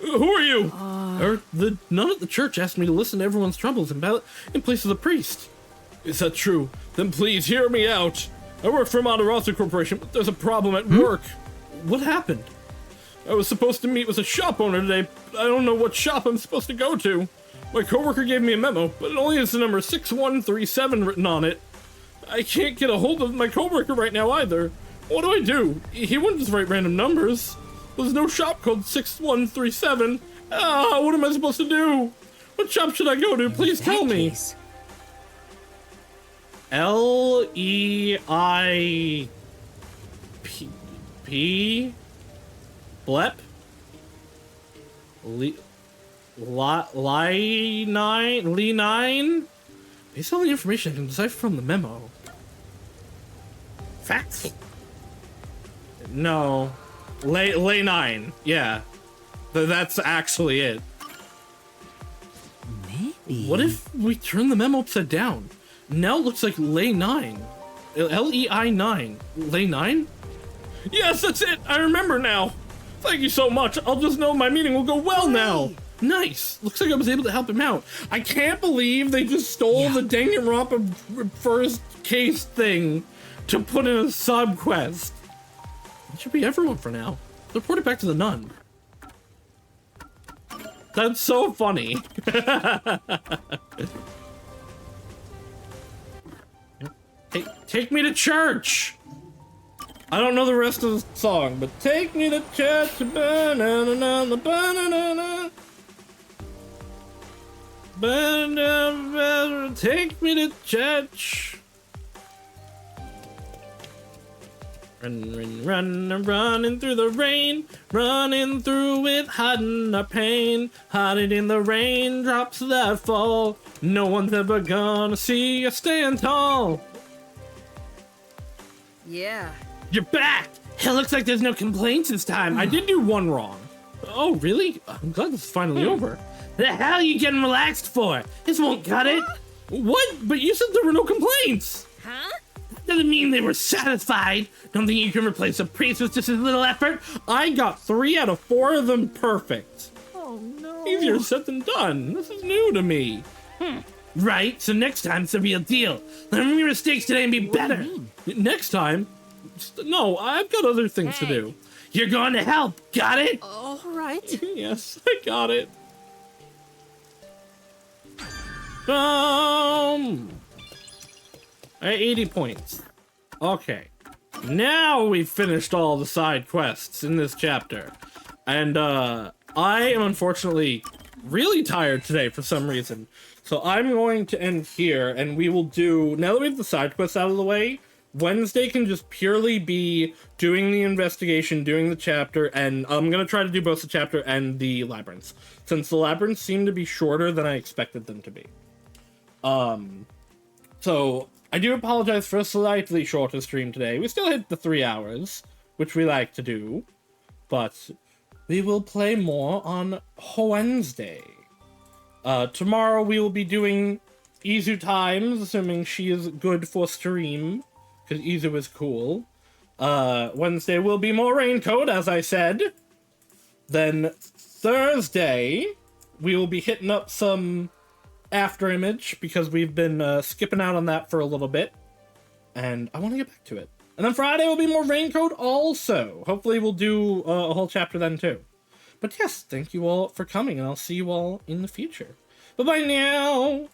Who are you? The nun at the church asked me to listen to everyone's troubles in place of the priest. Is that true? Then please hear me out. I work for Amaterasu Corporation, but there's a problem at work. What happened? I was supposed to meet with a shop owner today, but I don't know what shop I'm supposed to go to. My coworker gave me a memo, but it only has the number 6137 written on it. I can't get a hold of my coworker right now either. What do I do? He wouldn't just write random numbers. There's no shop called 6137. What am I supposed to do? What shop should I go to? Please tell me. L-E-I-P? Blep? Lee9? Based on the information I can decipher from the memo. Facts? No. Lay 9. Yeah. That's actually it.
Maybe.
What if we turn the memo upside down? Now it looks like Lay 9. L-E-I 9. Lay 9? Yes, that's it! I remember now! Thank you so much. I'll just know my meeting will go well now. Nice. Looks like I was able to help him out. I can't believe they just stole the Danganronpa first case thing to put in a sub quest. It should be everyone for now. Report it back to the nun. That's so funny. Hey, take me to church. I don't know the rest of the song, but take me to church, banana, banana, banana, take me to church. Run, running through the rain, running through it, hiding our pain, hiding in the raindrops that fall. No one's ever gonna see us stand tall.
Yeah.
You're back! It looks like there's no complaints this time. I did do one wrong. Oh, really? I'm glad this is finally over. The hell are you getting relaxed for? This won't cut it. What? But you said there were no complaints.
Huh?
Doesn't mean they were satisfied. Don't think you can replace a priest with just a little effort? I got 3 out of 4 of them perfect.
Oh, no.
Easier said than done. This is new to me. Right? So next time it's a real deal. Learn from your mistakes today and be better. Next time? No, I've got other things to do. You're going to help. Got it?
All right.
Yes, I got it. I had 80 points. Okay. now we've finished all the side quests in this chapter. And I am unfortunately really tired today for some reason. So I'm going to end here, and we will do, now that we have the side quests out of the way, Wednesday can just purely be doing the investigation, doing the chapter, and I'm going to try to do both the chapter and the labyrinths, since the labyrinths seem to be shorter than I expected them to be. So I do apologize for a slightly shorter stream today. We still hit the 3 hours, which we like to do, but we will play more on Wednesday. Tomorrow we will be doing Izu times, assuming she is good for stream, because Izu is cool. Wednesday will be more Raincoat, as I said. Then Thursday, we will be hitting up some Afterimage, because we've been skipping out on that for a little bit. And I want to get back to it. And then Friday will be more Raincoat also. Hopefully we'll do a whole chapter then too. But yes, thank you all for coming, and I'll see you all in the future. Bye-bye now!